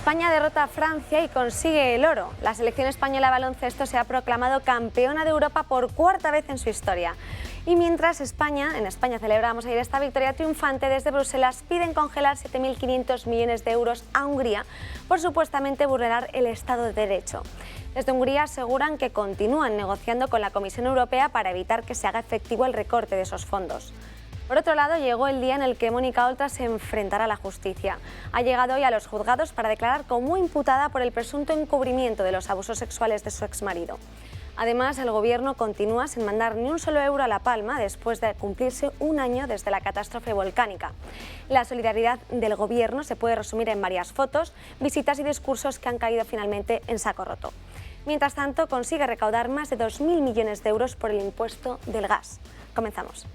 España derrota a Francia y consigue el oro. La selección española de baloncesto se ha proclamado campeona de Europa por cuarta vez en su historia. Y mientras en España celebramos ayer esta victoria triunfante, desde Bruselas piden congelar 7.500 millones de euros a Hungría por supuestamente vulnerar el Estado de Derecho. Desde Hungría aseguran que continúan negociando con la Comisión Europea para evitar que se haga efectivo el recorte de esos fondos. Por otro lado, llegó el día en el que Mónica Oltra se enfrentará a la justicia. Ha llegado hoy a los juzgados para declarar como imputada por el presunto encubrimiento de los abusos sexuales de su exmarido. Además, el Gobierno continúa sin mandar ni un solo euro a La Palma después de cumplirse un año desde la catástrofe volcánica. La solidaridad del Gobierno se puede resumir en varias fotos, visitas y discursos que han caído finalmente en saco roto. Mientras tanto, consigue recaudar más de 2.000 millones de euros por el impuesto del gas. Comenzamos.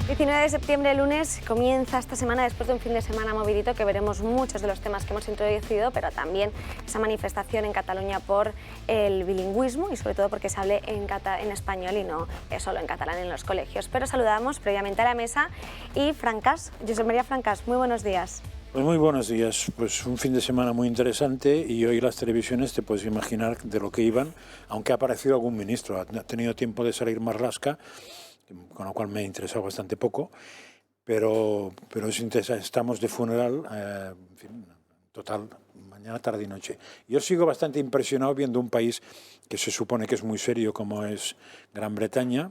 El 19 de septiembre, lunes, comienza esta semana después de un fin de semana movidito que veremos muchos de los temas que hemos introducido, pero también esa manifestación en Cataluña por el bilingüismo y sobre todo porque se hable en español y no solo en catalán en los colegios. Pero saludamos previamente a la mesa y Francas, Josep María Francas, muy buenos días. Pues muy buenos días, pues un fin de semana muy interesante y hoy las televisiones te puedes imaginar de lo que iban, aunque ha aparecido algún ministro, ha tenido tiempo de salir Marlaska, con lo cual me ha interesado bastante poco, pero es interesante. Estamos de funeral, en fin, total, mañana, tarde y noche. Yo sigo bastante impresionado viendo un país que se supone que es muy serio como es Gran Bretaña,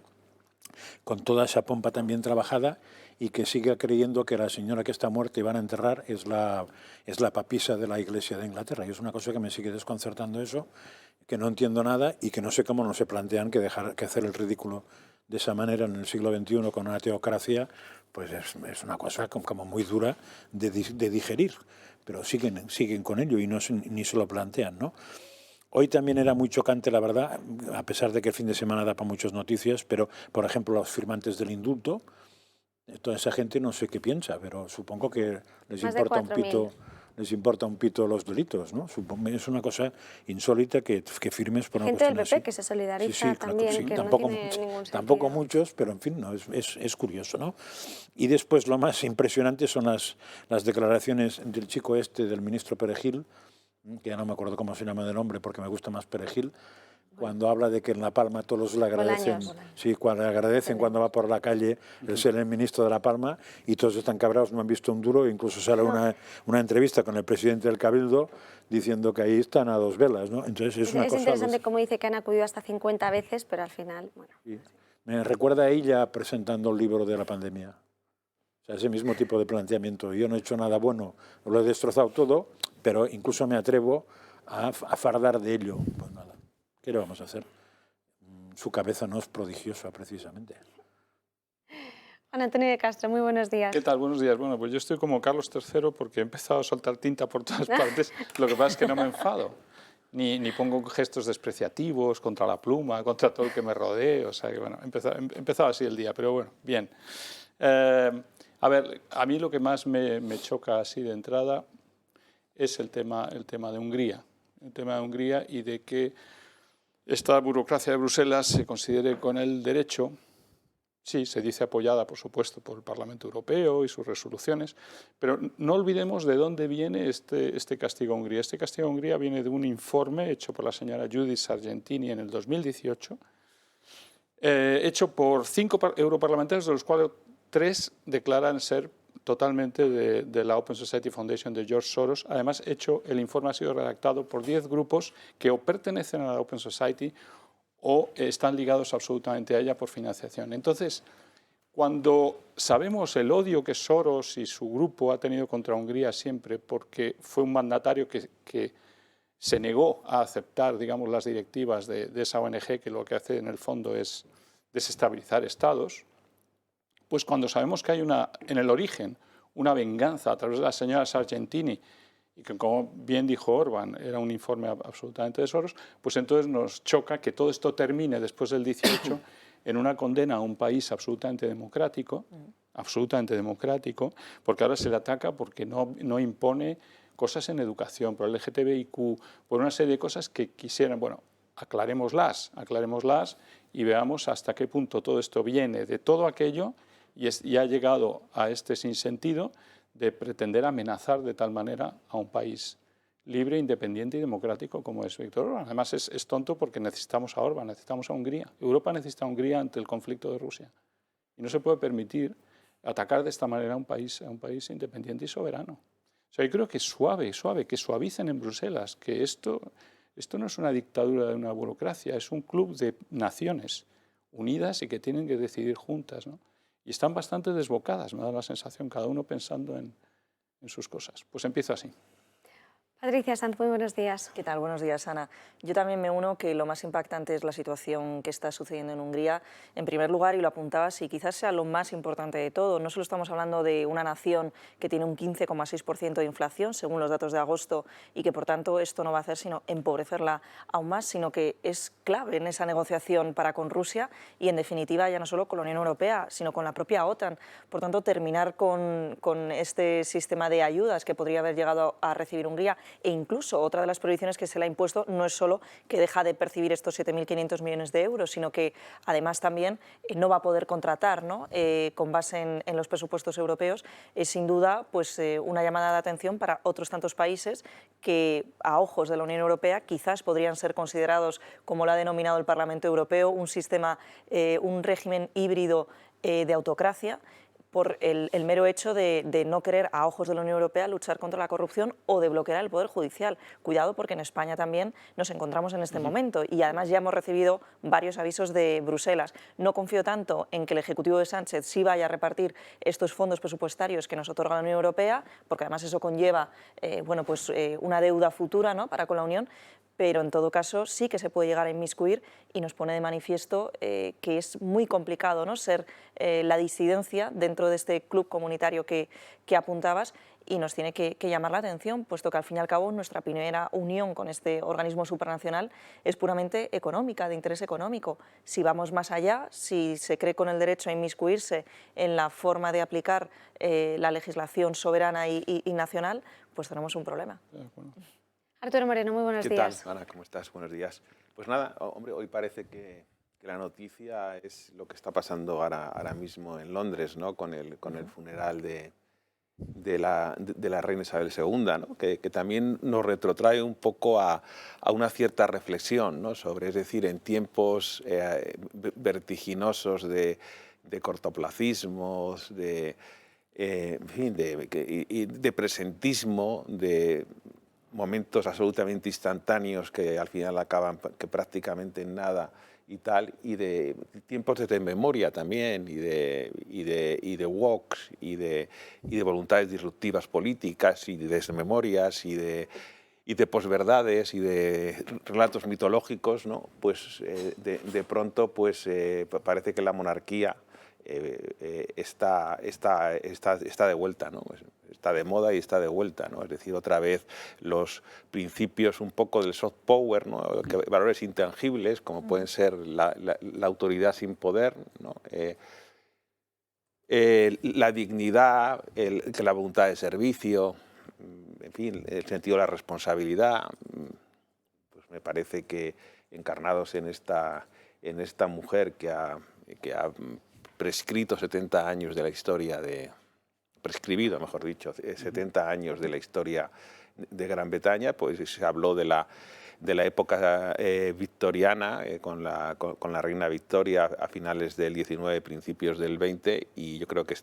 con toda esa pompa tan bien trabajada y que sigue creyendo que la señora que está muerta y van a enterrar es la papisa de la Iglesia de Inglaterra. Y es una cosa que me sigue desconcertando eso, que no entiendo nada y que no sé cómo no se plantean que hacer el ridículo de esa manera en el siglo XXI con una teocracia, pues es una cosa como muy dura de digerir, pero siguen con ello y ni se lo plantean, ¿no? Hoy también era muy chocante, la verdad, a pesar de que el fin de semana da para muchas noticias, pero, por ejemplo, los firmantes del indulto, toda esa gente no sé qué piensa, pero supongo que les importa un pito los delitos, ¿no? Es una cosa insólita que firmes por una gente del cuestión PP así. que se solidariza también, sí, que tampoco, no tiene ningún sentido. tampoco muchos, pero en fin, no, es curioso, ¿no? Y después lo más impresionante son las declaraciones del chico del ministro Perejil, que ya no me acuerdo cómo se llama de nombre porque me gusta más Perejil, cuando habla de que en La Palma todos le agradecen, sí, cuando le agradecen cuando va por la calle el ser el ministro de La Palma y todos están cabreados, no han visto un duro, incluso sale una entrevista con el presidente del Cabildo diciendo que ahí están a dos velas, ¿no? Entonces es una cosa interesante cómo dice que han acudido hasta 50 veces, pero al final, bueno. Sí. Me recuerda a ella presentando el libro de la pandemia. O sea, ese mismo tipo de planteamiento. Yo no he hecho nada bueno, lo he destrozado todo, pero incluso me atrevo a fardar de ello. Pues nada, ¿qué le vamos a hacer? Su cabeza no es prodigiosa, precisamente. Juan Antonio de Castro, muy buenos días. ¿Qué tal? Buenos días. Bueno, pues yo estoy como Carlos III porque he empezado a soltar tinta por todas partes. Lo que pasa es que no me enfado, ni pongo gestos despreciativos contra la pluma, contra todo el que me rodee. O sea que, bueno, he empezado así el día, pero bueno, bien. A ver, a mí lo que más me choca así de entrada es el tema de Hungría. El tema de Hungría y de que esta burocracia de Bruselas se considere con el derecho. Sí, se dice apoyada, por supuesto, por el Parlamento Europeo y sus resoluciones, pero no olvidemos de dónde viene este castigo a Hungría. Este castigo a Hungría viene de un informe hecho por la señora Judith Sargentini en el 2018, hecho por 5 europarlamentarios, de los cuales 3 declaran ser totalmente de la Open Society Foundation de George Soros. Además, el informe ha sido redactado por 10 grupos que o pertenecen a la Open Society o están ligados absolutamente a ella por financiación. Entonces, cuando sabemos el odio que Soros y su grupo ha tenido contra Hungría siempre, porque fue un mandatario que se negó a aceptar, digamos, las directivas de esa ONG, que lo que hace en el fondo es desestabilizar estados, pues cuando sabemos que hay en el origen una venganza a través de la señora Sargentini, y que, como bien dijo Orbán, era un informe absolutamente de Soros, pues entonces nos choca que todo esto termine después del 18 en una condena a un país absolutamente democrático, porque ahora se le ataca porque no impone cosas en educación, por el LGTBIQ, por una serie de cosas que quisieran, bueno, aclarémoslas y veamos hasta qué punto todo esto viene de todo aquello y ha llegado a este sinsentido de pretender amenazar de tal manera a un país libre, independiente y democrático como es Víctor Orbán. Además es tonto porque necesitamos a Orbán, necesitamos a Hungría. Europa necesita a Hungría ante el conflicto de Rusia. Y no se puede permitir atacar de esta manera a un país independiente y soberano. O sea, yo creo que que suavicen en Bruselas, que esto no es una dictadura de una burocracia, es un club de naciones unidas y que tienen que decidir juntas, ¿no? Y están bastante desbocadas, me da la sensación, cada uno pensando en sus cosas. Pues empiezo así. Patricia Sanz, muy buenos días. ¿Qué tal? Buenos días, Ana. Yo también me uno que lo más impactante es la situación que está sucediendo en Hungría. En primer lugar, y lo apuntabas, y quizás sea lo más importante de todo, no solo estamos hablando de una nación que tiene un 15,6% de inflación, según los datos de agosto, y que por tanto esto no va a hacer sino empobrecerla aún más, sino que es clave en esa negociación para con Rusia y, en definitiva, ya no solo con la Unión Europea, sino con la propia OTAN. Por tanto, terminar con este sistema de ayudas que podría haber llegado a recibir Hungría, e incluso otra de las prohibiciones que se le ha impuesto no es solo que deja de percibir estos 7.500 millones de euros, sino que además también no va a poder contratar, ¿no? Con base en los presupuestos europeos. Es sin duda pues, una llamada de atención para otros tantos países que a ojos de la Unión Europea quizás podrían ser considerados, como lo ha denominado el Parlamento Europeo, un sistema, un régimen híbrido de autocracia, por el mero hecho de no querer, a ojos de la Unión Europea, luchar contra la corrupción o de bloquear el Poder Judicial. Cuidado, porque en España también nos encontramos en este momento y además ya hemos recibido varios avisos de Bruselas. No confío tanto en que el Ejecutivo de Sánchez sí vaya a repartir estos fondos presupuestarios que nos otorga la Unión Europea, porque además eso conlleva una deuda futura, ¿no?, para con la Unión, pero en todo caso sí que se puede llegar a inmiscuir y nos pone de manifiesto que es muy complicado, ¿no?, ser la disidencia dentro de este club comunitario que apuntabas, y nos tiene que llamar la atención, puesto que al fin y al cabo nuestra primera unión con este organismo supranacional es puramente económica, de interés económico. Si vamos más allá, si se cree con el derecho a inmiscuirse en la forma de aplicar la legislación soberana y nacional, pues tenemos un problema. Arturo Moreno, muy buenos días. ¿Qué tal, Ana? ¿Cómo estás? Buenos días. Pues nada, hombre, hoy parece que la noticia es lo que está pasando ahora mismo en Londres, ¿no? Con el funeral de la reina Isabel II, ¿no? Que también nos retrotrae un poco a una cierta reflexión, ¿no? Sobre, es decir, en tiempos vertiginosos de cortoplacismos, en fin, de presentismo, de momentos absolutamente instantáneos que al final acaban que prácticamente en nada y tal, y de tiempos de memoria también, y de woks, y de voluntades disruptivas políticas, y de desmemorias, y de posverdades, y de relatos mitológicos, ¿no? Pues de pronto pues, parece que la monarquía está de vuelta, ¿no? Está de moda y está de vuelta, ¿no? Es decir, otra vez los principios un poco del soft power, ¿no? Valores intangibles, como pueden ser la autoridad sin poder, ¿no? La dignidad, la voluntad de servicio, en fin, el sentido de la responsabilidad, pues me parece que encarnados en esta mujer que ha prescrito 70 años de la historia prescribido, mejor dicho, 70 años de la historia de Gran Bretaña, pues se habló de la época victoriana, con la reina Victoria a finales del 19, principios del 20, y yo creo que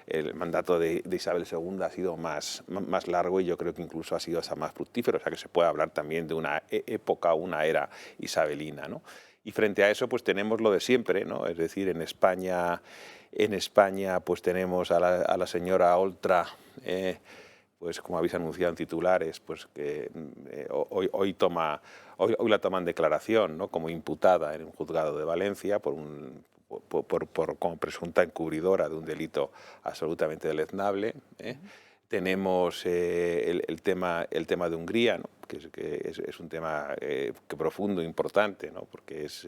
el mandato de Isabel II ha sido más largo, y yo creo que incluso ha sido más fructífero, o sea que se puede hablar también de una época, una era isabelina, ¿no? Y frente a eso pues tenemos lo de siempre, ¿no? Es decir, en España pues tenemos a la señora Oltra, pues como habéis anunciado en titulares, pues que hoy la toma en declaración, ¿no? Como imputada en un juzgado de Valencia como presunta encubridora de un delito absolutamente deleznable, ¿eh? Tenemos el tema de Hungría, ¿no? que es un tema profundo, importante, ¿no? Porque es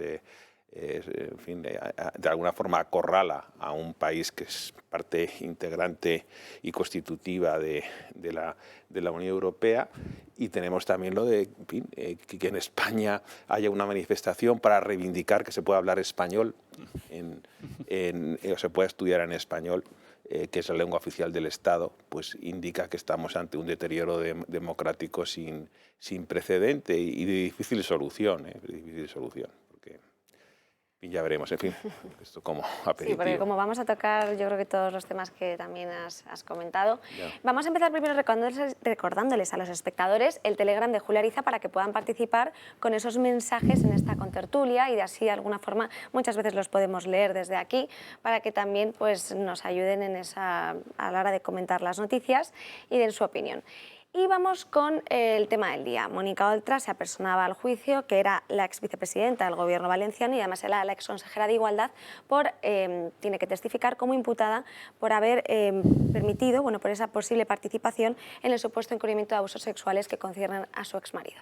en fin, de alguna forma acorrala a un país que es parte integrante y constitutiva de la Unión Europea. Y tenemos también lo de, en fin, que en España haya una manifestación para reivindicar que se pueda hablar español, o se pueda estudiar en español, que es la lengua oficial del Estado, pues indica que estamos ante un deterioro democrático sin precedente y de difícil solución, de difícil solución. Y ya veremos, en fin, esto como aperitivo. Sí, porque como vamos a tocar, yo creo que todos los temas que también has comentado, vamos a empezar primero recordándoles a los espectadores el Telegram de Julia Ariza para que puedan participar con esos mensajes en esta contertulia y de así de alguna forma muchas veces los podemos leer desde aquí para que también pues, nos ayuden a la hora de comentar las noticias y den su opinión. Y vamos con el tema del día. Mónica Oltra se apersonaba al juicio, que era la ex vicepresidenta del Gobierno valenciano y además era la ex consejera de Igualdad, tiene que testificar como imputada por haber permitido, por esa posible participación en el supuesto encubrimiento de abusos sexuales que conciernen a su exmarido.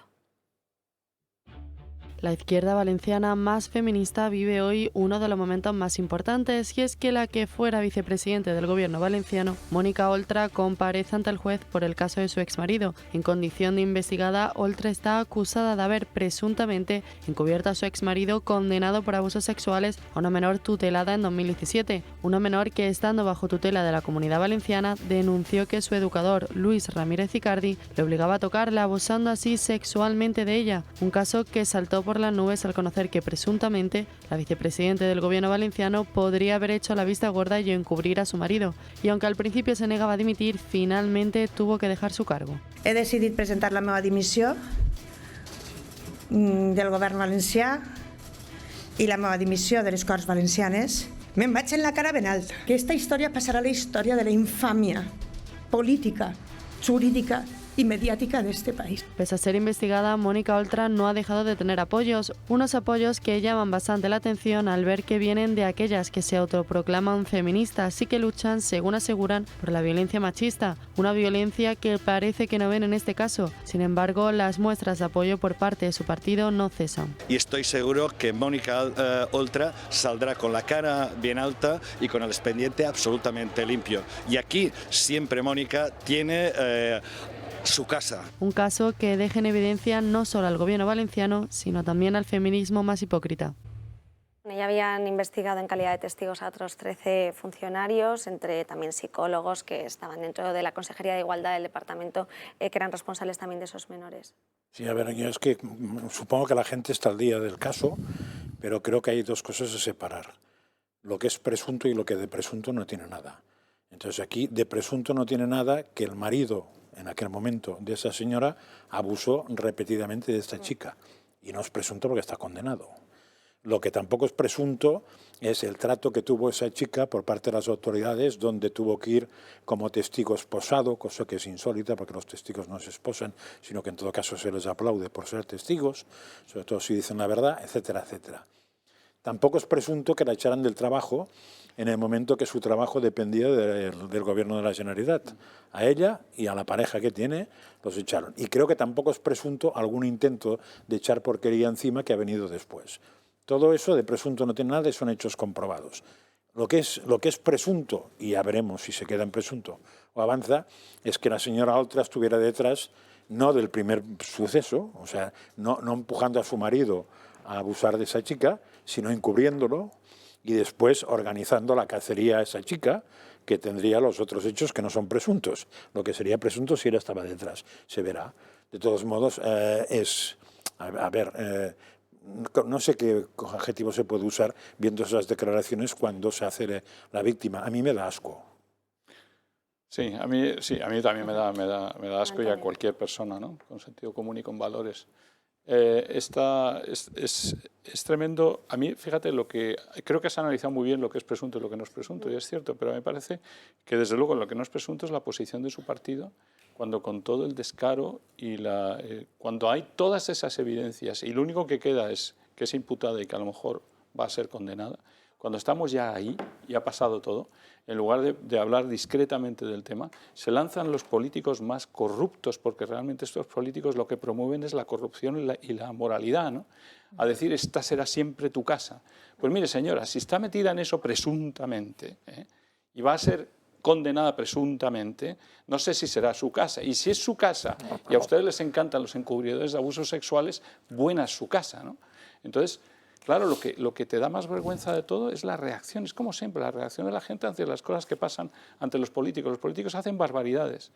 La izquierda valenciana más feminista vive hoy uno de los momentos más importantes y es que la que fuera vicepresidente del gobierno valenciano, Mónica Oltra, comparece ante el juez por el caso de su exmarido. En condición de investigada, Oltra está acusada de haber presuntamente encubierto a su exmarido condenado por abusos sexuales a una menor tutelada en 2017. Una menor que, estando bajo tutela de la Comunidad Valenciana, denunció que su educador, Luis Ramírez Icardi, le obligaba a tocarla, abusando así sexualmente de ella. Un caso que saltó por las nubes al conocer que presuntamente la vicepresidenta del gobierno valenciano podría haber hecho la vista gorda y encubrir a su marido. Y aunque al principio se negaba a dimitir, finalmente tuvo que dejar su cargo. He decidit presentar la meva dimissió del govern valencià i la meva dimissió de les Corts Valencianes. Me'n vaig en la cara ben alta. Aquesta història passarà a la història de la infàmia política, jurídica y mediática de este país. Pese a ser investigada, Mónica Oltra no ha dejado de tener apoyos, unos apoyos que llaman bastante la atención al ver que vienen de aquellas que se autoproclaman feministas y que luchan, según aseguran, por la violencia machista, una violencia que parece que no ven en este caso. Sin embargo, las muestras de apoyo por parte de su partido no cesan. Y estoy seguro que Mónica Oltra saldrá con la cara bien alta y con el expediente absolutamente limpio. Y aquí siempre Mónica tiene su casa. Un caso que deja en evidencia no solo al gobierno valenciano, sino también al feminismo más hipócrita. Ya habían investigado en calidad de testigos a otros 13 funcionarios, entre también psicólogos que estaban dentro de la Consejería de Igualdad del departamento, que eran responsables también de esos menores. Sí, a ver, yo es que supongo que la gente está al día del caso, pero creo que hay dos cosas a separar. Lo que es presunto y lo que de presunto no tiene nada. Entonces aquí de presunto no tiene nada que el marido en aquel momento de esa señora abusó repetidamente de esta chica. Y no es presunto porque está condenado. Lo que tampoco es presunto es el trato que tuvo esa chica por parte de las autoridades, donde tuvo que ir como testigo esposado, cosa que es insólita porque los testigos no se esposan, sino que en todo caso se les aplaude por ser testigos, sobre todo si dicen la verdad, etcétera, etcétera. Tampoco es presunto que la echaran del trabajo en el momento que su trabajo dependía del gobierno de la Generalitat. A ella y a la pareja que tiene los echaron. Y creo que tampoco es presunto algún intento de echar porquería encima que ha venido después. Todo eso de presunto no tiene nada y son hechos comprobados. Lo que es presunto, y ya veremos si se queda en presunto o avanza, es que la señora Oltra estuviera detrás no del primer suceso, o sea, no empujando a su marido a abusar de esa chica, sino encubriéndolo y después organizando la cacería a esa chica, que tendría los otros hechos que no son presuntos. Lo que sería presunto si ella estaba detrás, se verá. De todos modos, no sé qué adjetivo se puede usar viendo esas declaraciones cuando se hace la víctima. A mí me da asco. Sí, a mí también me da asco y a cualquier persona, ¿no? Con sentido común y con valores. Es tremendo. A mí, fíjate, creo que has analizado muy bien lo que es presunto y lo que no es presunto, y es cierto, pero me parece que desde luego lo que no es presunto es la posición de su partido, cuando con todo el descaro y cuando hay todas esas evidencias y lo único que queda es que es imputada y que a lo mejor va a ser condenada, cuando estamos ya ahí y ha pasado todo, en lugar de hablar discretamente del tema, se lanzan los políticos más corruptos, porque realmente estos políticos lo que promueven es la corrupción y la moralidad, ¿no? A decir, esta será siempre tu casa. Pues mire, señora, si está metida en eso presuntamente, y va a ser condenada presuntamente, no sé si será su casa. Y si es su casa, y a ustedes les encantan los encubridores de abusos sexuales, buena es su casa, ¿no? Entonces, claro, lo que te da más vergüenza de todo es la reacción, es como siempre, la reacción de la gente ante las cosas que pasan ante los políticos. Los políticos hacen barbaridades.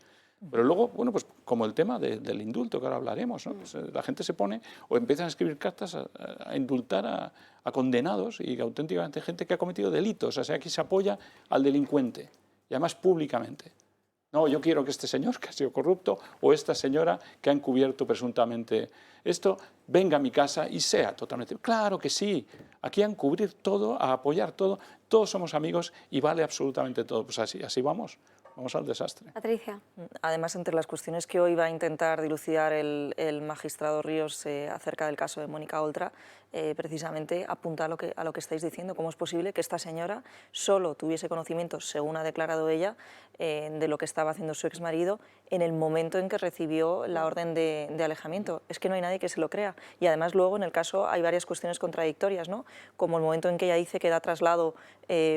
Pero luego, bueno, pues como el tema del indulto, que ahora hablaremos, ¿no? Pues, la gente se pone o empiezan a escribir cartas a indultar a condenados y auténticamente gente que ha cometido delitos. O sea, aquí se apoya al delincuente, y además públicamente. No, yo quiero que este señor que ha sido corrupto o esta señora que ha encubierto presuntamente esto venga a mi casa y sea totalmente... Claro que sí, aquí a encubrir todo, a apoyar todo, todos somos amigos y vale absolutamente todo. Pues así vamos al desastre. Patricia. Además, entre las cuestiones que hoy va a intentar dilucidar el magistrado Ríos acerca del caso de Mónica Oltra, precisamente apunta a lo que estáis diciendo. ¿Cómo es posible que esta señora solo tuviese conocimiento, según ha declarado ella, de lo que estaba haciendo su exmarido en el momento en que recibió la orden de alejamiento? Es que no hay nadie que se lo crea. Y además luego en el caso hay varias cuestiones contradictorias, ¿no? Como el momento en que ella dice que da traslado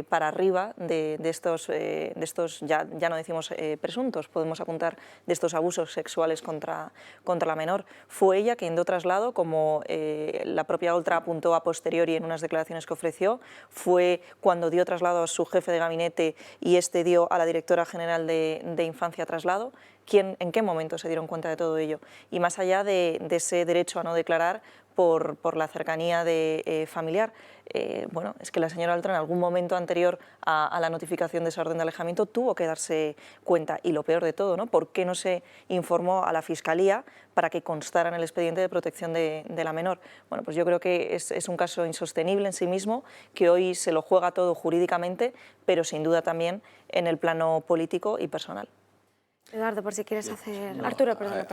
para arriba de estos ya no decimos presuntos, podemos apuntar de estos abusos sexuales contra la menor. Fue ella quien dio traslado, como la propia Oltra apuntó a posteriori en unas declaraciones que ofreció, fue cuando dio traslado a su jefe de gabinete y este dio a la directora general de Infancia traslado. ¿En qué momento se dieron cuenta de todo ello? Y más allá de ese derecho a no declarar por la cercanía familiar, bueno, es que la señora Oltra en algún momento anterior a la notificación de esa orden de alejamiento tuvo que darse cuenta. Y lo peor de todo, ¿no? ¿Por qué no se informó a la Fiscalía para que constara en el expediente de protección de la menor? Bueno, pues yo creo que es un caso insostenible en sí mismo, que hoy se lo juega todo jurídicamente, pero sin duda también en el plano político y personal. Eduardo, por si quieres hacer... No, Arturo, perdón.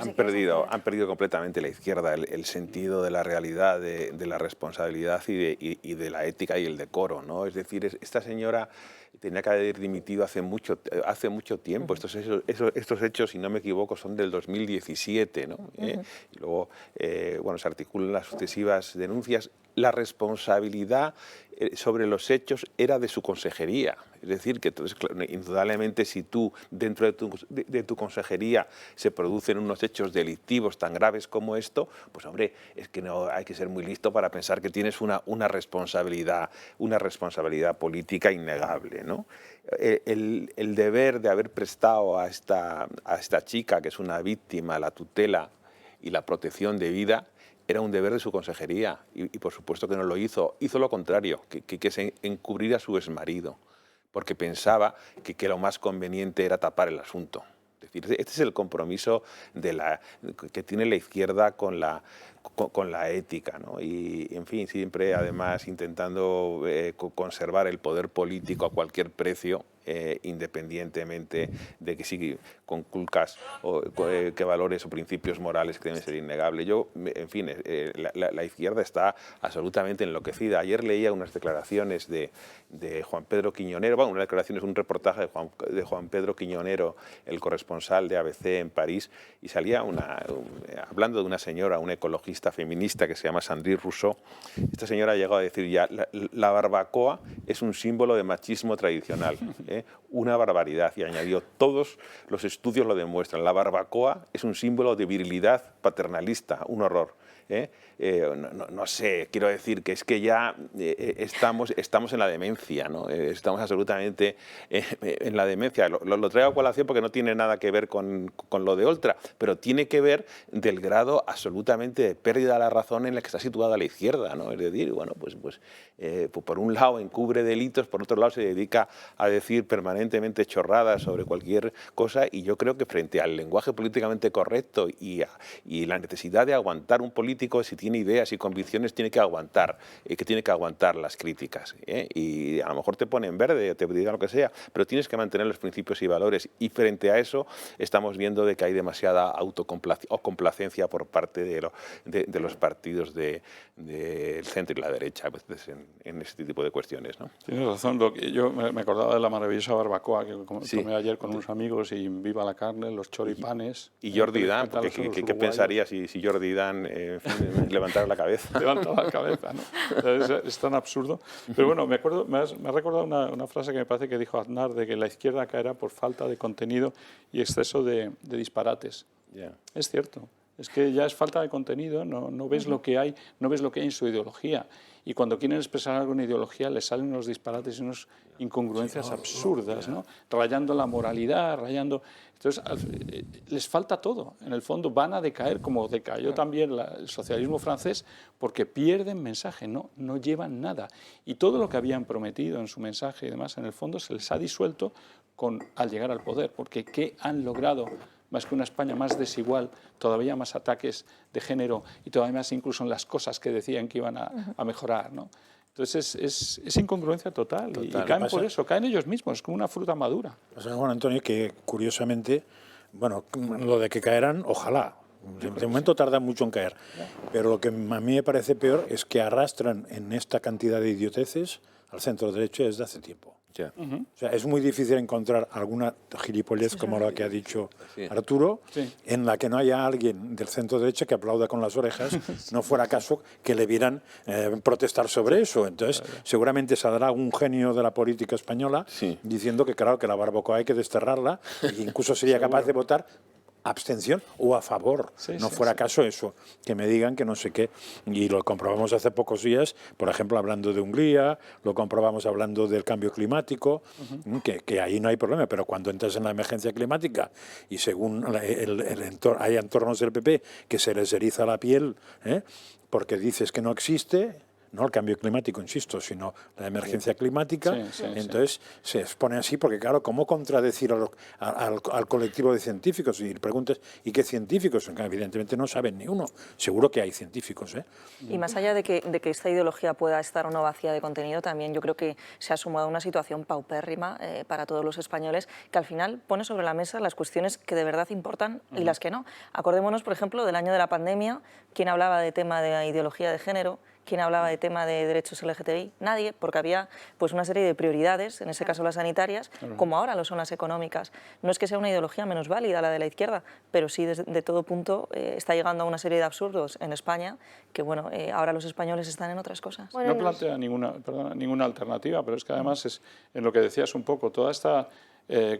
Han perdido completamente la izquierda el sentido de la realidad, de la responsabilidad y de la ética y el decoro, ¿no? Es decir, esta señora tenía que haber dimitido hace mucho tiempo. Estos hechos, si no me equivoco, son del 2017, ¿no? Y luego, bueno, se articulan las sucesivas denuncias. La responsabilidad sobre los hechos era de su consejería. Es decir, que entonces, indudablemente, si tú, dentro de tu consejería, se producen unos hechos delictivos tan graves como esto, pues hombre, es que no hay que ser muy listo para pensar que tienes una responsabilidad política innegable, ¿no? El deber de haber prestado a esta chica, que es una víctima, la tutela y la protección de vida, era un deber de su consejería y por supuesto que no lo hizo. Hizo lo contrario, que se encubrir a su exmarido, porque pensaba que lo más conveniente era tapar el asunto. Es decir, este es el compromiso que tiene la izquierda con la ética, ¿no? Y, en fin, siempre además intentando conservar el poder político a cualquier precio, independientemente de que si conculcas que valores o principios morales que deben ser innegables. En fin, la izquierda está absolutamente enloquecida. Ayer leía unas declaraciones de Juan Pedro Quiñonero, bueno, un reportaje de Juan Pedro Quiñonero, el corresponsal de ABC en París, y salía hablando de una señora, una ecologista feminista que se llama Sandrine Rousseau. Esta señora ha llegado a decir ya, la barbacoa es un símbolo de machismo tradicional. Una barbaridad, y añadió, todos los estudios lo demuestran, la barbacoa es un símbolo de virilidad paternalista, un horror. No sé, quiero decir que es que ya estamos en la demencia, ¿no? Estamos absolutamente en la demencia. Lo traigo a colación porque no tiene nada que ver con lo de Oltra, pero tiene que ver del grado absolutamente de pérdida de la razón en la que está situada la izquierda, ¿no? Es decir, bueno, pues por un lado encubre delitos, por otro lado se dedica a decir permanentemente chorradas sobre cualquier cosa, y yo creo que frente al lenguaje políticamente correcto y la necesidad de aguantar un político, si tiene ideas y convicciones, tiene que aguantar las críticas, y a lo mejor te ponen verde, te digan lo que sea, pero tienes que mantener los principios y valores, y frente a eso estamos viendo de que hay demasiada autocomplacencia por parte de de los partidos del centro y la derecha a veces en este tipo de cuestiones, ¿no? Tienes razón. Yo me acordaba de la maravillosa barbacoa que Sí. comí ayer con unos amigos y viva la carne, los choripanes. Y Jordi Dan, ¿qué pensaría si Jordi Dan levantara la cabeza? Levantaba la cabeza, ¿no? Es tan absurdo. Pero bueno, me ha recordado una frase que me parece que dijo Aznar, de que la izquierda caerá por falta de contenido y exceso de disparates. Yeah. Es cierto. Es que ya es falta de contenido, no ves lo que hay, no ves lo que hay en su ideología. Y cuando quieren expresar algo en ideología les salen unos disparates y unas incongruencias absurdas, ¿no? Rayando la moralidad, rayando... Entonces, les falta todo. En el fondo van a decaer, como decayó también el socialismo francés, porque pierden mensaje, no llevan nada. Y todo lo que habían prometido en su mensaje y demás, en el fondo se les ha disuelto al llegar al poder. Porque ¿qué han logrado? Más que una España más desigual, todavía más ataques de género y todavía más incluso en las cosas que decían que iban a mejorar, ¿no? Entonces es incongruencia total. Y caen por eso, caen ellos mismos, es como una fruta madura. Pasa, Juan Antonio, que curiosamente, bueno, lo de que caerán, ojalá. De momento tarda mucho en caer, pero lo que a mí me parece peor es que arrastran en esta cantidad de idioteces al centro derecho desde hace tiempo. Yeah. O sea, es muy difícil encontrar alguna gilipollez como la que ha dicho Arturo, en la que no haya alguien del centro derecha que aplauda con las orejas, no fuera caso que le vieran protestar sobre eso. Entonces, seguramente saldrá un genio de la política española diciendo que, claro, que la barbacoa hay que desterrarla, e incluso sería capaz de votar abstención o a favor, no fuera caso eso, que me digan que no sé qué. Y lo comprobamos hace pocos días, por ejemplo, hablando de Hungría, lo comprobamos hablando del cambio climático, que ahí no hay problema, pero cuando entras en la emergencia climática y según hay entornos del PP que se les eriza la piel, porque dices que no existe... No el cambio climático, insisto, sino la emergencia climática. Entonces se expone así porque, claro, ¿cómo contradecir al colectivo de científicos? Y preguntas, ¿y qué científicos? Evidentemente no saben ni uno. Seguro que hay científicos, ¿eh? Y más allá de que esta ideología pueda estar o no vacía de contenido, también yo creo que se ha sumado una situación paupérrima para todos los españoles, que al final pone sobre la mesa las cuestiones que de verdad importan y las que no. Acordémonos, por ejemplo, del año de la pandemia, ¿quién hablaba de tema de ideología de género? ¿Quién hablaba de tema de derechos LGTBI? Nadie, porque había pues una serie de prioridades, en ese caso las sanitarias, como ahora lo son las económicas. No es que sea una ideología menos válida la de la izquierda, pero sí de todo punto está llegando a una serie de absurdos en España que, bueno, ahora los españoles están en otras cosas. Bueno, no plantea ninguna alternativa, pero es que además es en lo que decías un poco, toda esta...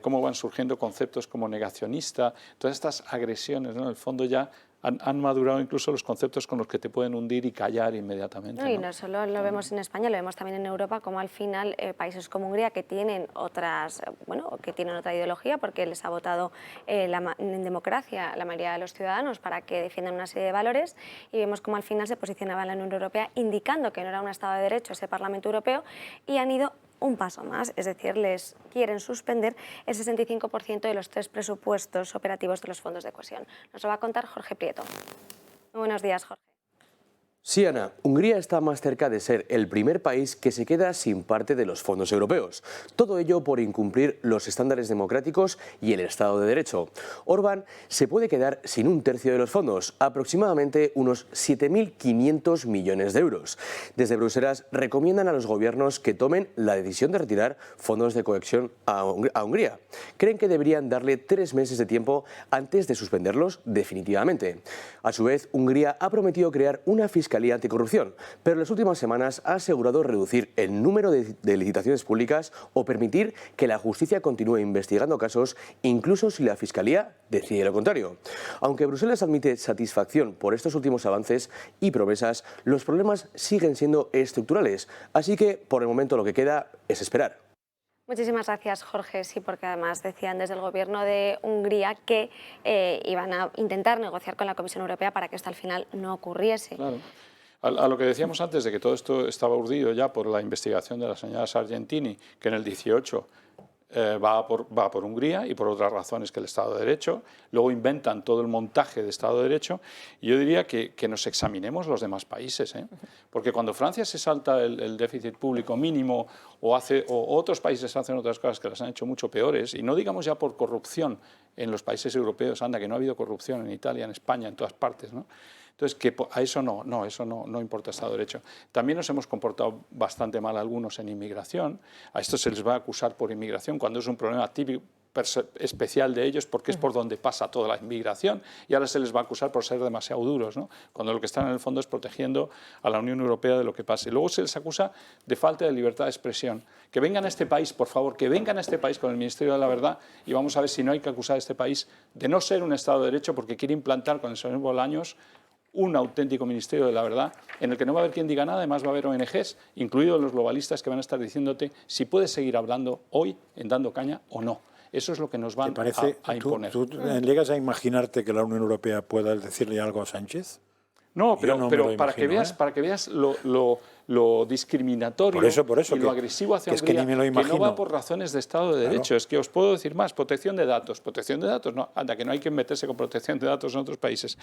cómo van surgiendo conceptos como negacionista, todas estas agresiones, ¿no? En el fondo ya han madurado incluso los conceptos con los que te pueden hundir y callar inmediatamente. No, y no solo lo vemos en España, lo vemos también en Europa, como al final países como Hungría que tienen otra ideología porque les ha votado en democracia la mayoría de los ciudadanos para que defiendan una serie de valores, y vemos como al final se posicionaba la Unión Europea indicando que no era un Estado de Derecho ese Parlamento Europeo, y han ido un paso más, es decir, les quieren suspender el 65% de los 3 presupuestos operativos de los fondos de cohesión. Nos lo va a contar Jorge Prieto. Muy buenos días, Jorge. Sí, Ana, Hungría está más cerca de ser el primer país que se queda sin parte de los fondos europeos. Todo ello por incumplir los estándares democráticos y el Estado de Derecho. Orbán se puede quedar sin un tercio de los fondos, aproximadamente unos 7.500 millones de euros. Desde Bruselas recomiendan a los gobiernos que tomen la decisión de retirar fondos de cohesión a Hungría. Creen que deberían darle 3 meses de tiempo antes de suspenderlos definitivamente. A su vez, Hungría ha prometido crear una fiscalía anticorrupción, pero en las últimas semanas ha asegurado reducir el número de licitaciones públicas o permitir que la justicia continúe investigando casos, incluso si la Fiscalía decide lo contrario. Aunque Bruselas admite satisfacción por estos últimos avances y promesas, los problemas siguen siendo estructurales, así que por el momento lo que queda es esperar. Muchísimas gracias, Jorge. Sí, porque además decían desde el Gobierno de Hungría que iban a intentar negociar con la Comisión Europea para que esto al final no ocurriese. Claro. A lo que decíamos antes de que todo esto estaba urdido ya por la investigación de la señora Sargentini, que en el 18 va por Hungría y por otras razones que el Estado de Derecho, luego inventan todo el montaje de Estado de Derecho, y yo diría que nos examinemos los demás países, porque cuando Francia se salta el déficit público mínimo o otros países hacen otras cosas que las han hecho mucho peores, y no digamos ya por corrupción en los países europeos, anda, que no ha habido corrupción en Italia, en España, en todas partes, ¿no? Entonces, que a eso no importa Estado de Derecho. También nos hemos comportado bastante mal algunos en inmigración. A estos se les va a acusar por inmigración cuando es un problema típico, especial de ellos, porque es por donde pasa toda la inmigración, y ahora se les va a acusar por ser demasiado duros, ¿no? Cuando lo que están en el fondo es protegiendo a la Unión Europea de lo que pase. Luego se les acusa de falta de libertad de expresión. Que vengan a este país, por favor, que vengan a este país con el Ministerio de la Verdad, y vamos a ver si no hay que acusar a este país de no ser un Estado de Derecho porque quiere implantar con el señor Bolaños un auténtico Ministerio de la Verdad en el que no va a haber quien diga nada, además va a haber ONGs, incluidos los globalistas, que van a estar diciéndote si puedes seguir hablando hoy en Dando Caña o no. Eso es lo que nos van a imponer. ¿Tú llegas a imaginarte que la Unión Europea pueda decirle algo a Sánchez? No, pero para que veas lo discriminatorio por eso, y lo agresivo hacia Hungría, que no va por razones de Estado de Derecho. Claro. Es que os puedo decir más, protección de datos, no, anda, que no hay que meterse con protección de datos en otros países.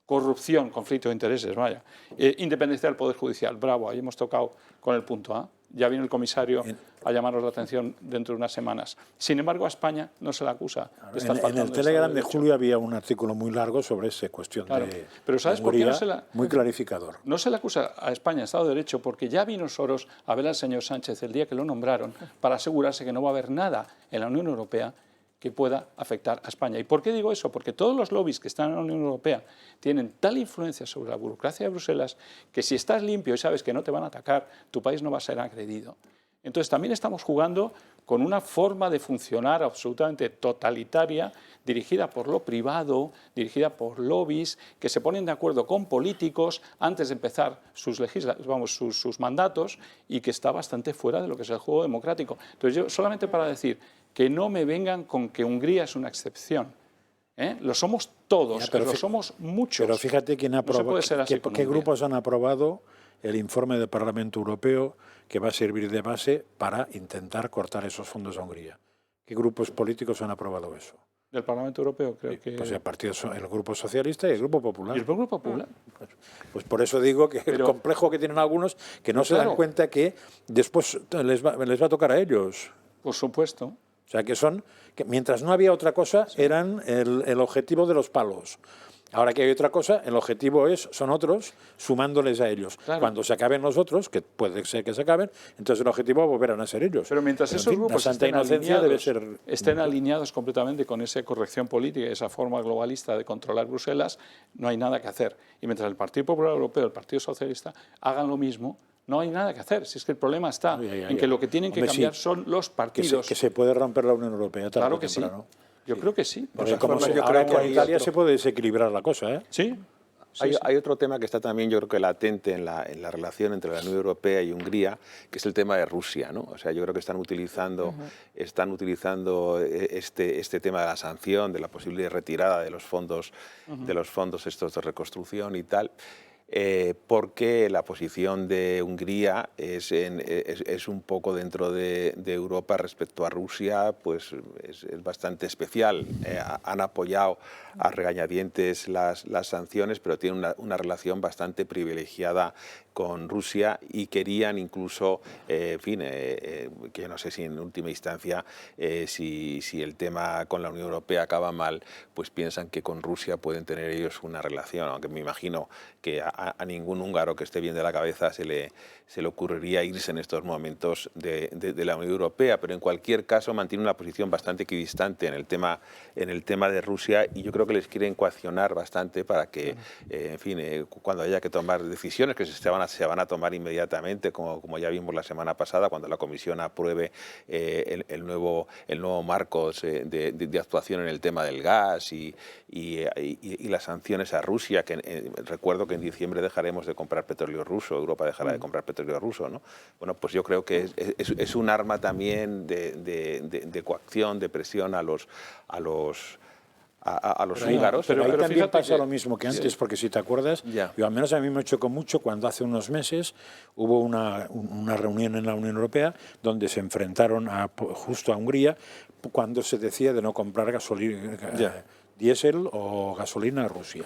Corrupción, conflicto de intereses, vaya. Independencia del Poder Judicial, bravo, ahí hemos tocado con el punto A. Ya viene el comisario a llamarnos la atención dentro de unas semanas. Sin embargo, a España no se la acusa de estar faltando. En el Telegram de julio había un artículo muy largo sobre esa cuestión de pero ¿sabes por qué muy clarificador? No se le acusa a España Estado de Derecho porque ya vino Soros a ver al señor Sánchez el día que lo nombraron para asegurarse que no va a haber nada en la Unión Europea que pueda afectar a España. ¿Y por qué digo eso? Porque todos los lobbies que están en la Unión Europea tienen tal influencia sobre la burocracia de Bruselas que si estás limpio y sabes que no te van a atacar, tu país no va a ser agredido. Entonces también estamos jugando con una forma de funcionar absolutamente totalitaria, dirigida por lo privado, dirigida por lobbies que se ponen de acuerdo con políticos antes de empezar sus mandatos, y que está bastante fuera de lo que es el juego democrático. Entonces yo solamente para decir que no me vengan con que Hungría es una excepción. Lo somos todos, lo somos muchos. Pero fíjate quién qué grupos han aprobado el informe del Parlamento Europeo que va a servir de base para intentar cortar esos fondos a Hungría. ¿Qué grupos políticos han aprobado eso? Del Parlamento Europeo, creo que... Pues el Grupo Socialista y el Grupo Popular. ¿Y el Grupo Popular? Pues por eso digo que el complejo que tienen algunos, que no se dan cuenta que después les va a tocar a ellos. Por supuesto. O sea, que mientras no había otra cosa, eran el objetivo de los palos. Ahora que hay otra cosa, el objetivo son otros, sumándoles a ellos. Claro. Cuando se acaben los otros, que puede ser que se acaben, entonces el objetivo volverán a ser ellos. Pero mientras esos grupos estén alineados completamente con esa corrección política y esa forma globalista de controlar Bruselas, no hay nada que hacer. Y mientras el Partido Popular Europeo, el Partido Socialista, hagan lo mismo, no hay nada que hacer. Si es que el problema está en que lo que tienen que cambiar son los partidos. Que se puede romper la Unión Europea tarde claro que sí. Yo creo que sí. Porque yo creo que en Italia se puede desequilibrar la cosa, ¿eh? Sí. Hay otro tema que está también, yo creo que latente en la relación entre la Unión Europea y Hungría, que es el tema de Rusia, ¿no? O sea, yo creo que están utilizando este tema de la sanción, de la posible retirada de los fondos, estos de reconstrucción y tal. Porque la posición de Hungría es un poco dentro de Europa respecto a Rusia, pues es bastante especial. Han apoyado a regañadientes las sanciones, pero tienen una relación bastante privilegiada con Rusia y querían incluso, que yo no sé si en última instancia, si el tema con la Unión Europea acaba mal, pues piensan que con Rusia pueden tener ellos una relación, aunque me imagino que a ningún húngaro que esté bien de la cabeza se le ocurriría irse en estos momentos de la Unión Europea, pero en cualquier caso mantiene una posición bastante equidistante en el tema de Rusia, y yo creo que les quieren coaccionar bastante para que, cuando haya que tomar decisiones que se van a tomar inmediatamente, como ya vimos la semana pasada, cuando la Comisión apruebe el nuevo marco de actuación en el tema del gas y las sanciones a Rusia, que recuerdo que en diciembre dejaremos de comprar petróleo ruso, Europa dejará de comprar petróleo ruso, ¿no? Bueno, pues yo creo que es un arma también de coacción, de presión a los húngaros. Pero ahí también pasa lo mismo que antes, porque si te acuerdas, yo al menos a mí me chocó mucho cuando hace unos meses hubo una reunión en la Unión Europea donde se enfrentaron justo a Hungría cuando se decía de no comprar gasolina, diésel o gasolina a Rusia.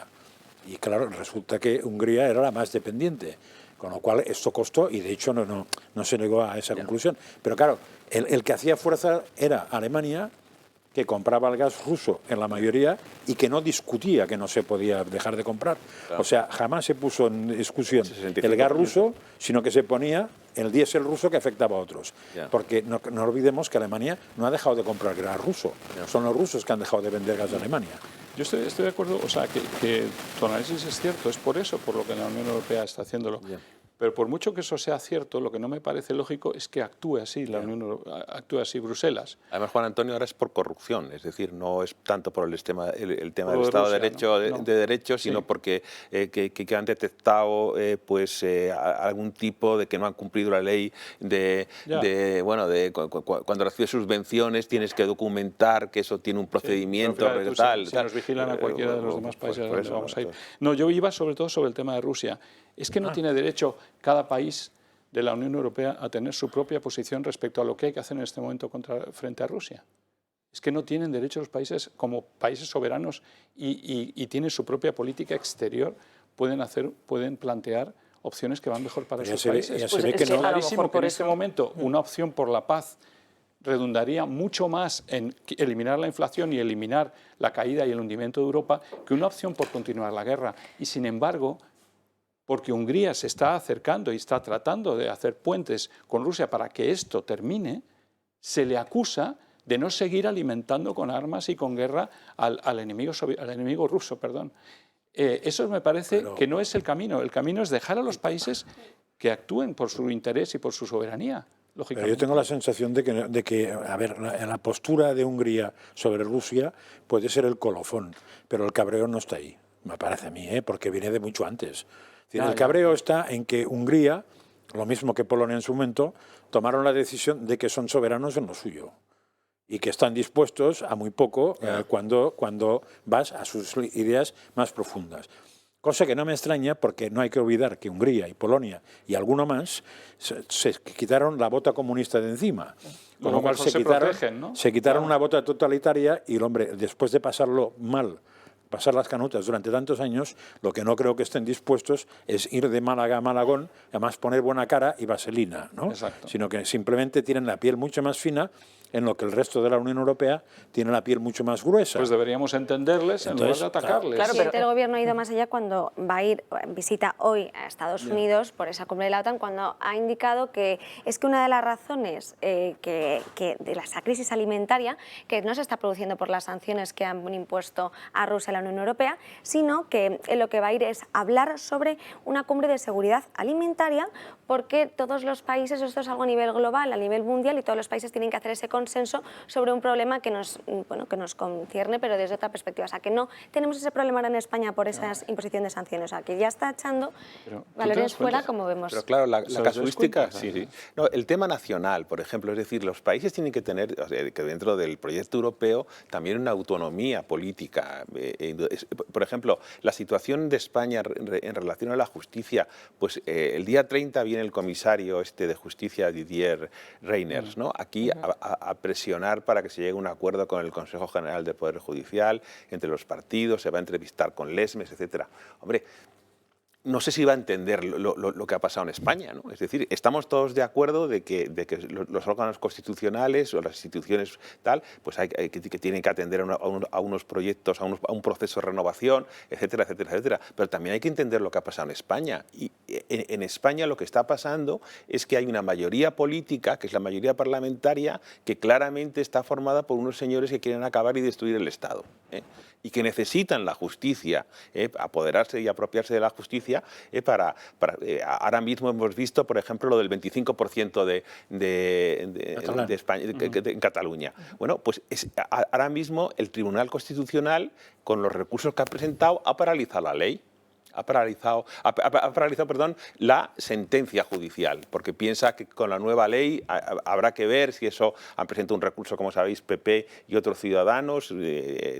Y claro, resulta que Hungría era la más dependiente, con lo cual esto costó, y de hecho no se llegó a esa conclusión. Pero claro, el que hacía fuerza era Alemania, que compraba el gas ruso en la mayoría y que no discutía que no se podía dejar de comprar. Claro. O sea, jamás se puso en discusión el gas ruso, sino que se ponía el diésel ruso que afectaba a otros. Porque no olvidemos que Alemania no ha dejado de comprar gas ruso. Son los rusos que han dejado de vender gas a Alemania. Yo estoy de acuerdo, o sea, que tu análisis es cierto, es por eso por lo que la Unión Europea está haciéndolo. Pero por mucho que eso sea cierto, lo que no me parece lógico es que actúe así la Unión Europea, actúe así Bruselas. Además, Juan Antonio, ahora es por corrupción, es decir, no es tanto por el tema del Estado de Derecho, ¿no? de Derecho, sino porque que han detectado algún tipo de que no han cumplido la ley cuando recibes subvenciones tienes que documentar que eso tiene un procedimiento tal. Si nos vigilan a cualquiera de los demás países a donde vamos a ir. No, yo iba sobre todo sobre el tema de Rusia. Es que no tiene derecho cada país de la Unión Europea a tener su propia posición respecto a lo que hay que hacer en este momento frente a Rusia. Es que no tienen derecho los países, como países soberanos y tienen su propia política exterior, pueden plantear opciones que van mejor para sus países. Ya se ve que es clarísimo que en este momento una opción por la paz redundaría mucho más en eliminar la inflación y eliminar la caída y el hundimiento de Europa que una opción por continuar la guerra. Y sin embargo, porque Hungría se está acercando y está tratando de hacer puentes con Rusia para que esto termine, se le acusa de no seguir alimentando con armas y con guerra al enemigo ruso. Eso me parece que no es el camino. El camino es dejar a los países que actúen por su interés y por su soberanía. Pero yo tengo la sensación de que la postura de Hungría sobre Rusia puede ser el colofón, pero el cabreo no está ahí, me parece a mí, porque viene de mucho antes. El cabreo está en que Hungría, lo mismo que Polonia en su momento, tomaron la decisión de que son soberanos en lo suyo y que están dispuestos a muy poco cuando vas a sus ideas más profundas. Cosa que no me extraña porque no hay que olvidar que Hungría y Polonia y alguno más se quitaron la bota comunista de encima. Con lo cual se quitaron una bota totalitaria y el hombre, después de pasarlo mal, pasar las canutas durante tantos años, lo que no creo que estén dispuestos es ir de Málaga a Malagón, además poner buena cara y vaselina, ¿no? Sino que simplemente tienen la piel mucho más fina, en lo que el resto de la Unión Europea tiene la piel mucho más gruesa. Pues deberíamos entenderles en lugar de atacarles. Claro, pero el gobierno ha ido más allá cuando va a ir, visita hoy a Estados Unidos por esa cumbre de la OTAN, cuando ha indicado que es que una de las razones de esa crisis alimentaria, que no se está produciendo por las sanciones que han impuesto a Rusia y la Unión Europea, sino que lo que va a ir es hablar sobre una cumbre de seguridad alimentaria, porque todos los países, esto es algo a nivel global, a nivel mundial, y todos los países tienen que hacer ese consenso sobre un problema que nos concierne, pero desde otra perspectiva. O sea, que no tenemos ese problema ahora en España por esa imposición de sanciones. O sea, que ya está echando valores fuera, como vemos. Pero claro, la casuística, sí. No, el tema nacional, por ejemplo, es decir, los países tienen que tener, que dentro del proyecto europeo, también una autonomía política. Por ejemplo, la situación de España en relación a la justicia, pues el día 30 viene el comisario de justicia, Didier Reynders, ¿no? Aquí a presionar para que se llegue a un acuerdo con el Consejo General del Poder Judicial, entre los partidos, se va a entrevistar con Lesmes, etcétera. Hombre, no sé si va a entender lo que ha pasado en España, ¿no? Es decir, estamos todos de acuerdo de que los órganos constitucionales o las instituciones tal, pues que tienen que atender a unos proyectos, a un proceso de renovación, etcétera, etcétera, etcétera. Pero también hay que entender lo que ha pasado en España. Y en España lo que está pasando es que hay una mayoría política, que es la mayoría parlamentaria, que claramente está formada por unos señores que quieren acabar y destruir el Estado, y que necesitan la justicia, apoderarse y apropiarse de la justicia, ahora mismo hemos visto, por ejemplo, lo del 25% de España, en Cataluña. Bueno, pues ahora mismo el Tribunal Constitucional, con los recursos que ha presentado, ha paralizado la ley. Ha paralizado la sentencia judicial, porque piensa que con la nueva ley habrá que ver si eso. Han presentado un recurso, como sabéis, PP y otros ciudadanos,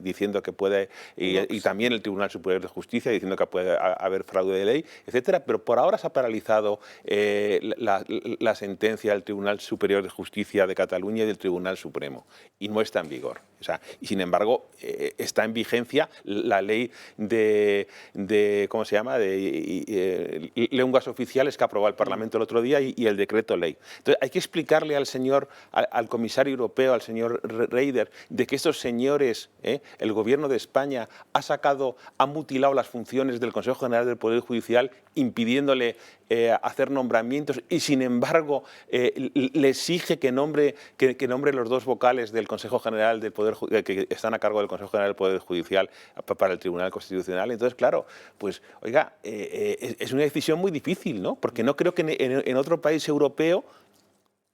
diciendo que puede, y también el Tribunal Superior de Justicia, diciendo que puede haber fraude de ley, etcétera. Pero por ahora se ha paralizado la sentencia del Tribunal Superior de Justicia de Cataluña y del Tribunal Supremo, y no está en vigor. O sea, y sin embargo, está en vigencia la ley de ¿cómo se llama?, lenguas oficiales que aprobó el Parlamento el otro día y el decreto ley. Entonces hay que explicarle al comisario europeo, al señor Reyder, de que estos señores, el gobierno de España ha mutilado las funciones del Consejo General del Poder Judicial, impidiéndole hacer nombramientos, y sin embargo le exige que nombre los dos vocales del Consejo General del Poder que están a cargo del Consejo General del Poder Judicial para el Tribunal Constitucional. Entonces, claro, pues oiga, es una decisión muy difícil, ¿no? Porque no creo que en otro país europeo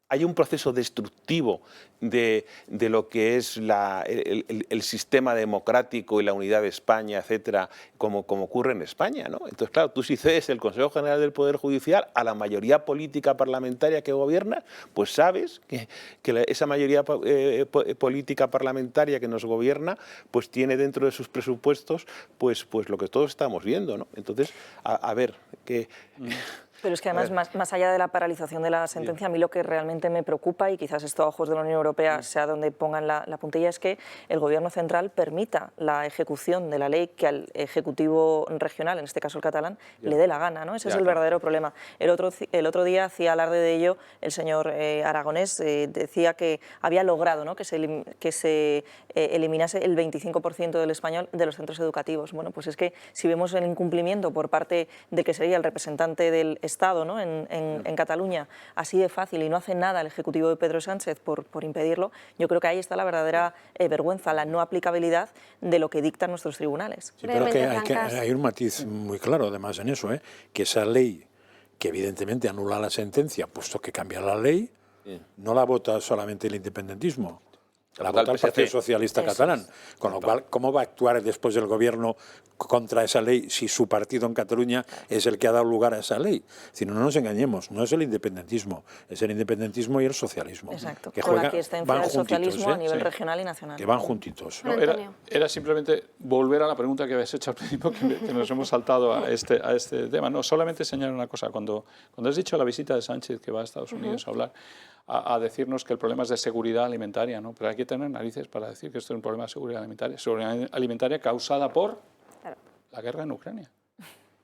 hay un proceso destructivo de lo que es el sistema democrático y la unidad de España, etcétera, como ocurre en España, ¿no? Entonces, claro, tú si cedes el Consejo General del Poder Judicial a la mayoría política parlamentaria que gobierna, pues sabes que esa mayoría política parlamentaria que nos gobierna, pues tiene dentro de sus presupuestos pues lo que todos estamos viendo, ¿no? Entonces, a ver, que... Pero es que además, más allá de la paralización de la sentencia, a mí lo que realmente me preocupa, y quizás esto a ojos de la Unión Europea sea donde pongan la puntilla, es que el Gobierno central permita la ejecución de la ley que al Ejecutivo regional, en este caso el catalán, le dé la gana, ¿no? Ese es el verdadero problema. El otro día hacía alarde de ello el señor Aragonés, decía que había logrado, ¿no?, que se eliminase el 25% del español de los centros educativos. Bueno, pues es que si vemos el incumplimiento por parte de que sería el representante del Estado, ¿no?, en Cataluña, así de fácil, y no hace nada el Ejecutivo de Pedro Sánchez por impedirlo, yo creo que ahí está la verdadera vergüenza, la no aplicabilidad de lo que dictan nuestros tribunales. Sí, pero hay un matiz muy claro además en eso, que esa ley, que evidentemente anula la sentencia, puesto que cambia la ley, no la vota solamente el independentismo, la vota el Partido Socialista catalán. Con lo cual, ¿cómo va a actuar después el gobierno contra esa ley si su partido en Cataluña es el que ha dado lugar a esa ley? Si no nos engañemos, no es el independentismo, es el independentismo y el socialismo. Exacto, que con la aquiescencia del socialismo a nivel regional y nacional. Que van juntitos. No, era simplemente volver a la pregunta que habéis hecho al principio, que nos hemos saltado a este tema. No, solamente señalar una cosa. Cuando has dicho la visita de Sánchez, que va a Estados Unidos a hablar, a decirnos que el problema es de seguridad alimentaria, ¿no? Pero hay que tener narices para decir que esto es un problema de seguridad alimentaria causada por la guerra en Ucrania.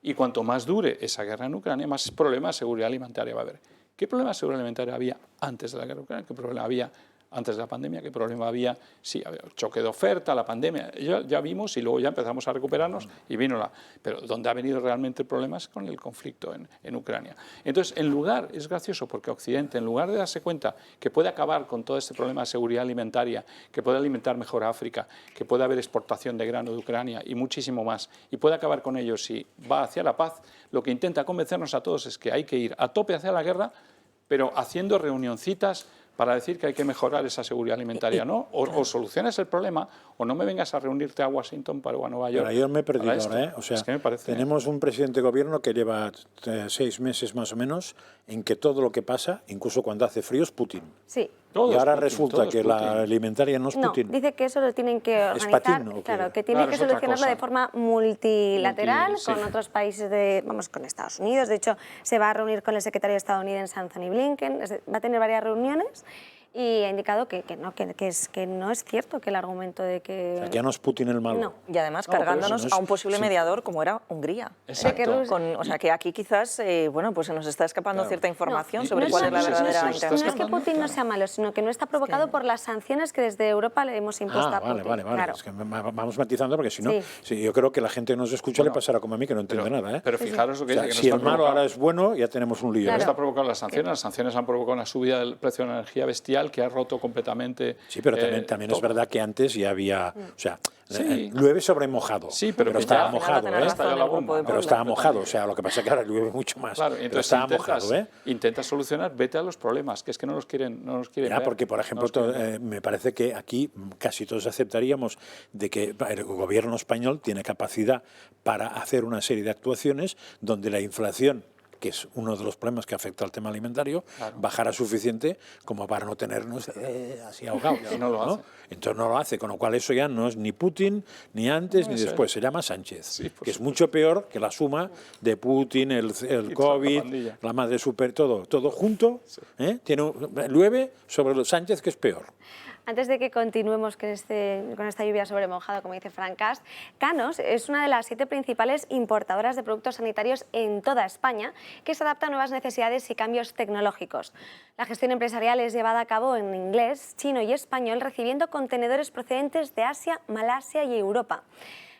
Y cuanto más dure esa guerra en Ucrania, más problemas de seguridad alimentaria va a haber. ¿Qué problema de seguridad alimentaria había antes de la guerra en Ucrania? ¿Qué problema había antes de la pandemia? ¿Qué problema había? Sí, había el choque de oferta, la pandemia, ya vimos, y luego ya empezamos a recuperarnos y vino la... Pero donde ha venido realmente el problema es con el conflicto en Ucrania. Entonces, es gracioso porque Occidente, en lugar de darse cuenta que puede acabar con todo este problema de seguridad alimentaria, que puede alimentar mejor a África, que puede haber exportación de grano de Ucrania y muchísimo más, y puede acabar con ello si va hacia la paz, lo que intenta convencernos a todos es que hay que ir a tope hacia la guerra, pero haciendo reunioncitas para decir que hay que mejorar esa seguridad alimentaria, ¿no? O solucionas el problema, o no me vengas a reunirte a Washington o a Nueva York. Pero yo me he perdido ahora, O sea, es que me parece... tenemos un presidente de gobierno que lleva 6 meses más o menos en que todo lo que pasa, incluso cuando hace frío, es Putin. Sí. Y ahora resulta que la alimentaria no es Putin. No, dice que eso lo tienen que organizar, claro, que tiene que solucionarlo de forma multilateral con otros países, con Estados Unidos. De hecho, se va a reunir con el secretario estadounidense Anthony Blinken, va a tener varias reuniones. Y ha indicado que no es cierto que el argumento de que... O sea, que ya no es Putin el malo. No. Y además cargándonos a un posible mediador como era Hungría. Exacto. O sea, que aquí quizás pues se nos está escapando cierta información sobre cuál es la verdadera intención. No es que Putin no sea malo, sino que no está provocado por las sanciones que desde Europa le hemos impuesto a Putin. Vale. Claro. Es que vamos matizando porque si no, yo creo que la gente que nos escucha le pasará como a mí, que no entiende nada. Pero fijaros lo que dice, que si el malo ahora es bueno, ya tenemos un lío. Claro. Está provocando las sanciones han provocado una subida del precio de la energía bestial que ha roto completamente... Sí, pero también es verdad que antes ya había... O sea, llueve sobre mojado. Sí, pero estaba mojado, Pero estaba mojado, o sea, lo que pasa es que ahora llueve mucho más. Claro, pero estaba mojado, Intentas solucionar, vete a los problemas, que es que no los quieren ver. Porque, por ejemplo, me parece que aquí casi todos aceptaríamos de que el gobierno español tiene capacidad para hacer una serie de actuaciones donde la inflación, que es uno de los problemas que afecta al tema alimentario, bajará suficiente como para no tenernos así ahogados. No lo hace. Entonces no lo hace, con lo cual eso ya no es ni Putin, ni antes, ni después. Se llama Sánchez, que es mucho peor que la suma de Putin, el COVID, la madre super, todo junto. Llueve sobre los Sánchez, que es peor. Antes de que continuemos con esta lluvia sobre mojado, como dice Frank Cast, Canos es una de las 7 principales importadoras de productos sanitarios en toda España que se adapta a nuevas necesidades y cambios tecnológicos. La gestión empresarial es llevada a cabo en inglés, chino y español, recibiendo contenedores procedentes de Asia, Malasia y Europa.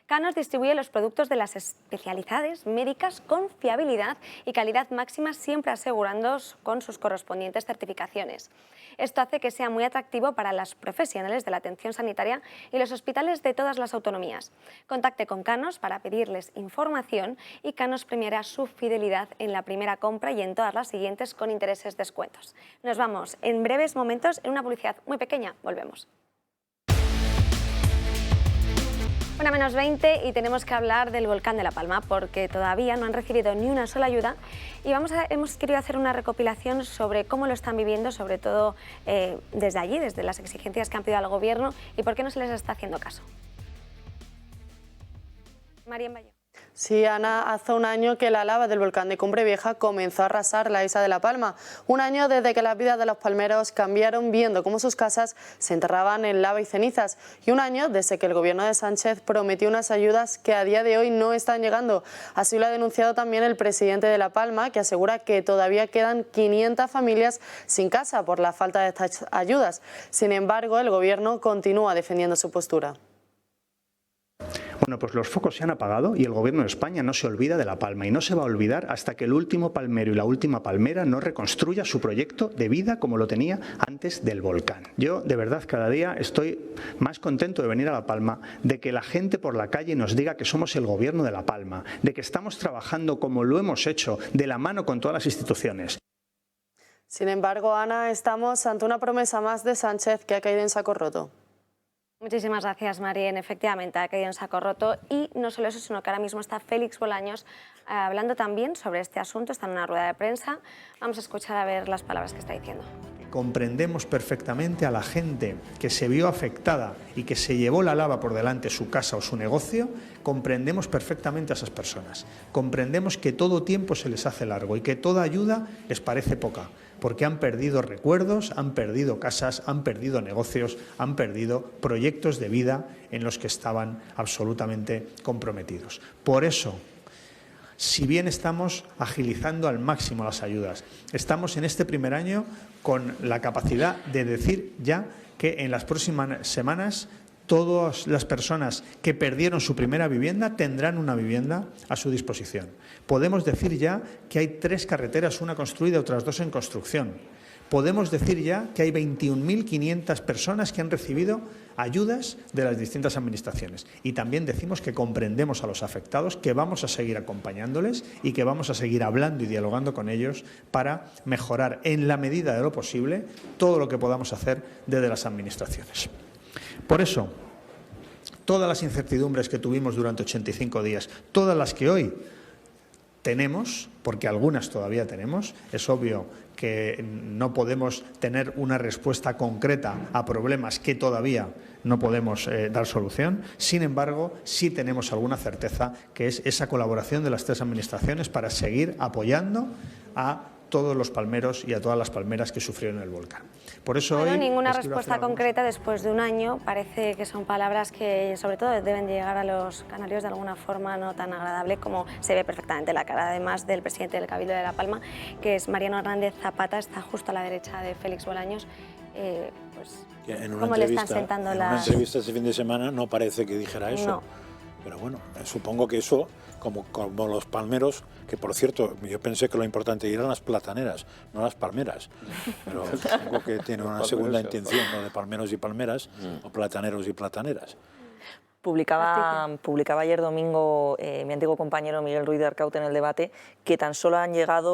Canos distribuye los productos de las especialidades médicas con fiabilidad y calidad máxima, siempre asegurando con sus correspondientes certificaciones. Esto hace que sea muy atractivo para los profesionales de la atención sanitaria y los hospitales de todas las autonomías. Contacte con Canos para pedirles información y Canos premiará su fidelidad en la primera compra y en todas las siguientes con intereses descuentos. Nos vamos en breves momentos en una publicidad muy pequeña. Volvemos. 1:20 y tenemos que hablar del volcán de La Palma porque todavía no han recibido ni una sola ayuda y hemos querido hacer una recopilación sobre cómo lo están viviendo, sobre todo desde allí, desde las exigencias que han pedido al gobierno y por qué no se les está haciendo caso. María Valle. Sí, Ana, hace un año que la lava del volcán de Cumbre Vieja comenzó a arrasar la isla de La Palma. Un año desde que las vidas de los palmeros cambiaron viendo cómo sus casas se enterraban en lava y cenizas. Y un año desde que el gobierno de Sánchez prometió unas ayudas que a día de hoy no están llegando. Así lo ha denunciado también el presidente de La Palma, que asegura que todavía quedan 500 familias sin casa por la falta de estas ayudas. Sin embargo, el gobierno continúa defendiendo su postura. Bueno, pues los focos se han apagado y el Gobierno de España no se olvida de La Palma y no se va a olvidar hasta que el último palmero y la última palmera no reconstruya su proyecto de vida como lo tenía antes del volcán. Yo, de verdad, cada día estoy más contento de venir a La Palma, de que la gente por la calle nos diga que somos el Gobierno de La Palma, de que estamos trabajando como lo hemos hecho, de la mano con todas las instituciones. Sin embargo, Ana, estamos ante una promesa más de Sánchez que ha caído en saco roto. Muchísimas gracias, Marien. Efectivamente, ha caído en saco roto y no solo eso, sino que ahora mismo está Félix Bolaños hablando también sobre este asunto, está en una rueda de prensa. Vamos a escuchar a ver las palabras que está diciendo. Comprendemos perfectamente a la gente que se vio afectada y que se llevó la lava por delante su casa o su negocio, comprendemos perfectamente a esas personas. Comprendemos que todo tiempo se les hace largo y que toda ayuda les parece poca, porque han perdido recuerdos, han perdido casas, han perdido negocios, han perdido proyectos de vida en los que estaban absolutamente comprometidos. Por eso, si bien estamos agilizando al máximo las ayudas, estamos en este primer año con la capacidad de decir ya que en las próximas semanas todas las personas que perdieron su primera vivienda tendrán una vivienda a su disposición. Podemos decir ya que hay 3 carreteras, una construida y otras 2 en construcción. Podemos decir ya que hay 21.500 personas que han recibido ayudas de las distintas administraciones. Y también decimos que comprendemos a los afectados, que vamos a seguir acompañándoles y que vamos a seguir hablando y dialogando con ellos para mejorar en la medida de lo posible todo lo que podamos hacer desde las administraciones. Por eso, todas las incertidumbres que tuvimos durante 85 días, todas las que hoy tenemos, porque algunas todavía tenemos, es obvio que no podemos tener una respuesta concreta a problemas que todavía no podemos dar solución. Sin embargo, sí tenemos alguna certeza, que es esa colaboración de las 3 administraciones para seguir apoyando a todos los palmeros y a todas las palmeras que sufrieron el volcán. Por eso bueno, hoy ninguna respuesta concreta después de un año. Parece que son palabras que sobre todo deben llegar a los canarios de alguna forma no tan agradable, como se ve perfectamente la cara además del presidente del Cabildo de La Palma, que es Mariano Hernández Zapata, está justo a la derecha de Félix Bolaños. Pues, ¿cómo le están sentando en una entrevista este fin de semana no parece que dijera eso. No. Pero bueno, supongo que eso, como los palmeros, que por cierto, yo pensé que lo importante eran las plataneras, no las palmeras. Pero supongo que tiene una segunda intención, ¿no?, de palmeros y palmeras, o plataneros y plataneras. Publicaba ayer domingo mi antiguo compañero Miguel Ruiz de Arcaute en El Debate que tan solo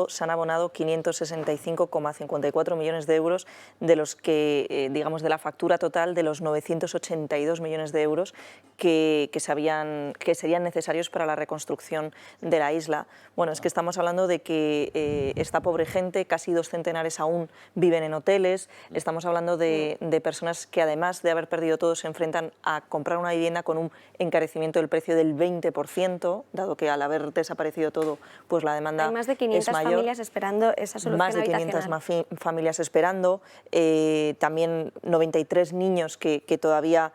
se han abonado 565,54 millones de euros, de los que, digamos, de la factura total de los 982 millones de euros que serían necesarios para la reconstrucción de la isla. Bueno, es que estamos hablando de que esta pobre gente, casi 2 centenares aún viven en hoteles, estamos hablando de personas que además de haber perdido todo se enfrentan a comprar una vivienda con un encarecimiento del precio del 20%, dado que al haber desaparecido todo, pues la demanda hay más de 500 es mayor. Familias esperando esa solución Más de 500 familias esperando, también 93 niños que todavía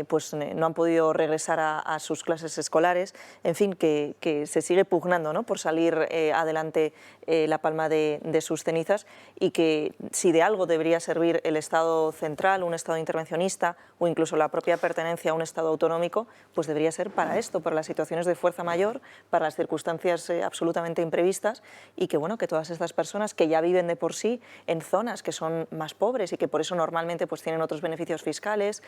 pues no han podido regresar a sus clases escolares, en fin, que se sigue pugnando, ¿no?, por salir adelante La Palma de sus cenizas, y que si de algo debería servir el Estado central, un Estado intervencionista o incluso la propia pertenencia a un Estado autonómico, pues debería ser para esto, para las situaciones de fuerza mayor, para las circunstancias absolutamente imprevistas, y que bueno, que todas estas personas que ya viven de por sí en zonas que son más pobres y que por eso normalmente pues tienen otros beneficios fiscales,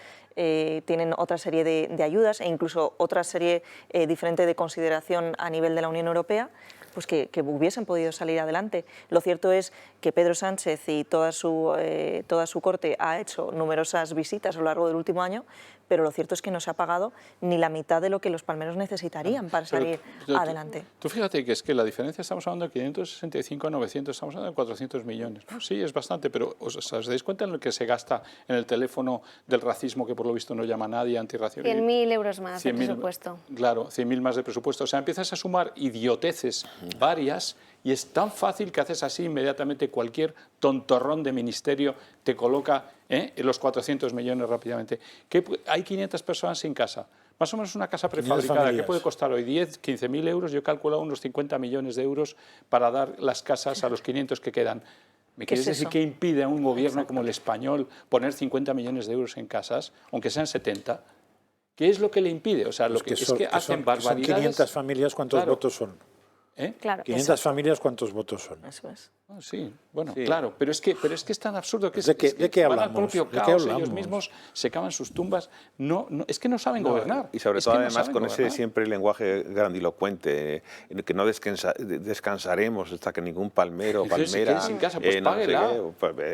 tienen otra serie de ayudas e incluso otra serie diferente de consideración a nivel de la Unión Europea, pues que hubiesen podido salir adelante. Lo cierto es que Pedro Sánchez y toda su corte ha hecho numerosas visitas a lo largo del último año, pero lo cierto es que no se ha pagado ni la mitad de lo que los palmeros necesitarían para salir adelante. Tú fíjate que es que la diferencia, estamos hablando de 565 a 900, estamos hablando de 400 millones. ¿No? Sí, es bastante, pero ¿os dais cuenta en lo que se gasta en el teléfono del racismo, que por lo visto no llama a nadie, antirracismo? 100.000 euros más de presupuesto. Claro, 100.000 más de presupuesto. O sea, empiezas a sumar idioteces varias y es tan fácil que haces así inmediatamente cualquier tontorrón de ministerio te coloca los 400 millones rápidamente. Hay 500 personas sin casa. Más o menos una casa prefabricada, ¿qué puede costar hoy? 10, 15.000 euros. Yo he calculado unos 50 millones de euros para dar las casas a los 500 que quedan. ¿Me quieres decir qué impide a un gobierno como el español poner 50 millones de euros en casas, aunque sean 70? ¿Qué es lo que le impide? O sea, lo que es que hacen barbaridades. Son 500 familias, ¿cuántos votos son? Claro, 500 familias, ¿cuántos votos son? Eso es. Sí, bueno, claro, pero es que es tan absurdo que, ¿De qué van hablamos? al propio caos, ellos mismos se cavan sus tumbas, es que no saben gobernar. Y sobre todo además con ese siempre lenguaje grandilocuente, en el que no descansaremos hasta que ningún palmero o palmera sin casa, pues páguela.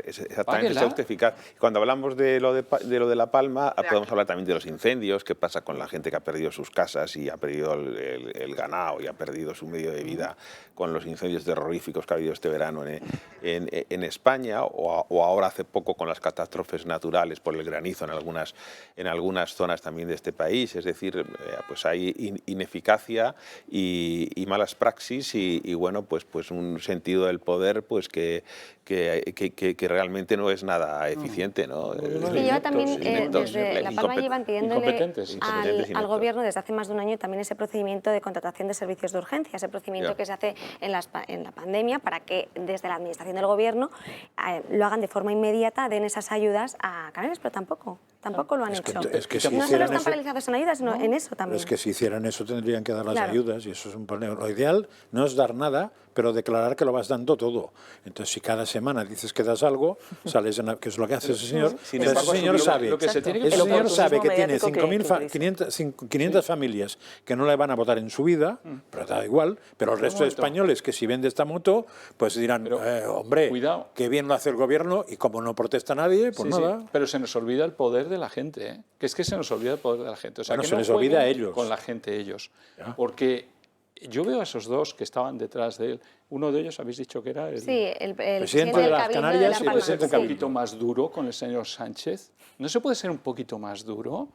Exactamente, sea usted eficaz. Cuando hablamos de lo de La Palma, podemos hablar también de los incendios, qué pasa con la gente que ha perdido sus casas y ha perdido el ganado y ha perdido su medio de vida con los incendios terroríficos que ha habido este verano en España, o ahora hace poco con las catástrofes naturales por el granizo en algunas zonas también de este país. Es decir, pues hay ineficacia y malas praxis y bueno, pues un sentido del poder pues que realmente no es nada eficiente, ¿no? Que lleva también, desde La Palma llevan pidiéndole al gobierno desde hace más de un año también ese procedimiento de contratación de servicios de urgencia, ese procedimiento que se hace en la pandemia para que desde la administración del gobierno lo hagan de forma inmediata, den esas ayudas a Canarias, pero tampoco lo han hecho. No solo están paralizados en ayudas, sino en eso también. Es que si hicieran eso tendrían que dar las ayudas y eso es un problema. Lo ideal no es dar nada, pero declarar que lo vas dando todo. Entonces, si cada semana dices que das algo, sales que es lo que hace ese señor. Ese señor sabe que tiene 500 familias que no le van a votar en su vida, pero da igual, pero el resto de españoles que si ven de esta moto, pues dirán, hombre, cuidado, qué bien lo hace el gobierno y como no protesta nadie, pues nada. Sí, pero se nos olvida el poder de la gente, que es que se nos olvida el poder de la gente. O sea, bueno, que se no les olvida a ellos. Con la gente ellos. Ya. Porque yo veo a esos dos que estaban detrás de él. Uno de ellos, habéis dicho que era el presidente de las Canarias y el presidente del Cabildo. ¿Un poquito más duro con el señor Sánchez? ¿No se puede ser un poquito más duro?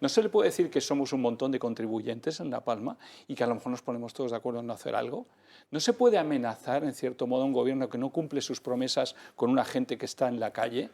¿No se le puede decir que somos un montón de contribuyentes en La Palma y que a lo mejor nos ponemos todos de acuerdo en no hacer algo? ¿No se puede amenazar, en cierto modo, a un gobierno que no cumple sus promesas con una gente que está en la calle?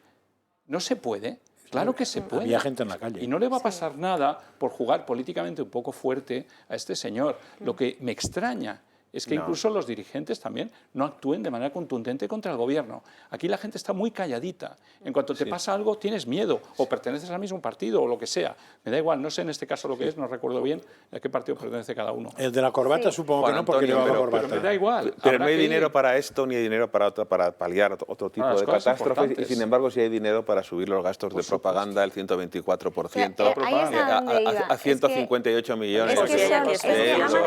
¿No se puede? Claro que se puede. Había gente en la calle. Y no le va a pasar nada por jugar políticamente un poco fuerte a este señor. Lo que me extraña es que incluso los dirigentes también no actúen de manera contundente contra el gobierno. Aquí la gente está muy calladita. En cuanto te pasa algo, tienes miedo, o perteneces al mismo partido, o lo que sea. Me da igual, no sé en este caso lo que es, no recuerdo bien a qué partido pertenece cada uno. El de la corbata supongo que no, porque lleva la corbata. Pero me da igual. Pero no hay dinero para esto, ni hay dinero para paliar otro tipo de catástrofes, y sin embargo sí hay dinero para subir los gastos de propaganda, el 124%, a 158 millones de euros.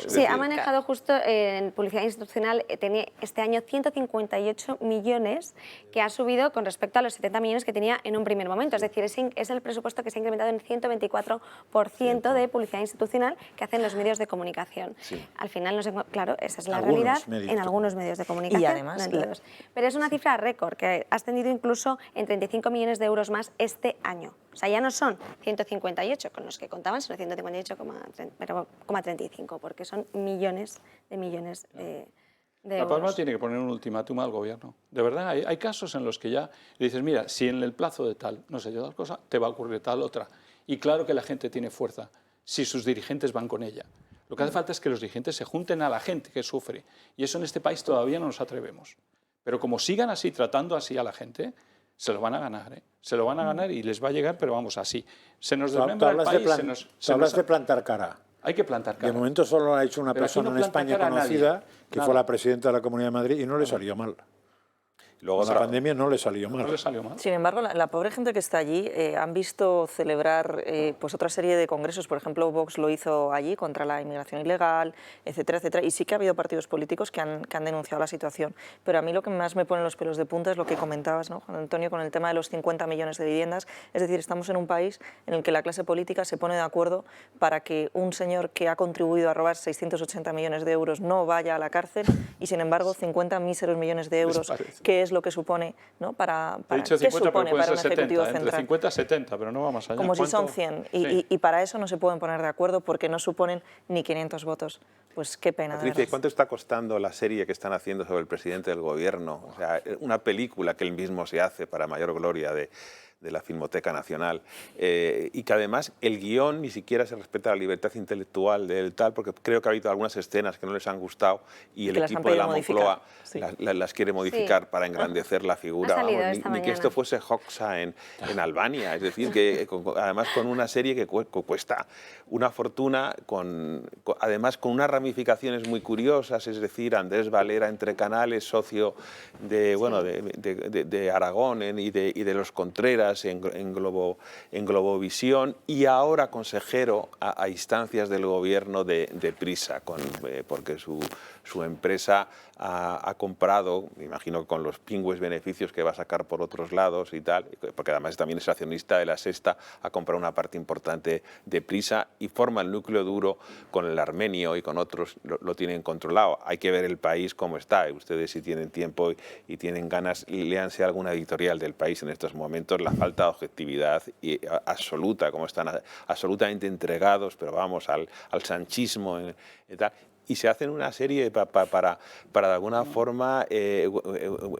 Sí, ha manejado mirado justo en publicidad institucional, tenía este año 158 millones, que ha subido con respecto a los 70 millones que tenía en un primer momento. Es decir, es el presupuesto que se ha incrementado en 124% de publicidad institucional que hacen los medios de comunicación. Sí. Al final, claro, esa es la Algunos realidad medios en de algunos medios de comunicación, Y además, no en todos. Pero es una cifra récord que ha ascendido incluso en 35 millones de euros más este año. O sea, ya no son 158 con los que contaban, sino 158,35, porque son millones de La Palma euros. tiene que poner un ultimátum al gobierno. De verdad, hay casos en los que ya le dices, mira, si en el plazo de tal no se lleva tal cosa, te va a ocurrir tal otra. Y claro que la gente tiene fuerza si sus dirigentes van con ella. Lo que hace falta es que los dirigentes se junten a la gente que sufre. Y eso en este país todavía no nos atrevemos. Pero como sigan así, tratando así a la gente, se lo van a ganar, ¿eh? Se lo van a ganar y les va a llegar, pero vamos, así. Se nos desmembra el país. Hablas de plantar cara. Hay que plantar cara. De momento solo lo ha hecho una Pero aquí persona no en planta España cara a nadie. conocida, que Nada. fue la presidenta de la Comunidad de Madrid, y no le salió mal. Luego La pandemia no le salió mal. No le salió mal. Sin embargo, la pobre gente que está allí han visto celebrar pues otra serie de congresos. Por ejemplo, Vox lo hizo allí contra la inmigración ilegal, etcétera, etcétera. Y sí que ha habido partidos políticos que han denunciado la situación. Pero a mí lo que más me pone los pelos de punta es lo que comentabas, ¿no, Juan Antonio, con el tema de los 50 millones de viviendas? Es decir, estamos en un país en el que la clase política se pone de acuerdo para que un señor que ha contribuido a robar 680 millones de euros no vaya a la cárcel y, sin embargo, 50 míseros millones de euros, que es lo que supone, ¿no? He dicho 50, ¿qué supone pero puede para un ser ejecutivo 70, entre central? 50 y 70, pero no va más allá. Como si son ¿Cuánto? 100, Sí. y para eso no se pueden poner de acuerdo porque no suponen ni 500 votos. Pues qué pena, de Patricia, ¿y verdad. cuánto está costando la serie que están haciendo sobre el presidente del gobierno? O sea, una película que él mismo se hace para mayor gloria de la Filmoteca Nacional, y que además el guión ni siquiera se respeta la libertad intelectual del tal, porque creo que ha habido algunas escenas que no les han gustado y el que las han equipo de la pedido Moncloa modificar. las quiere modificar Sí. para engrandecer la figura. Ha salido Vamos, esta ni que mañana. esto fuese Hoxha en Albania, es decir, que además con una serie que cuesta una fortuna, además con unas ramificaciones muy curiosas, es decir, Andrés Valera entre canales, socio de Aragón y de los Contreras en Globovisión, y ahora consejero a instancias del gobierno de Prisa, porque su empresa ha comprado, me imagino con los pingües beneficios que va a sacar por otros lados y tal, porque además también es accionista de La Sexta, ha comprado una parte importante de Prisa y forma el núcleo duro con el Armenio y con otros, lo tienen controlado. Hay que ver el país cómo está. Ustedes, si tienen tiempo y tienen ganas, léanse alguna editorial del País en estos momentos. La falta de objetividad absoluta, como están absolutamente entregados, pero vamos, al sanchismo y tal. Y se hacen una serie para de alguna forma,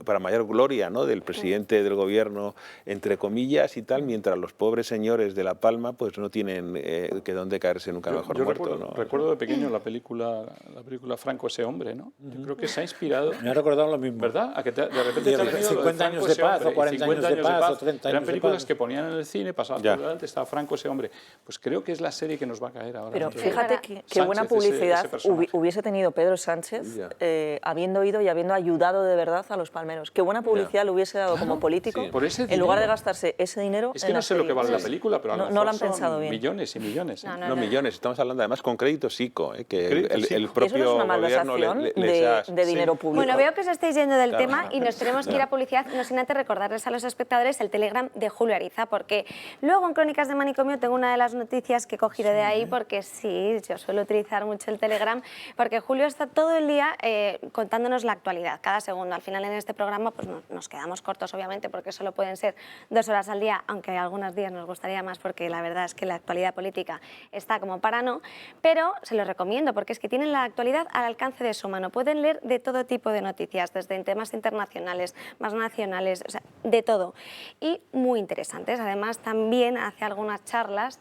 para mayor gloria, ¿no?, del presidente del gobierno, entre comillas y tal, mientras los pobres señores de La Palma pues no tienen que dónde caerse nunca mejor muerto. Recuerdo de pequeño la película Franco ese hombre, ¿no? Yo creo que se ha inspirado... Me ha recordado lo mismo. ¿Verdad? A que de repente te ha venido 50 años de paz, o 40 años de paz, o 30 años Eran de películas paz. que ponían en el cine, pasaban por delante, estaba Franco ese hombre. Pues creo que es la serie que nos va a caer ahora. Pero Yo fíjate creo. qué buena Sánchez, publicidad ese personaje. hubiese tenido Pedro Sánchez habiendo ido y habiendo ayudado de verdad a los palmeros. Qué buena publicidad le hubiese dado como político, Por ese en lugar de dinero. gastarse ese dinero Es en que no la sé lo que serie. vale la película, pero a lo no mejor lo han son pensado bien. millones y millones. ¿eh? No, millones. Estamos hablando además con créditos ICO, que Créditos el ICO. Eso no propio es una gobierno malversación de dinero público. Bueno, veo que os estáis yendo del Claro. tema y nos tenemos que ir a publicidad, no sin antes recordarles a los espectadores el Telegram de Julio Ariza, porque luego en Crónicas de Manicomio tengo una de las noticias que he cogido de ahí, porque sí, yo suelo utilizar mucho el Telegram, porque Julio está todo el día contándonos la actualidad, cada segundo. Al final en este programa pues nos quedamos cortos, obviamente, porque solo pueden ser 2 horas al día, aunque algunos días nos gustaría más, porque la verdad es que la actualidad política está como para no, pero se los recomiendo, porque es que tienen la actualidad al alcance de su mano. Pueden leer de todo tipo de noticias, desde temas internacionales, más nacionales, o sea, de todo. Y muy interesantes. Además, también hace algunas charlas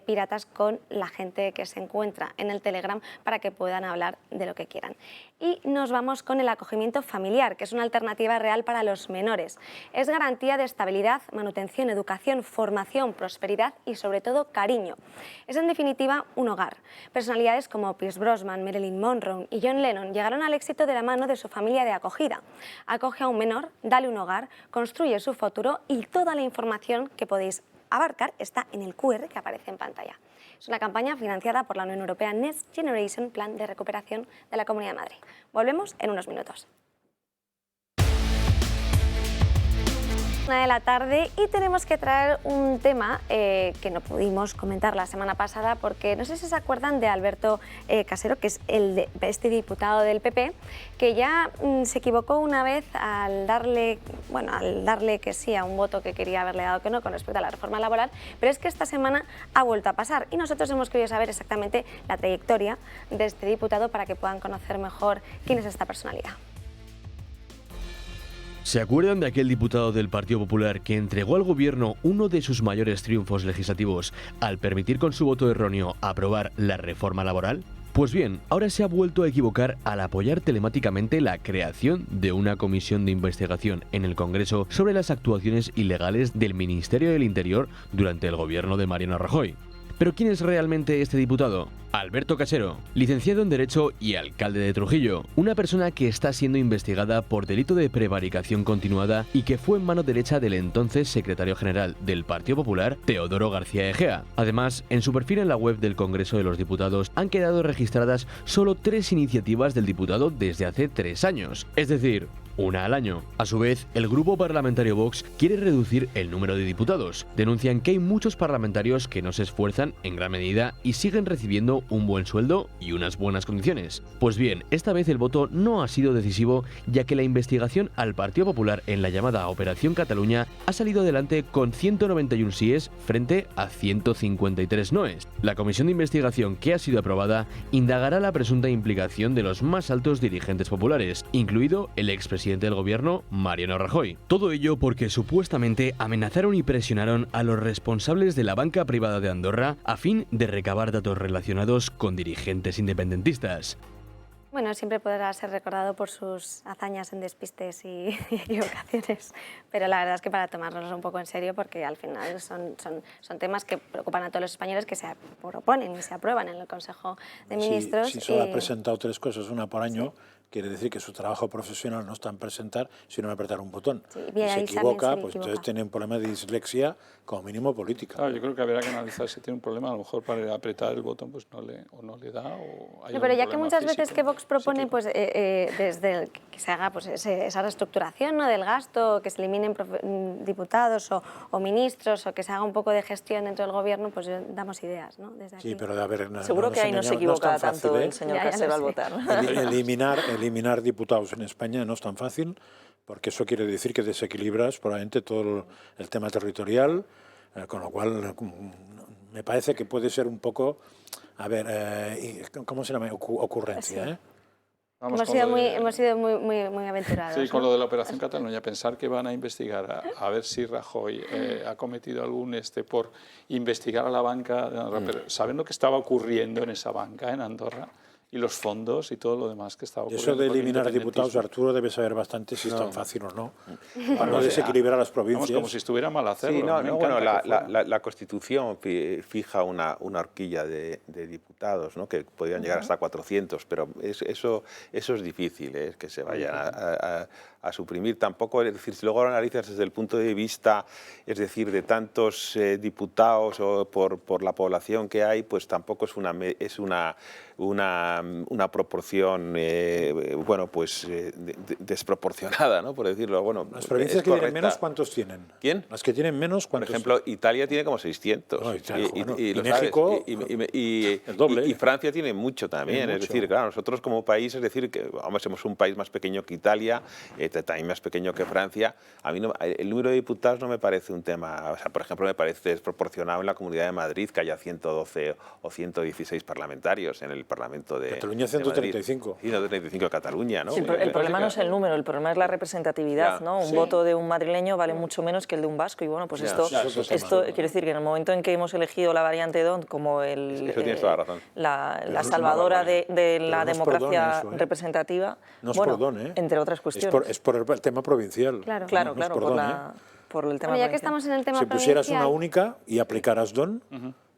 piratas con la gente que se encuentra en el Telegram para que puedan hablar de lo que quieran. Y nos vamos con el acogimiento familiar, que es una alternativa real para los menores. Es garantía de estabilidad, manutención, educación, formación, prosperidad y, sobre todo, cariño. Es, en definitiva, un hogar. Personalidades como Pierce Brosnan, Marilyn Monroe y John Lennon llegaron al éxito de la mano de su familia de acogida. Acoge a un menor, dale un hogar, construye su futuro y toda la información que podéis abarcar está en el QR que aparece en pantalla. Es una campaña financiada por la Unión Europea Next Generation, Plan de Recuperación de la Comunidad de Madrid. Volvemos en unos minutos. 1 de la tarde y tenemos que traer un tema que no pudimos comentar la semana pasada porque no sé si se acuerdan de Alberto Casero, que es este diputado del PP, que ya se equivocó una vez al darle que sí a un voto que quería haberle dado que no con respecto a la reforma laboral, pero es que esta semana ha vuelto a pasar y nosotros hemos querido saber exactamente la trayectoria de este diputado para que puedan conocer mejor quién es esta personalidad. ¿Se acuerdan de aquel diputado del Partido Popular que entregó al gobierno uno de sus mayores triunfos legislativos al permitir con su voto erróneo aprobar la reforma laboral? Pues bien, ahora se ha vuelto a equivocar al apoyar telemáticamente la creación de una comisión de investigación en el Congreso sobre las actuaciones ilegales del Ministerio del Interior durante el gobierno de Mariano Rajoy. ¿Pero quién es realmente este diputado? Alberto Casero, licenciado en Derecho y alcalde de Trujillo, una persona que está siendo investigada por delito de prevaricación continuada y que fue en mano derecha del entonces secretario general del Partido Popular, Teodoro García Egea. Además, en su perfil en la web del Congreso de los Diputados han quedado registradas solo 3 iniciativas del diputado desde hace 3 años, es decir, una al año. A su vez, el grupo parlamentario Vox quiere reducir el número de diputados. Denuncian que hay muchos parlamentarios que no se esfuerzan en gran medida y siguen recibiendo un buen sueldo y unas buenas condiciones. Pues bien, esta vez el voto no ha sido decisivo, ya que la investigación al Partido Popular en la llamada Operación Cataluña ha salido adelante con 191 síes frente a 153 noes. La comisión de investigación que ha sido aprobada indagará la presunta implicación de los más altos dirigentes populares, incluido el expresidente del gobierno, Mariano Rajoy. Todo ello porque supuestamente amenazaron y presionaron a los responsables de la banca privada de Andorra a fin de recabar datos relacionados con dirigentes independentistas. Bueno, siempre podrá ser recordado por sus hazañas en despistes y equivocaciones, pero la verdad es que para tomárnoslos un poco en serio, porque al final son temas que preocupan a todos los españoles que se proponen y se aprueban en el Consejo de Ministros. Si solo ha presentado 3 cosas, una por año, quiere decir que su trabajo profesional no está en presentar, sino en apretar un botón. Sí, y se equivoca, pues entonces tiene un problema de dislexia, como mínimo política. Claro, yo creo que habría que analizar si tiene un problema, a lo mejor para apretar el botón pues no le da o hay pero ya que muchas físico, veces que Vox propone pues, desde que se haga pues, esa reestructuración, ¿no?, del gasto, que se eliminen diputados o ministros, o que se haga un poco de gestión dentro del gobierno, pues damos ideas, ¿no? Desde aquí. Sí, pero a ver, seguro que ahí no se equivoca tanto el señor Casero al votar. Eliminar diputados en España no es tan fácil, porque eso quiere decir que desequilibras probablemente todo el tema territorial, con lo cual me parece que puede ser un poco, a ver, ¿cómo se llama? Ocurrencia, sí. ¿eh? Hemos sido muy aventurados. Sí, con lo de la Operación Cataluña, pensar que van a investigar a ver si Rajoy ha cometido algún por investigar a la banca, pero saben lo que estaba ocurriendo en esa banca en Andorra y los fondos y todo lo demás que estaba ocurriendo. Eso de eliminar diputados, Arturo debe saber bastante si es tan fácil o no, para no desequilibrar las provincias. Como si estuviera mal hacerlo. Sí, bueno, la Constitución fija una horquilla de diputados, ¿no?, que podrían llegar hasta 400, pero eso es difícil, que se vayan a suprimir. Tampoco, es decir, si luego lo analizas desde el punto de vista, es decir, de tantos diputados o por la población que hay, pues tampoco es una proporción bueno, pues desproporcionada, ¿no?, por decirlo. Bueno, las provincias que tienen menos, ¿cuántos tienen? ¿Quién? Las que tienen menos, ¿cuántos? Por ejemplo, Italia tiene como 600. No, y México, el doble. Y Francia tiene mucho también. Es decir, claro, nosotros como país, es decir, que vamos, somos un país más pequeño que Italia, también más pequeño que Francia. A mí el número de diputados no me parece un tema, o sea, por ejemplo, me parece desproporcionado en la Comunidad de Madrid que haya 112 o 116 parlamentarios en el Parlamento de Cataluña 135. Y 135 de Cataluña, ¿no? Sí, el problema no es el número, el problema es la representatividad, ¿no? Un voto de un madrileño vale mucho menos que el de un vasco y bueno, pues esto quiere decir que en el momento en que hemos elegido la variante DONT como la salvadora de la democracia representativa, entre otras cuestiones. Es por el tema provincial. Claro, por el tema ya que estamos en el tema si provincial... pusieras una única y aplicaras DONT,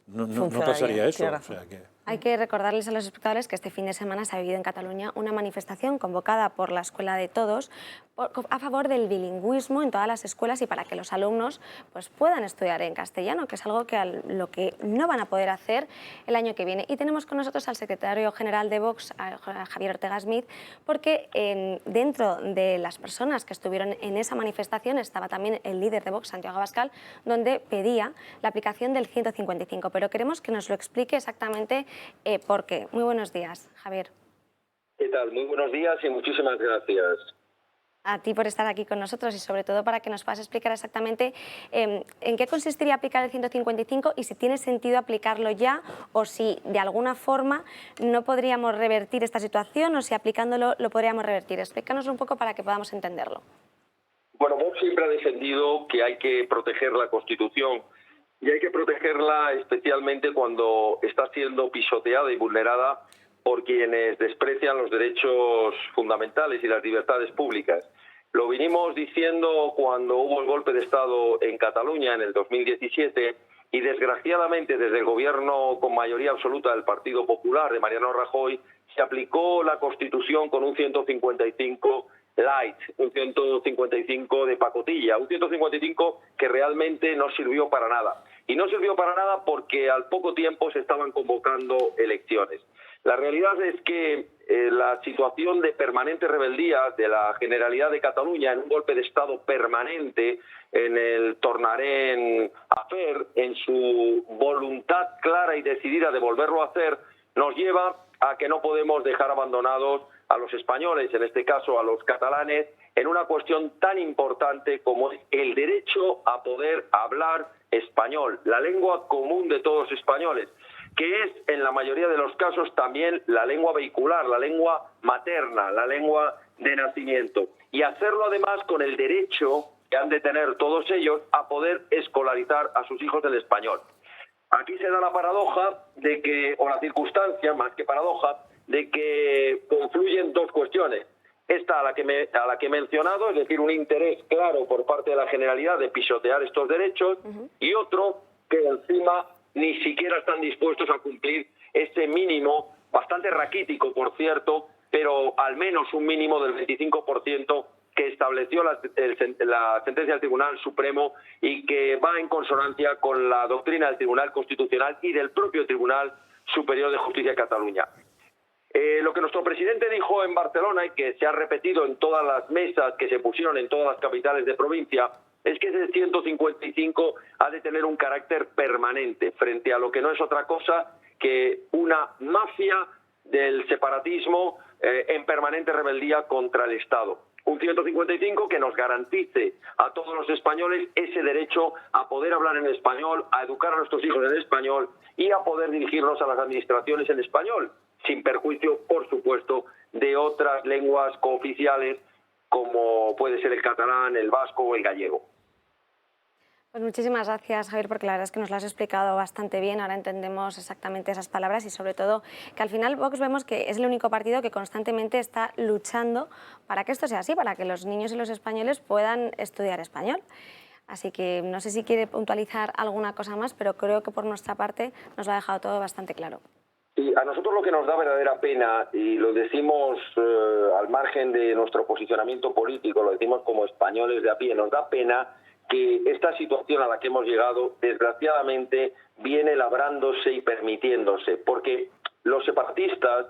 no pasaría eso. O sea que... Hay que recordarles a los espectadores que este fin de semana se ha vivido en Cataluña una manifestación convocada por la Escuela de Todos a favor del bilingüismo en todas las escuelas y para que los alumnos pues, puedan estudiar en castellano, que es algo que lo que no van a poder hacer el año que viene. Y tenemos con nosotros al secretario general de Vox, a Javier Ortega Smith, porque dentro de las personas que estuvieron en esa manifestación estaba también el líder de Vox, Santiago Abascal, donde pedía la aplicación del 155. Pero queremos que nos lo explique exactamente por qué. Muy buenos días, Javier. ¿Qué tal? Muy buenos días y muchísimas gracias. A ti por estar aquí con nosotros y sobre todo para que nos puedas explicar exactamente en qué consistiría aplicar el 155 y si tiene sentido aplicarlo ya o si de alguna forma no podríamos revertir esta situación o si aplicándolo lo podríamos revertir. Explícanos un poco para que podamos entenderlo. Bueno, Vox siempre ha defendido que hay que proteger la Constitución y hay que protegerla especialmente cuando está siendo pisoteada y vulnerada por quienes desprecian los derechos fundamentales y las libertades públicas. Lo vinimos diciendo cuando hubo el golpe de Estado en Cataluña en el 2017 y desgraciadamente desde el gobierno con mayoría absoluta del Partido Popular de Mariano Rajoy se aplicó la Constitución con un 155 light, un 155 de pacotilla, un 155 que realmente no sirvió para nada. Y no sirvió para nada porque al poco tiempo se estaban convocando elecciones. La realidad es que la situación de permanente rebeldía de la Generalidad de Cataluña en un golpe de Estado permanente, en el tornarem a fer, en su voluntad clara y decidida de volverlo a hacer, nos lleva a que no podemos dejar abandonados a los españoles, en este caso a los catalanes, en una cuestión tan importante como es el derecho a poder hablar español, la lengua común de todos los españoles, que es en la mayoría de los casos también la lengua vehicular, la lengua materna, la lengua de nacimiento. Y hacerlo además con el derecho que han de tener todos ellos a poder escolarizar a sus hijos en español. Aquí se da la paradoja de que, o la circunstancia, más que paradoja, de que confluyen dos cuestiones. Esta a la que he mencionado, es decir, un interés claro por parte de la Generalidad de pisotear estos derechos, y otro que encima ni siquiera están dispuestos a cumplir ese mínimo, bastante raquítico, por cierto, pero al menos un mínimo del 25% que estableció la sentencia del Tribunal Supremo y que va en consonancia con la doctrina del Tribunal Constitucional y del propio Tribunal Superior de Justicia de Cataluña. Lo que nuestro presidente dijo en Barcelona y que se ha repetido en todas las mesas que se pusieron en todas las capitales de provincia es que ese 155 ha de tener un carácter permanente frente a lo que no es otra cosa que una mafia del separatismo en permanente rebeldía contra el Estado. Un 155 que nos garantice a todos los españoles ese derecho a poder hablar en español, a educar a nuestros hijos en español y a poder dirigirnos a las administraciones en español, sin perjuicio, por supuesto, de otras lenguas cooficiales como puede ser el catalán, el vasco o el gallego. Pues muchísimas gracias, Javier, porque la verdad es que nos lo has explicado bastante bien. Ahora entendemos exactamente esas palabras y sobre todo que al final Vox vemos que es el único partido que constantemente está luchando para que esto sea así, para que los niños y los españoles puedan estudiar español. Así que no sé si quiere puntualizar alguna cosa más, pero creo que por nuestra parte nos lo ha dejado todo bastante claro. Y a nosotros lo que nos da verdadera pena, y lo decimos al margen de nuestro posicionamiento político, lo decimos como españoles de a pie, nos da pena que esta situación a la que hemos llegado, desgraciadamente, viene labrándose y permitiéndose, porque los separatistas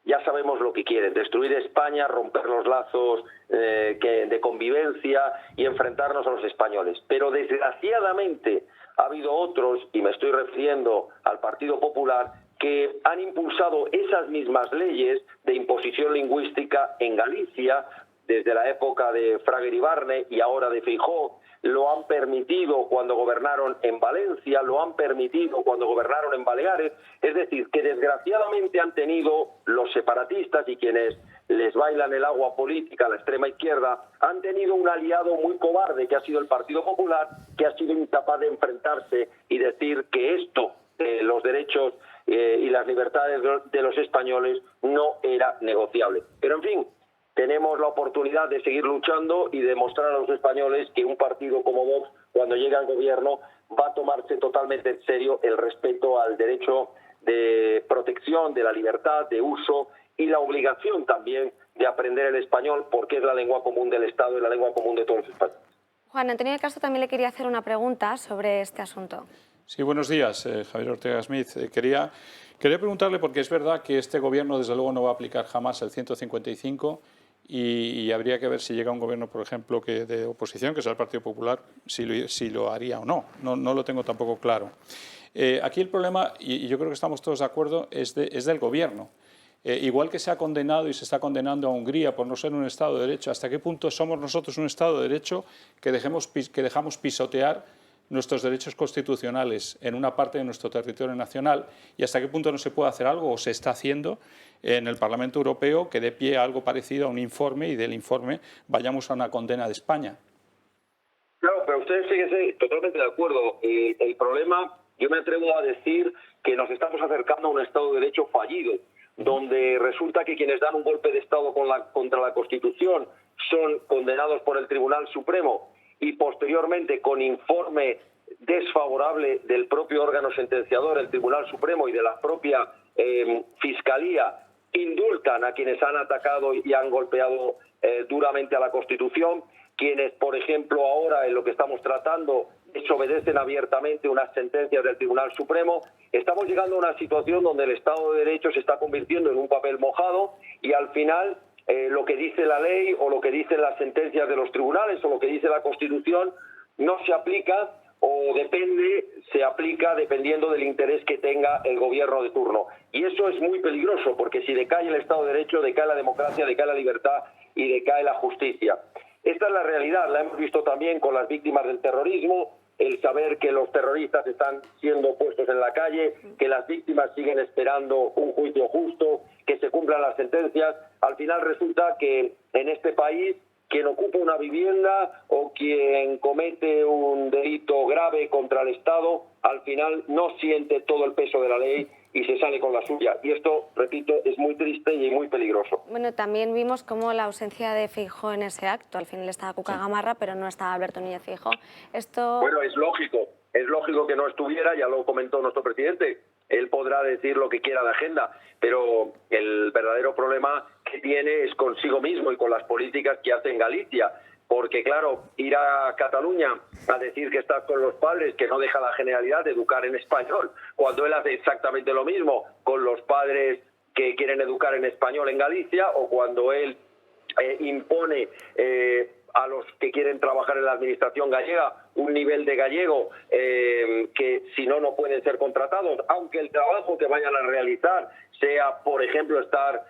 ya sabemos lo que quieren, destruir España, romper los lazos de convivencia y enfrentarnos a los españoles. Pero desgraciadamente ha habido otros, y me estoy refiriendo al Partido Popular, que han impulsado esas mismas leyes de imposición lingüística en Galicia, desde la época de Fraga Iribarne y ahora de Feijóo. Lo han permitido cuando gobernaron en Valencia, lo han permitido cuando gobernaron en Baleares. Es decir, que desgraciadamente han tenido los separatistas y quienes les bailan el agua política a la extrema izquierda, han tenido un aliado muy cobarde que ha sido el Partido Popular, que ha sido incapaz de enfrentarse y decir que esto, los derechos y las libertades de los españoles, no era negociable. Pero en fin, tenemos la oportunidad de seguir luchando y demostrar a los españoles que un partido como Vox, cuando llegue al gobierno, va a tomarse totalmente en serio el respeto al derecho de protección de la libertad de uso y la obligación también de aprender el español, porque es la lengua común del Estado y la lengua común de todos los españoles. Juan Antonio de Castro también le quería hacer una pregunta sobre este asunto. Sí, buenos días, Javier Ortega Smith. Quería preguntarle, porque es verdad que este gobierno desde luego no va a aplicar jamás el 155 y habría que ver si llega un gobierno, por ejemplo, que de oposición, que sea el Partido Popular, si lo haría o no. No lo tengo tampoco claro. Aquí el problema, y yo creo que estamos todos de acuerdo, es del gobierno. Igual que se ha condenado y se está condenando a Hungría por no ser un Estado de Derecho, ¿hasta qué punto somos nosotros un Estado de Derecho que dejamos pisotear nuestros derechos constitucionales en una parte de nuestro territorio nacional, y hasta qué punto no se puede hacer algo o se está haciendo en el Parlamento Europeo que dé pie a algo parecido a un informe y del informe vayamos a una condena de España? Claro, pero ustedes fíjense, totalmente de acuerdo. El problema, yo me atrevo a decir que nos estamos acercando a un Estado de Derecho fallido, donde resulta que quienes dan un golpe de Estado contra la Constitución son condenados por el Tribunal Supremo y posteriormente, con informe desfavorable del propio órgano sentenciador, el Tribunal Supremo, y de la propia Fiscalía, indultan a quienes han atacado y han golpeado duramente a la Constitución. Quienes, por ejemplo, ahora en lo que estamos tratando desobedecen abiertamente unas sentencias del Tribunal Supremo. Estamos llegando a una situación donde el Estado de Derecho se está convirtiendo en un papel mojado y al final lo que dice la ley o lo que dicen las sentencias de los tribunales o lo que dice la Constitución no se aplica o se aplica dependiendo del interés que tenga el gobierno de turno. Y eso es muy peligroso, porque si decae el Estado de Derecho, decae la democracia, decae la libertad y decae la justicia. Esta es la realidad, la hemos visto también con las víctimas del terrorismo, el saber que los terroristas están siendo puestos en la calle, que las víctimas siguen esperando un juicio justo, que se cumplan las sentencias. Al final resulta que en este país quien ocupa una vivienda o quien comete un delito grave contra el Estado, al final no siente todo el peso de la ley y se sale con la suya. Y esto, repito, es muy triste y muy peligroso. Bueno, también vimos cómo la ausencia de Feijóo en ese acto. Al final estaba Cuca Gamarra, pero no estaba Alberto Núñez Feijóo. Bueno, es lógico que no estuviera, ya lo comentó nuestro presidente. Él podrá decir lo que quiera de agenda, pero el verdadero problema que tiene es consigo mismo y con las políticas que hace en Galicia. Porque, claro, ir a Cataluña a decir que estás con los padres, que no deja la generalidad de educar en español, cuando él hace exactamente lo mismo con los padres que quieren educar en español en Galicia, o cuando él impone a los que quieren trabajar en la administración gallega un nivel de gallego que si no, no pueden ser contratados, aunque el trabajo que vayan a realizar sea, por ejemplo, estar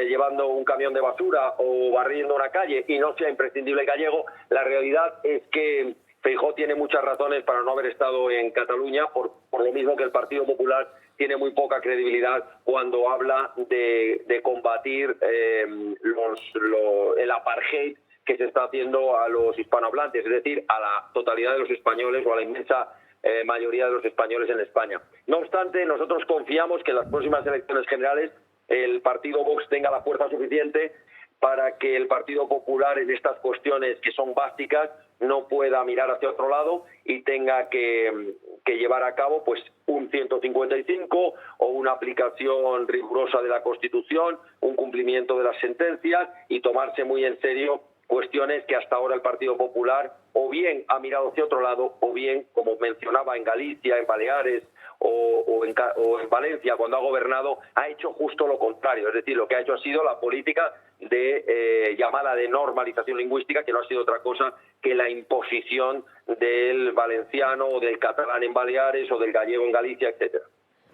llevando un camión de basura o barriendo una calle y no sea imprescindible gallego. La realidad es que Feijóo tiene muchas razones para no haber estado en Cataluña, por lo mismo que el Partido Popular tiene muy poca credibilidad cuando habla de combatir el apartheid que se está haciendo a los hispanohablantes, es decir, a la totalidad de los españoles o a la inmensa mayoría de los españoles en España. No obstante, nosotros confiamos que en las próximas elecciones generales el partido Vox tenga la fuerza suficiente para que el Partido Popular en estas cuestiones que son básicas no pueda mirar hacia otro lado y tenga que llevar a cabo pues un 155 o una aplicación rigurosa de la Constitución, un cumplimiento de las sentencias y tomarse muy en serio cuestiones que hasta ahora el Partido Popular o bien ha mirado hacia otro lado o bien, como mencionaba, en Galicia, en Baleares o en Valencia, cuando ha gobernado, ha hecho justo lo contrario. Es decir, lo que ha hecho ha sido la política llamada de normalización lingüística, que no ha sido otra cosa que la imposición del valenciano o del catalán en Baleares o del gallego en Galicia, etcétera.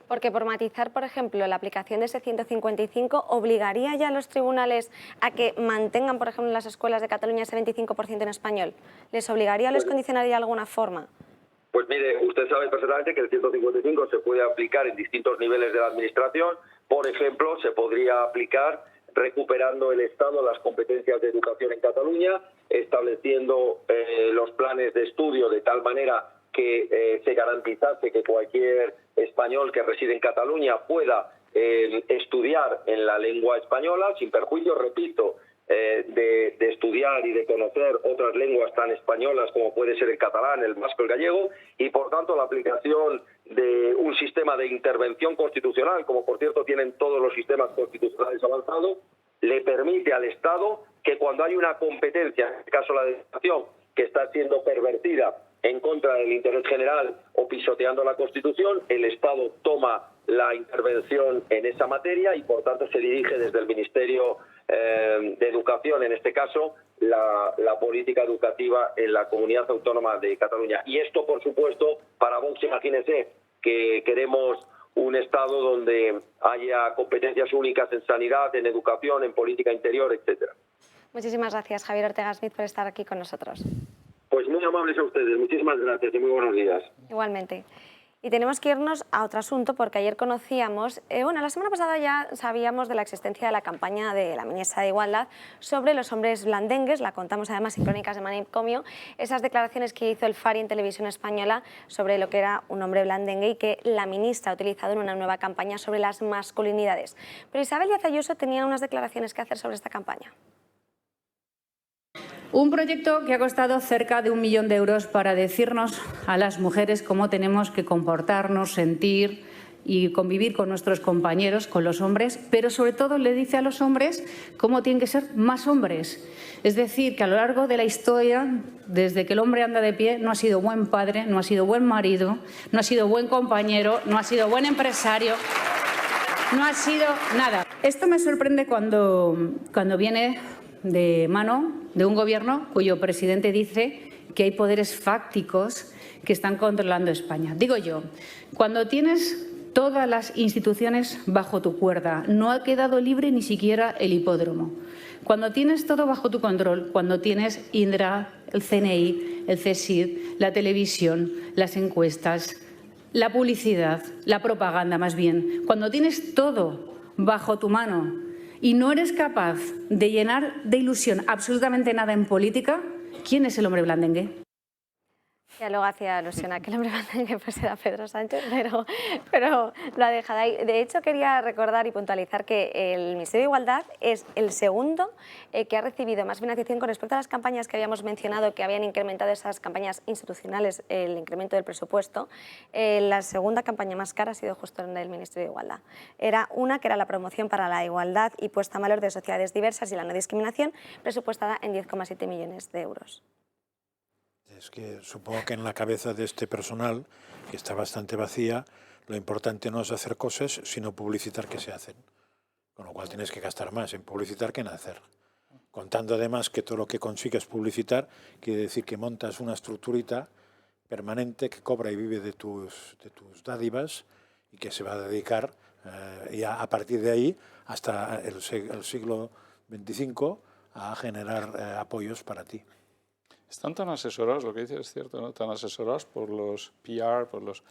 Porque por matizar, por ejemplo, la aplicación de ese 155 obligaría ya a los tribunales a que mantengan, por ejemplo, en las escuelas de Cataluña ese 25% en español. ¿Les obligaría o les condicionaría de alguna forma? Pues mire, usted sabe perfectamente que el 155 se puede aplicar en distintos niveles de la administración. Por ejemplo, se podría aplicar recuperando el Estado las competencias de educación en Cataluña, estableciendo los planes de estudio de tal manera que se garantizase que cualquier español que reside en Cataluña pueda estudiar en la lengua española, sin perjuicio, repito, de estudiar y de conocer otras lenguas tan españolas como puede ser el catalán, el vasco, el gallego, y por tanto la aplicación de un sistema de intervención constitucional, como por cierto tienen todos los sistemas constitucionales avanzados, le permite al Estado que cuando hay una competencia, en este caso la de educación, que está siendo pervertida en contra del interés general o pisoteando la Constitución, el Estado toma la intervención en esa materia y por tanto se dirige desde el Ministerio de Educación, en este caso, la política educativa en la Comunidad Autónoma de Cataluña. Y esto, por supuesto, para Vox, imagínense que queremos un Estado donde haya competencias únicas en sanidad, en educación, en política interior, etcétera. Muchísimas gracias, Javier Ortega Smith, por estar aquí con nosotros. Pues muy amables a ustedes, muchísimas gracias y muy buenos días. Igualmente. Y tenemos que irnos a otro asunto porque ayer conocíamos, la semana pasada ya sabíamos de la existencia de la campaña de la ministra de Igualdad sobre los hombres blandengues, la contamos además en Crónicas de Manicomio, esas declaraciones que hizo el Fari en Televisión Española sobre lo que era un hombre blandengue y que la ministra ha utilizado en una nueva campaña sobre las masculinidades. Pero Isabel Díaz Ayuso tenía unas declaraciones que hacer sobre esta campaña. Un proyecto que ha costado cerca de 1 millón de euros para decirnos a las mujeres cómo tenemos que comportarnos, sentir y convivir con nuestros compañeros, con los hombres, pero sobre todo le dice a los hombres cómo tienen que ser más hombres. Es decir, que a lo largo de la historia, desde que el hombre anda de pie, no ha sido buen padre, no ha sido buen marido, no ha sido buen compañero, no ha sido buen empresario, no ha sido nada. Esto me sorprende cuando viene de mano de un gobierno cuyo presidente dice que hay poderes fácticos que están controlando España. Digo yo, cuando tienes todas las instituciones bajo tu cuerda, no ha quedado libre ni siquiera el hipódromo. Cuando tienes todo bajo tu control, cuando tienes Indra, el CNI, el CSIC, la televisión, las encuestas, la publicidad, la propaganda más bien, cuando tienes todo bajo tu mano y no eres capaz de llenar de ilusión absolutamente nada en política, ¿quién es el hombre blandengue? Ya luego hacía alusión a que el hombre blandengue pues era Pedro Sánchez, pero lo ha dejado ahí. De hecho, quería recordar y puntualizar que el Ministerio de Igualdad es el segundo que ha recibido más financiación con respecto a las campañas que habíamos mencionado, que habían incrementado esas campañas institucionales, el incremento del presupuesto. La segunda campaña más cara ha sido justo en el Ministerio de Igualdad. Era una que era la promoción para la igualdad y puesta en valor de sociedades diversas y la no discriminación, presupuestada en 10,7 millones de euros. Es que supongo que en la cabeza de este personal, que está bastante vacía, lo importante no es hacer cosas, sino publicitar que se hacen. Con lo cual tienes que gastar más en publicitar que en hacer. Contando además que todo lo que consigues publicitar quiere decir que montas una estructurita permanente que cobra y vive de tus dádivas y que se va a dedicar y a partir de ahí hasta el siglo XXV a generar apoyos para ti. Están tan asesorados, lo que dices es cierto, ¿no? Tan asesorados por los PR, por las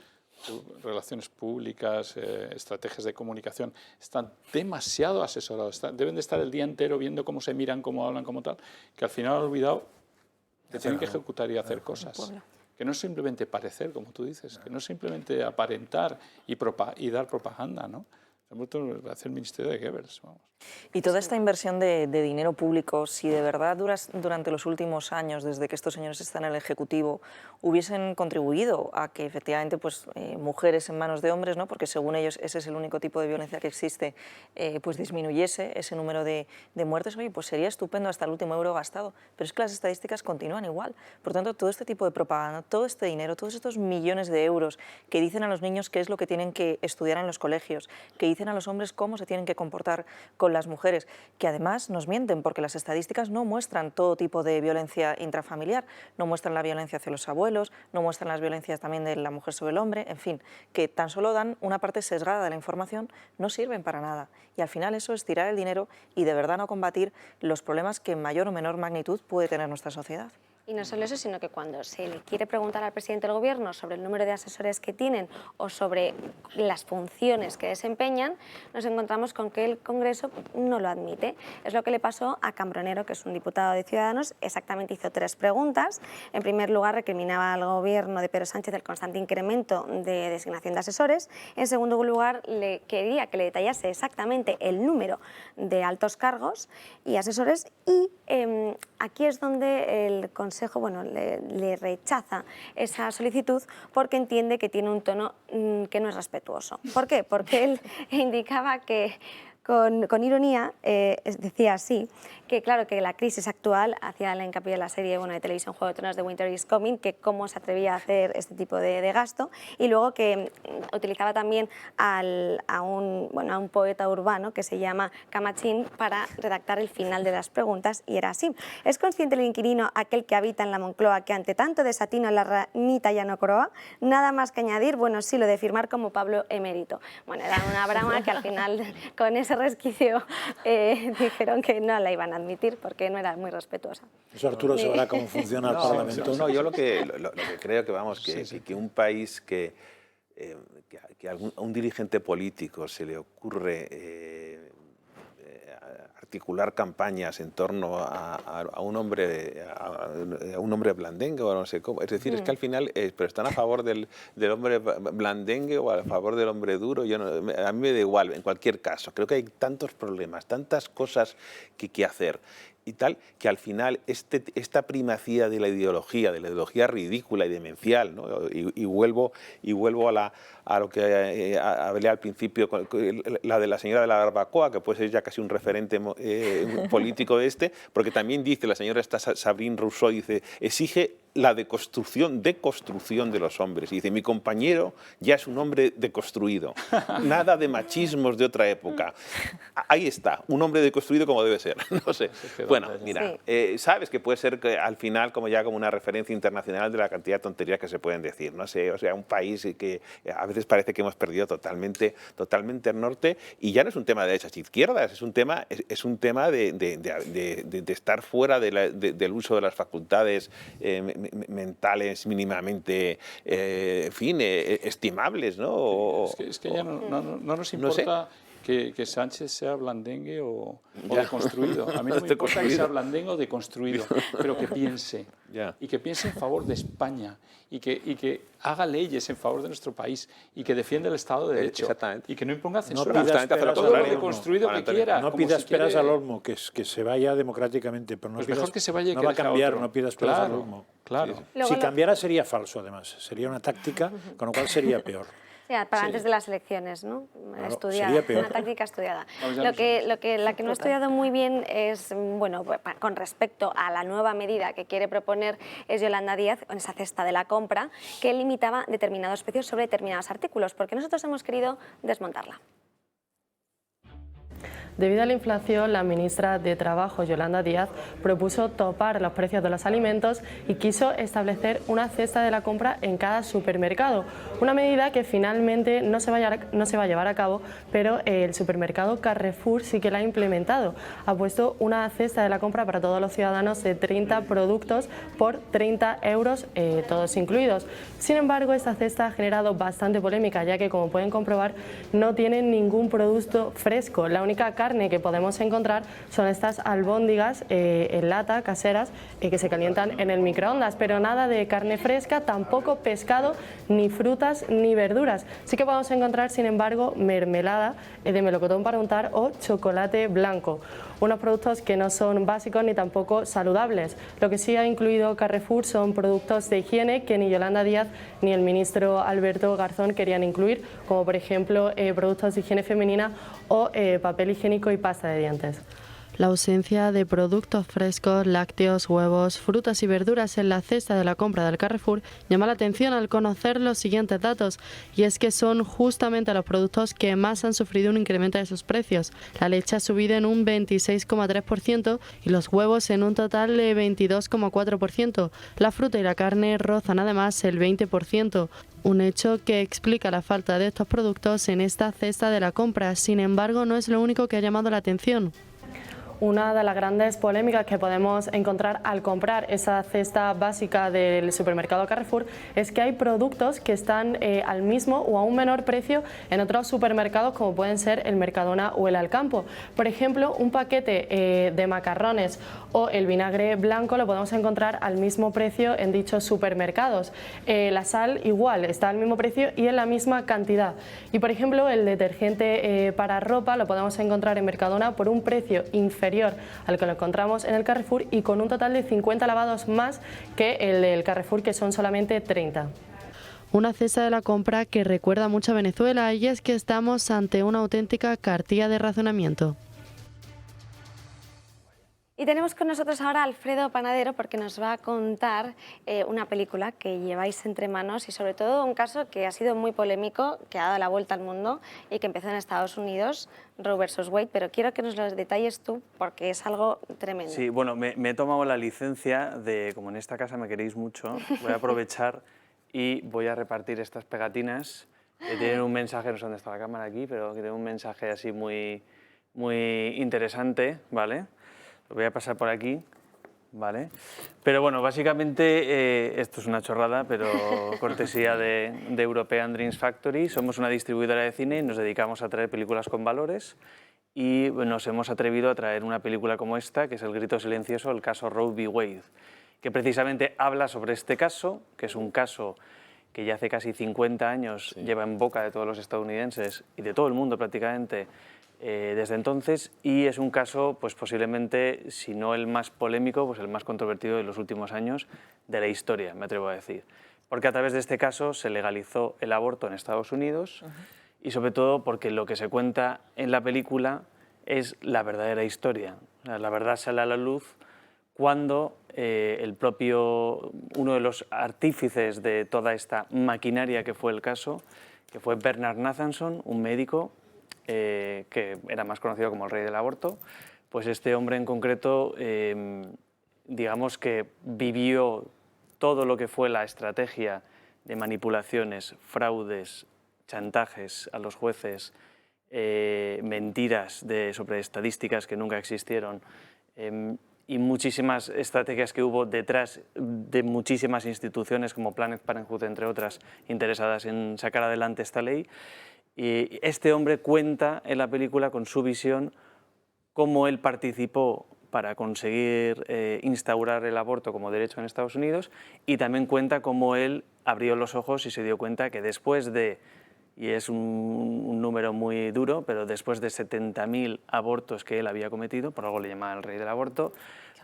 relaciones públicas, estrategias de comunicación. Están demasiado asesorados. Deben de estar el día entero viendo cómo se miran, cómo hablan, cómo tal, que al final han olvidado que tienen que ejecutar y hacer cosas. Que no es simplemente parecer, como tú dices, que no es simplemente aparentar y dar propaganda, ¿no? Se ha vuelto a hacer el ministerio de Goebbels, vamos. Y toda esta inversión de dinero público, si de verdad durante los últimos años, desde que estos señores están en el Ejecutivo, hubiesen contribuido a que efectivamente mujeres en manos de hombres, ¿no? Porque según ellos ese es el único tipo de violencia que existe, pues disminuyese ese número de muertes, oye, pues sería estupendo hasta el último euro gastado. Pero es que las estadísticas continúan igual. Por tanto, todo este tipo de propaganda, todo este dinero, todos estos millones de euros que dicen a los niños qué es lo que tienen que estudiar en los colegios, que dicen a los hombres cómo se tienen que comportar con las mujeres, que además nos mienten porque las estadísticas no muestran todo tipo de violencia intrafamiliar, no muestran la violencia hacia los abuelos, no muestran las violencias también de la mujer sobre el hombre, en fin, que tan solo dan una parte sesgada de la información, no sirven para nada. Y al final eso es tirar el dinero y de verdad no combatir los problemas que en mayor o menor magnitud puede tener nuestra sociedad. Y no solo eso, sino que cuando se le quiere preguntar al presidente del Gobierno sobre el número de asesores que tienen o sobre las funciones que desempeñan, nos encontramos con que el Congreso no lo admite. Es lo que le pasó a Cambronero, que es un diputado de Ciudadanos. Exactamente hizo 3 preguntas. En primer lugar, recriminaba al Gobierno de Pedro Sánchez el constante incremento de designación de asesores. En segundo lugar, le quería que le detallase exactamente el número de altos cargos y asesores. Y aquí es donde el Consejo le rechaza esa solicitud porque entiende que tiene un tono que no es respetuoso. ¿Por qué? Porque él indicaba que con ironía, decía así, que claro, que la crisis actual, hacía la hincapié en la serie de televisión Juego de Tronos de Winter is Coming, que cómo se atrevía a hacer este tipo de gasto, y luego que utilizaba también a un poeta urbano que se llama Camachín para redactar el final de las preguntas, y era así. ¿Es consciente el inquilino, aquel que habita en la Moncloa, que ante tanto desatino la ranita ya no croa? Nada más que añadir, bueno, sí, lo de firmar como Pablo emérito. Bueno, era una broma que al final, con ese resquicio, dijeron que no la iban a admitir porque no era muy respetuosa. Eso Arturo sabrá cómo funciona el Parlamento. No, yo lo que creo que un país que a un dirigente político se le ocurre articular campañas en torno a un hombre blandengue o no sé cómo. Es decir, es que al final, pero están a favor del hombre blandengue o a favor del hombre duro. A mí me da igual, en cualquier caso. Creo que hay tantos problemas, tantas cosas que hacer y tal, que al final esta primacía de la ideología ridícula y demencial, ¿no? y vuelvo a lo que hablé al principio, la de la señora de la barbacoa, que puede ser ya casi un referente político porque también dice la señora Sabrine Rousseau, dice, exige la deconstrucción de los hombres. Y dice, mi compañero ya es un hombre deconstruido. Nada de machismos de otra época. Ahí está, un hombre deconstruido como debe ser. No sé. Bueno, mira, sabes que puede ser que al final como una referencia internacional de la cantidad de tonterías que se pueden decir. No sé, o sea, un país que a veces parece que hemos perdido totalmente el norte, y ya no es un tema de derechas e izquierdas, es un tema de estar fuera del uso de las facultades mentales mínimamente, estimables, ¿no? Es que ya no nos importa que Sánchez sea blandengue o deconstruido. A mí no me importa que sea blandengue o deconstruido, pero que piense. Y que piense en favor de España y que haga leyes en favor de nuestro país y que defienda el Estado de Derecho y que no imponga censura. Todo lo deconstruido que quiera. No pidas peras al olmo, que se vaya democráticamente, pero no mejor que se vaya y no que va a cambiar, otro. no pidas peras al olmo. Claro. Si cambiara sería falso, además, sería una táctica, con lo cual sería peor. Para antes de las elecciones, ¿no? Claro, estudiada, una táctica estudiada. La que no ha estudiado muy bien es, con respecto a la nueva medida que quiere proponer es Yolanda Díaz, con esa cesta de la compra, que limitaba determinados precios sobre determinados artículos, porque nosotros hemos querido desmontarla. Debido a la inflación, la ministra de Trabajo, Yolanda Díaz, propuso topar los precios de los alimentos y quiso establecer una cesta de la compra en cada supermercado. Una medida que finalmente no se va a llevar a cabo, pero el supermercado Carrefour sí que la ha implementado. Ha puesto una cesta de la compra para todos los ciudadanos de 30 productos por 30 euros, todos incluidos. Sin embargo, esta cesta ha generado bastante polémica, ya que, como pueden comprobar, no tiene ningún producto fresco. La única carne que podemos encontrar son estas albóndigas en lata, caseras, que se calientan en el microondas, pero nada de carne fresca, tampoco pescado, ni frutas, ni verduras. Sí que podemos encontrar, sin embargo, mermelada de melocotón para untar o chocolate blanco. Unos productos que no son básicos ni tampoco saludables. Lo que sí ha incluido Carrefour son productos de higiene que ni Yolanda Díaz ni el ministro Alberto Garzón querían incluir, como por ejemplo productos de higiene femenina o papel higiénico y pasta de dientes. La ausencia de productos frescos, lácteos, huevos, frutas y verduras en la cesta de la compra del Carrefour llama la atención al conocer los siguientes datos, y es que son justamente los productos que más han sufrido un incremento de sus precios. La leche ha subido en un 26,3% y los huevos en un total de 22,4%. La fruta y la carne rozan además el 20%. Un hecho que explica la falta de estos productos en esta cesta de la compra. Sin embargo, no es lo único que ha llamado la atención. una de las grandes polémicas que podemos encontrar al comprar esa cesta básica del supermercado Carrefour es que hay productos que están al mismo o a un menor precio en otros supermercados como pueden ser el Mercadona o el Alcampo. Por ejemplo, un paquete de macarrones o el vinagre blanco lo podemos encontrar al mismo precio en dichos supermercados. La sal igual, está al mismo precio y en la misma cantidad. Y por ejemplo, el detergente para ropa lo podemos encontrar en Mercadona por un precio inferior al que lo encontramos en el Carrefour y con un total de 50 lavados más que el del Carrefour, que son solamente 30. Una cesta de la compra que recuerda mucho a Venezuela, y es que estamos ante una auténtica cartilla de razonamiento. Y tenemos con nosotros ahora a Alfredo Panadero porque nos va a contar una película que lleváis entre manos y sobre todo un caso que ha sido muy polémico, que ha dado la vuelta al mundo y que empezó en Estados Unidos, Roe versus Wade, pero quiero que nos lo detalles tú porque es algo tremendo. Sí, bueno, me he tomado la licencia de, como en esta casa me queréis mucho, voy a aprovechar y voy a repartir estas pegatinas que tienen un mensaje, no sé dónde está la cámara aquí, pero que tienen un mensaje así muy interesante, ¿vale? Lo voy a pasar por aquí, ¿vale? Pero bueno, básicamente esto es una chorrada, pero cortesía de European Dreams Factory. Somos una distribuidora de cine y nos dedicamos a traer películas con valores y nos hemos atrevido a traer una película como esta, que es El grito silencioso, el caso Roe v. Wade, que precisamente habla sobre este caso, que es un caso que ya hace casi 50 años lleva en boca de todos los estadounidenses y de todo el mundo prácticamente, desde entonces, y es un caso pues posiblemente, si no el más polémico, pues el más controvertido de los últimos años de la historia, me atrevo a decir. Porque a través de este caso se legalizó el aborto en Estados Unidos y sobre todo porque lo que se cuenta en la película es la verdadera historia. La verdad sale a la luz cuando uno de los artífices de toda esta maquinaria que fue el caso, que fue Bernard Nathanson, un médico que era más conocido como el rey del aborto, pues este hombre en concreto, digamos que vivió todo lo que fue la estrategia de manipulaciones, fraudes, chantajes a los jueces, mentiras sobre estadísticas que nunca existieron y muchísimas estrategias que hubo detrás de muchísimas instituciones como Planned Parenthood, entre otras, interesadas en sacar adelante esta ley. Y este hombre cuenta en la película con su visión cómo él participó para conseguir instaurar el aborto como derecho en Estados Unidos y también cuenta cómo él abrió los ojos y se dio cuenta que después de, y es un número muy duro, pero después de 70.000 abortos que él había cometido, por algo le llamaban el rey del aborto,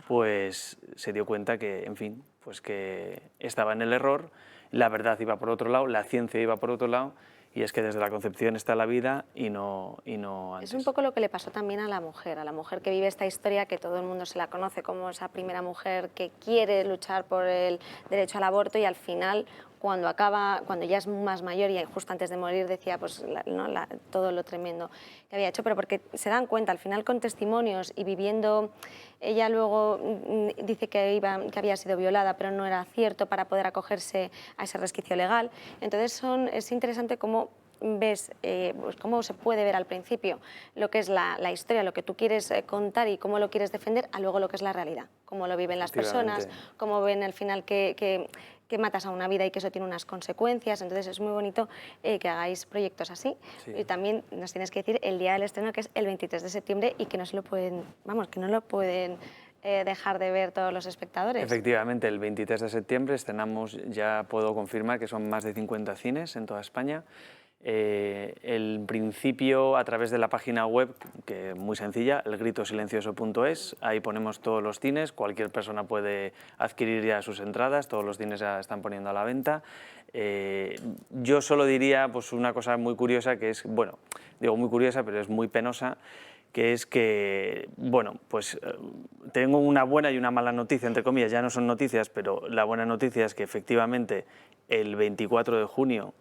pues se dio cuenta que, en fin, pues que estaba en el error, la verdad iba por otro lado, la ciencia iba por otro lado, y es que desde la concepción está la vida y no antes. Es un poco lo que le pasó también a la mujer que vive esta historia, que todo el mundo se la conoce como esa primera mujer que quiere luchar por el derecho al aborto y al final, cuando ya es más mayor y justo antes de morir decía pues, todo lo tremendo que había hecho, pero porque se dan cuenta al final con testimonios y viviendo, ella luego dice que había sido violada, pero no era cierto para poder acogerse a ese resquicio legal. Entonces es interesante cómo ves pues cómo se puede ver al principio lo que es la historia, lo que tú quieres contar y cómo lo quieres defender, a luego lo que es la realidad, cómo lo viven las personas, cómo ven al final que matas a una vida y que eso tiene unas consecuencias. Entonces es muy bonito que hagáis proyectos así. Sí. Y también nos tienes que decir el día del estreno, que es el 23 de septiembre y que no se lo pueden, que no lo pueden dejar de ver todos los espectadores. Efectivamente, el 23 de septiembre estrenamos, ya puedo confirmar que son más de 50 cines en toda España. El principio a través de la página web, que es muy sencilla, elgritosilencioso.es, ahí ponemos todos los cines, cualquier persona puede adquirir ya sus entradas, todos los cines ya están poniendo a la venta. Yo solo diría pues, una cosa muy curiosa, que es, bueno, digo muy curiosa, pero es muy penosa, que es que, bueno, pues tengo una buena y una mala noticia, entre comillas, ya no son noticias, pero la buena noticia es que efectivamente el 24 de junio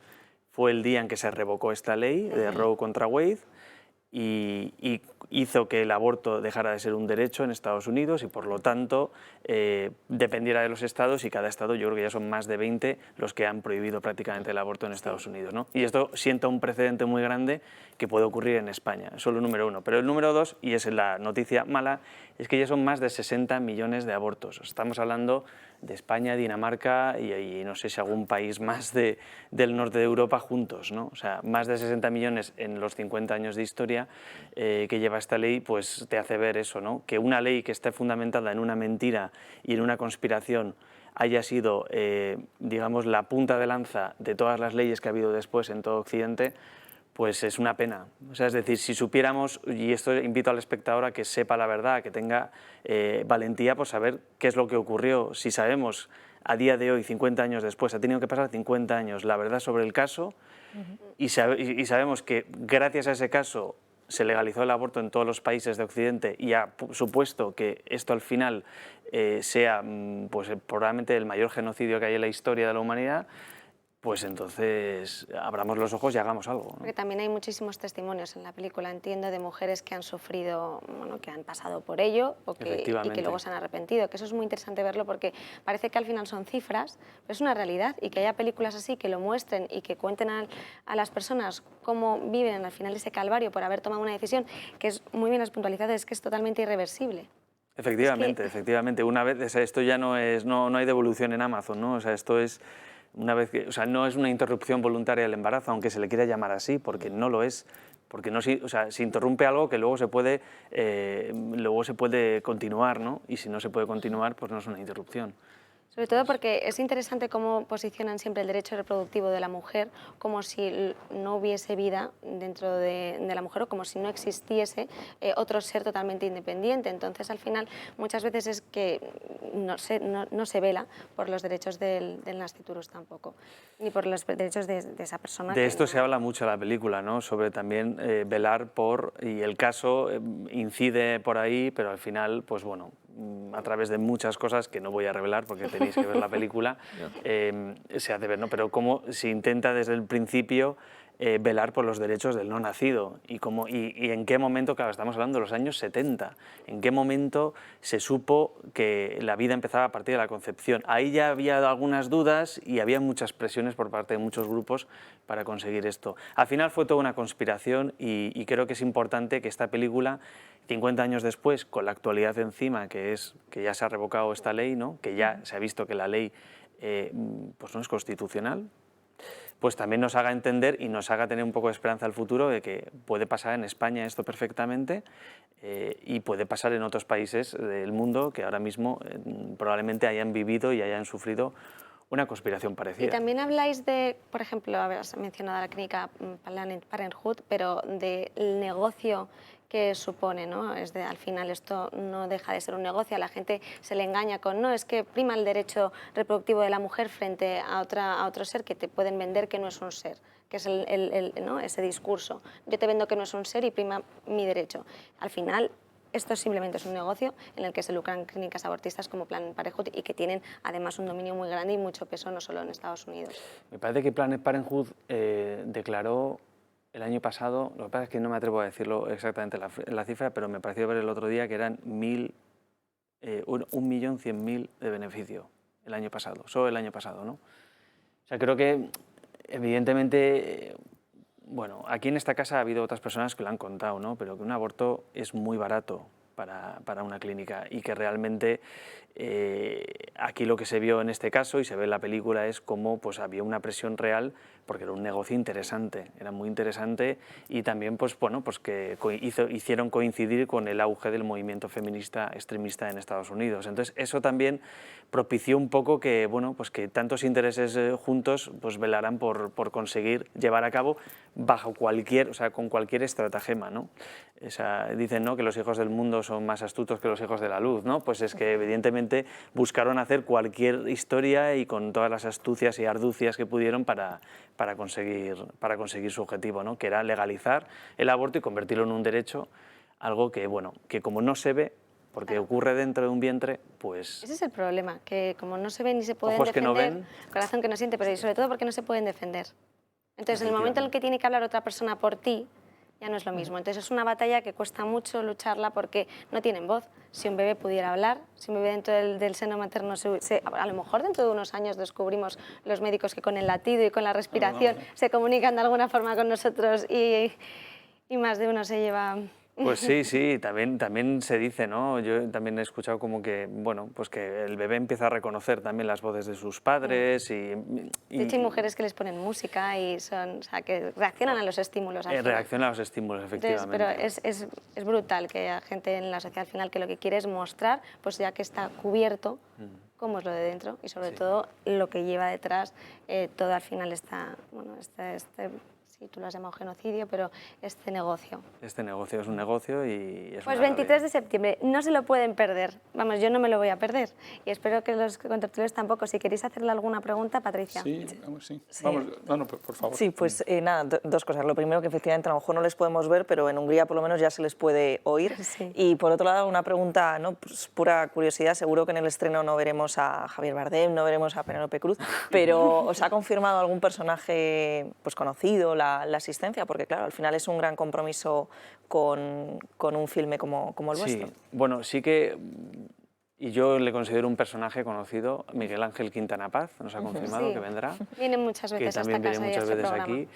fue el día en que se revocó esta ley de Roe contra Wade y hizo que el aborto dejara de ser un derecho en Estados Unidos y por lo tanto dependiera de los estados, y cada estado, yo creo que ya son más de 20 los que han prohibido prácticamente el aborto en Estados Unidos, ¿no? Y esto sienta un precedente muy grande que puede ocurrir en España, eso es el número 1. Pero el número 2, y es la noticia mala, es que ya son más de 60 millones de abortos. Estamos hablando de España, Dinamarca y no sé si algún país más del norte de Europa juntos, ¿no? O sea, más de 60 millones en los 50 años de historia que lleva esta ley, pues te hace ver eso, ¿no? Que una ley que esté fundamentada en una mentira y en una conspiración haya sido, digamos, la punta de lanza de todas las leyes que ha habido después en todo Occidente, pues es una pena. O sea, es decir, si supiéramos, y esto invito al espectador a que sepa la verdad, que tenga valentía por saber qué es lo que ocurrió. Si sabemos a día de hoy, 50 años después, ha tenido que pasar 50 años, la verdad sobre el caso, y sabemos que gracias a ese caso se legalizó el aborto en todos los países de Occidente y ha supuesto que esto al final sea pues, probablemente el mayor genocidio que hay en la historia de la humanidad, pues entonces abramos los ojos y hagamos algo, ¿no? Porque también hay muchísimos testimonios en la película, entiendo, de mujeres que han sufrido, bueno, que han pasado por ello y que luego se han arrepentido, que eso es muy interesante verlo porque parece que al final son cifras, pero es una realidad, y que haya películas así que lo muestren y que cuenten a las personas cómo viven al final ese calvario por haber tomado una decisión que es muy bien puntualizada, es que es totalmente irreversible. Efectivamente, efectivamente. Una vez, o sea, esto ya no hay devolución en Amazon, ¿no? O sea, esto es una vez que, o sea, no es una interrupción voluntaria del embarazo, aunque se le quiera llamar así, porque no lo es. Porque no, o sea, se interrumpe algo que luego se puede continuar, ¿no? Y si no se puede continuar, pues no es una interrupción. Sobre todo porque es interesante cómo posicionan siempre el derecho reproductivo de la mujer como si no hubiese vida dentro de la mujer o como si no existiese otro ser totalmente independiente. Entonces, al final, muchas veces es que no se vela por los derechos del nasciturus tampoco, ni por los derechos de esa persona. De esto se habla mucho en la película, ¿no? Sobre también velar por, y el caso incide por ahí, pero al final, pues bueno, a través de muchas cosas que no voy a revelar porque tenéis que ver la película, se hace ver, ¿no? Pero cómo se intenta desde el principio velar por los derechos del no nacido y en qué momento, claro, estamos hablando de los años 70, en qué momento se supo que la vida empezaba a partir de la concepción. Ahí ya había algunas dudas y había muchas presiones por parte de muchos grupos para conseguir esto. Al final fue toda una conspiración y creo que es importante que esta película, 50 años después, con la actualidad encima, que ya se ha revocado esta ley, ¿no? Que ya se ha visto que la ley pues no es constitucional, pues también nos haga entender y nos haga tener un poco de esperanza al futuro de que puede pasar en España esto perfectamente y puede pasar en otros países del mundo que ahora mismo probablemente hayan vivido y hayan sufrido una conspiración parecida. Y también habláis de, por ejemplo, has mencionado la clínica Planned Parenthood, pero del negocio que supone, ¿no? Al final esto no deja de ser un negocio, a la gente se le engaña con, no, es que prima el derecho reproductivo de la mujer frente a otro ser que te pueden vender que no es un ser, que es ¿no? ese discurso. Yo te vendo que no es un ser y prima mi derecho. Al final, esto simplemente es un negocio en el que se lucran clínicas abortistas como Planned Parenthood y que tienen además un dominio muy grande y mucho peso no solo en Estados Unidos. Me parece que Planned Parenthood declaró el año pasado, lo que pasa es que no me atrevo a decirlo exactamente la cifra, pero me pareció ver el otro día que eran 1.100.000 de beneficio el año pasado, solo el año pasado, ¿no? O sea, creo que evidentemente, bueno, aquí en esta casa ha habido otras personas que lo han contado, ¿no? Pero que un aborto es muy barato para una clínica y que realmente aquí lo que se vio en este caso y se ve en la película es cómo pues, había una presión real porque era un negocio interesante, era muy interesante y también pues, bueno, pues que hicieron coincidir con el auge del movimiento feminista extremista en Estados Unidos. Entonces eso también propició un poco que, bueno, pues que tantos intereses juntos pues, velaran por conseguir llevar a cabo bajo cualquier, o sea, con cualquier estratagema, ¿no? Dicen, ¿no?, que los hijos del mundo son más astutos que los hijos de la luz, ¿no? Pues es que evidentemente buscaron hacer cualquier historia y con todas las astucias y arducias que pudieron para conseguir su objetivo, ¿no?, que era legalizar el aborto y convertirlo en un derecho, algo que, bueno, que como no se ve, porque ocurre dentro de un vientre, pues... Ese es el problema, que como no se ven ni se pueden ojos defender, que no ven, corazón que no siente, pero sobre todo porque no se pueden defender. Entonces, en el momento en el que tiene que hablar otra persona por ti, ya no es lo mismo. Entonces es una batalla que cuesta mucho lucharla porque no tienen voz. Si un bebé pudiera hablar, si un bebé dentro del seno materno, a lo mejor dentro de unos años descubrimos los médicos que con el latido y con la respiración se comunican de alguna forma con nosotros y más de uno se lleva... Pues sí, también se dice, ¿no? Yo también he escuchado como que, bueno, pues que el bebé empieza a reconocer también las voces de sus padres De hecho, hay mujeres que les ponen música y son, o sea, que reaccionan a los estímulos. Reaccionan a los estímulos, efectivamente. Pero es brutal que haya gente en la sociedad al final que lo que quiere es mostrar, pues ya que está cubierto, cómo es lo de dentro y sobre todo lo que lleva detrás, todo al final está, bueno, sí, tú lo has llamado genocidio, pero este negocio. Este negocio es un negocio y es Pues una 23 de septiembre, no se lo pueden perder. Vamos, yo no me lo voy a perder. Y espero que los contertulios tampoco. Si queréis hacerle alguna pregunta, Patricia. Sí, vamos, sí. Vamos, no, por favor. Sí, pues nada, dos cosas. Lo primero, que efectivamente a lo mejor no les podemos ver, pero en Hungría por lo menos ya se les puede oír. Sí. Y por otro lado, una pregunta, ¿no? Pues pura curiosidad, seguro que en el estreno no veremos a Javier Bardem, no veremos a Penélope Cruz, pero ¿os ha confirmado algún personaje pues, conocido la asistencia? Porque claro, al final es un gran compromiso con un filme como el vuestro. Sí, bueno, sí que, y yo le considero un personaje conocido, Miguel Ángel Quintana Paz, nos ha confirmado que vendrá. Viene muchas veces que también a esta viene casa muchas y a veces este aquí,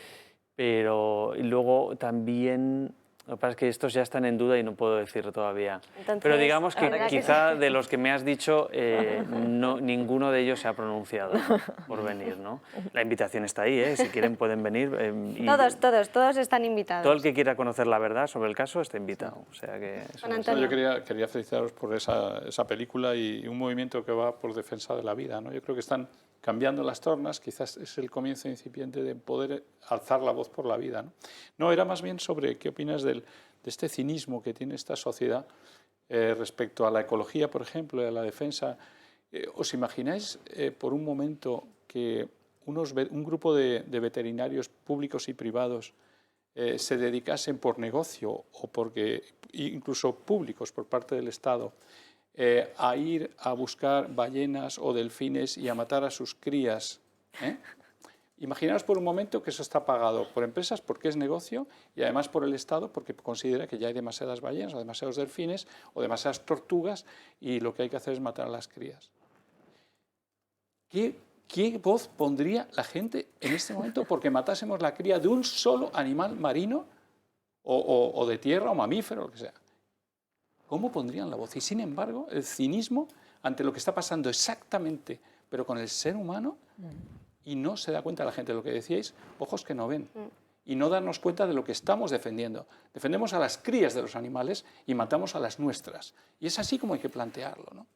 pero y luego también... Lo que pasa es que estos ya están en duda y no puedo decir todavía. Entonces, pero digamos que que quizá de los que me has dicho, ninguno de ellos se ha pronunciado por venir, ¿no? La invitación está ahí, si quieren pueden venir. Y todos están invitados. Todo el que quiera conocer la verdad sobre el caso está invitado. O sea que yo quería felicitaros por esa película y un movimiento que va por defensa de la vida, ¿no? Yo creo que están cambiando las tornas, quizás es el comienzo incipiente de poder alzar la voz por la vida, ¿no? No, era más bien sobre qué opinas de este cinismo que tiene esta sociedad respecto a la ecología, por ejemplo, y a la defensa. ¿Os imagináis por un momento que un grupo de veterinarios públicos y privados se dedicasen por negocio o porque incluso públicos por parte del Estado a ir a buscar ballenas o delfines y a matar a sus crías? Imaginaos por un momento que eso está pagado por empresas porque es negocio y además por el Estado porque considera que ya hay demasiadas ballenas o demasiados delfines o demasiadas tortugas y lo que hay que hacer es matar a las crías. ¿Qué voz pondría la gente en este momento porque matásemos la cría de un solo animal marino o de tierra o mamífero, lo que sea? ¿Cómo pondrían la voz? Y sin embargo, el cinismo ante lo que está pasando exactamente, pero con el ser humano, y no se da cuenta la gente de lo que decíais, ojos que no ven, y no darnos cuenta de lo que estamos defendiendo. Defendemos a las crías de los animales y matamos a las nuestras. Y es así como hay que plantearlo, ¿no?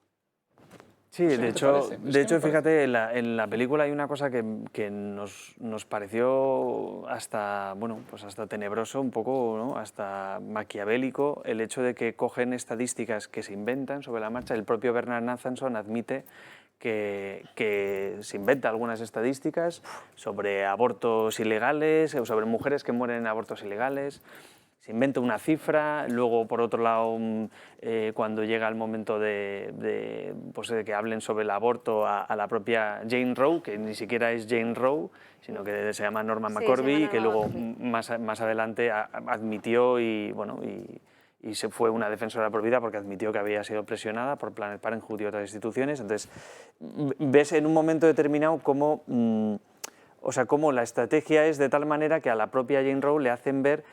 Sí, de hecho fíjate, en la película hay una cosa que nos pareció hasta, bueno, pues hasta tenebroso, un poco, ¿no? Hasta maquiavélico, el hecho de que cogen estadísticas que se inventan sobre la marcha. El propio Bernard Nathanson admite que se inventa algunas estadísticas sobre abortos ilegales, o sobre mujeres que mueren en abortos ilegales. Se inventa una cifra, luego por otro lado, cuando llega el momento de que hablen sobre el aborto a la propia Jane Roe, que ni siquiera es Jane Roe, sino que se llama Norma McCorvey, que luego más adelante admitió y se fue una defensora por vida porque admitió que había sido presionada por Planned Parenthood y otras instituciones. Entonces, ves en un momento determinado cómo la estrategia es de tal manera que a la propia Jane Roe le hacen ver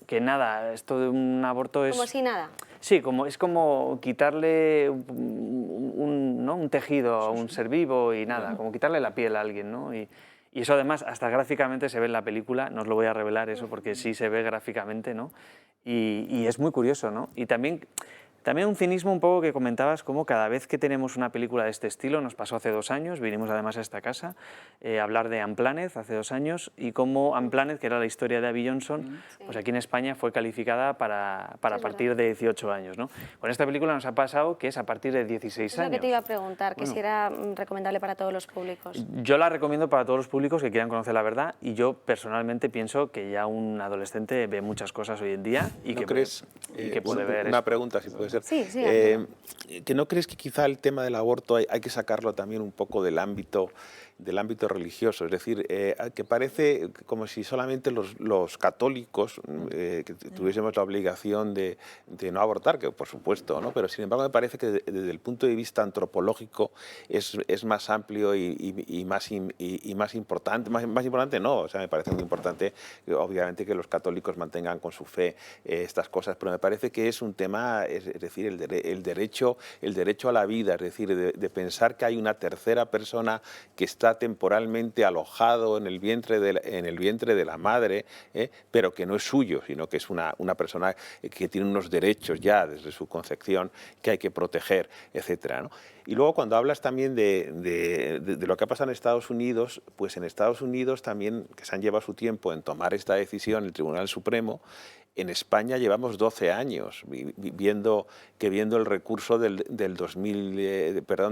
que nada, esto de un aborto es... Como si nada. Sí, es como quitarle un tejido a un ser vivo y nada, como quitarle la piel a alguien, ¿no? Y eso además hasta gráficamente se ve en la película, no os lo voy a revelar eso porque sí se ve gráficamente, ¿no? Y es muy curioso, ¿no? Y también un cinismo un poco que comentabas, como cada vez que tenemos una película de este estilo, nos pasó hace 2 años, vinimos además a esta casa a hablar de Unplanned hace 2 años, y cómo Unplanned, que era la historia de Abby Johnson, pues aquí en España fue calificada para partir de 18 años, ¿no? Con esta película nos ha pasado que es a partir de 16 años. Es lo que te iba a preguntar, que si era recomendable para todos los públicos. Yo la recomiendo para todos los públicos que quieran conocer la verdad, y yo personalmente pienso que ya un adolescente ve muchas cosas hoy en día y ¿No que crees, puede ver... Una pregunta, si puede ser. ser. Sí, sí. ¿Que no crees que quizá el tema del aborto hay que sacarlo también un poco del ámbito religioso? Es decir, que parece como si solamente los católicos que tuviésemos la obligación de no abortar, que por supuesto, ¿no? Pero sin embargo me parece que desde el punto de vista antropológico es más amplio y más importante. Más importante no, o sea, me parece muy importante, obviamente, que los católicos mantengan con su fe estas cosas, pero me parece que es un tema, es decir, el derecho a la vida, es decir, de pensar que hay una tercera persona que está temporalmente alojado en el vientre de la madre, pero que no es suyo, sino que es una persona que tiene unos derechos ya desde su concepción que hay que proteger, etcétera, ¿no? Y luego cuando hablas también de lo que ha pasado en Estados Unidos, pues en Estados Unidos también, que se han llevado su tiempo en tomar esta decisión el Tribunal Supremo, en España llevamos 12 años viendo el recurso de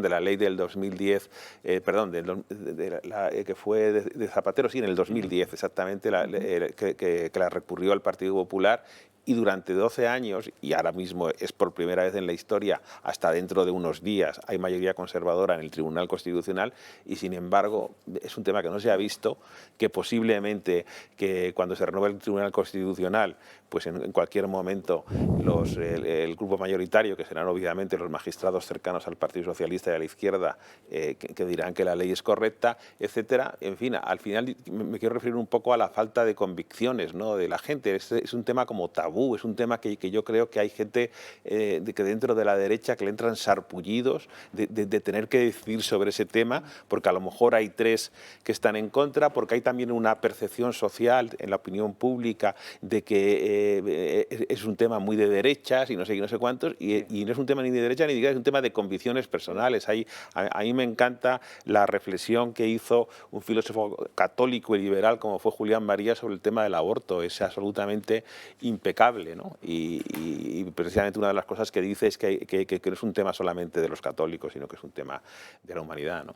la ley del 2010, que fue de Zapatero, sí, en el 2010 exactamente, que la recurrió al Partido Popular. Y durante 12 años, y ahora mismo es por primera vez en la historia, hasta dentro de unos días, hay mayoría conservadora en el Tribunal Constitucional, y sin embargo es un tema que no se ha visto, que posiblemente que cuando se renueve el Tribunal Constitucional, pues en cualquier momento el grupo mayoritario, que serán obviamente los magistrados cercanos al Partido Socialista y a la izquierda, que dirán que la ley es correcta, etcétera. En fin, al final me quiero referir un poco a la falta de convicciones, ¿no?, de la gente. Es un tema como tabú. Es un tema que yo creo que hay gente que dentro de la derecha que le entran sarpullidos de tener que decidir sobre ese tema, porque a lo mejor hay 3 que están en contra, porque hay también una percepción social en la opinión pública de que es un tema muy de derechas y no sé cuántos, y no es un tema ni de derecha ni de izquierda, es un tema de convicciones personales. A mí me encanta la reflexión que hizo un filósofo católico y liberal como fue Julián María sobre el tema del aborto. Es absolutamente impecable, ¿no? Y precisamente una de las cosas que dice es que no es un tema solamente de los católicos, sino que es un tema de la humanidad, ¿no?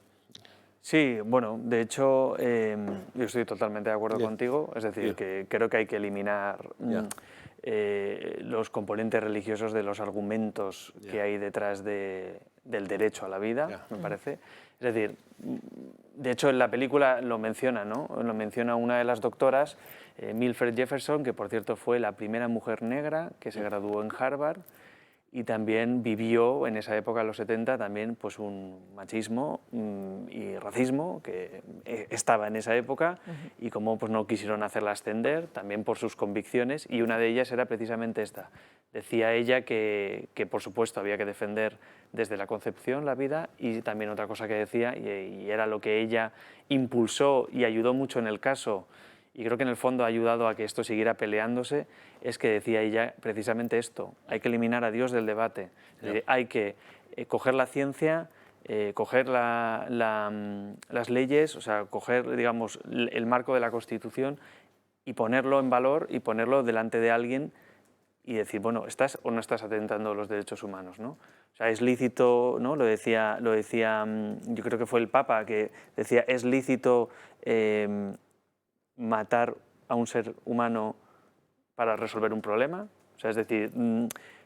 Sí, bueno, de hecho, yo estoy totalmente de acuerdo contigo, es decir, que creo que hay que eliminar los componentes religiosos de los argumentos que hay detrás del derecho a la vida, me parece. Es decir, de hecho en la película lo menciona, ¿no? Lo menciona una de las doctoras, Milfred Jefferson, que por cierto fue la primera mujer negra que se graduó en Harvard, y también vivió en esa época, en los 70, también pues un machismo y racismo que estaba en esa época, y cómo pues no quisieron hacerla ascender, también por sus convicciones, y una de ellas era precisamente esta. Decía ella que por supuesto había que defender desde la concepción la vida, y también otra cosa que decía, y era lo que ella impulsó y ayudó mucho en el caso, y creo que en el fondo ha ayudado a que esto siguiera peleándose, es que decía ella precisamente esto: hay que eliminar a Dios del debate, hay que coger la ciencia, coger las leyes, o sea, coger, digamos, el marco de la Constitución y ponerlo en valor y ponerlo delante de alguien y decir, bueno, ¿estás o no estás atentando a los derechos humanos, ¿no? O sea, es lícito, ¿no? Lo decía, yo creo que fue el Papa que decía, es lícito matar a un ser humano para resolver un problema. O sea, es decir,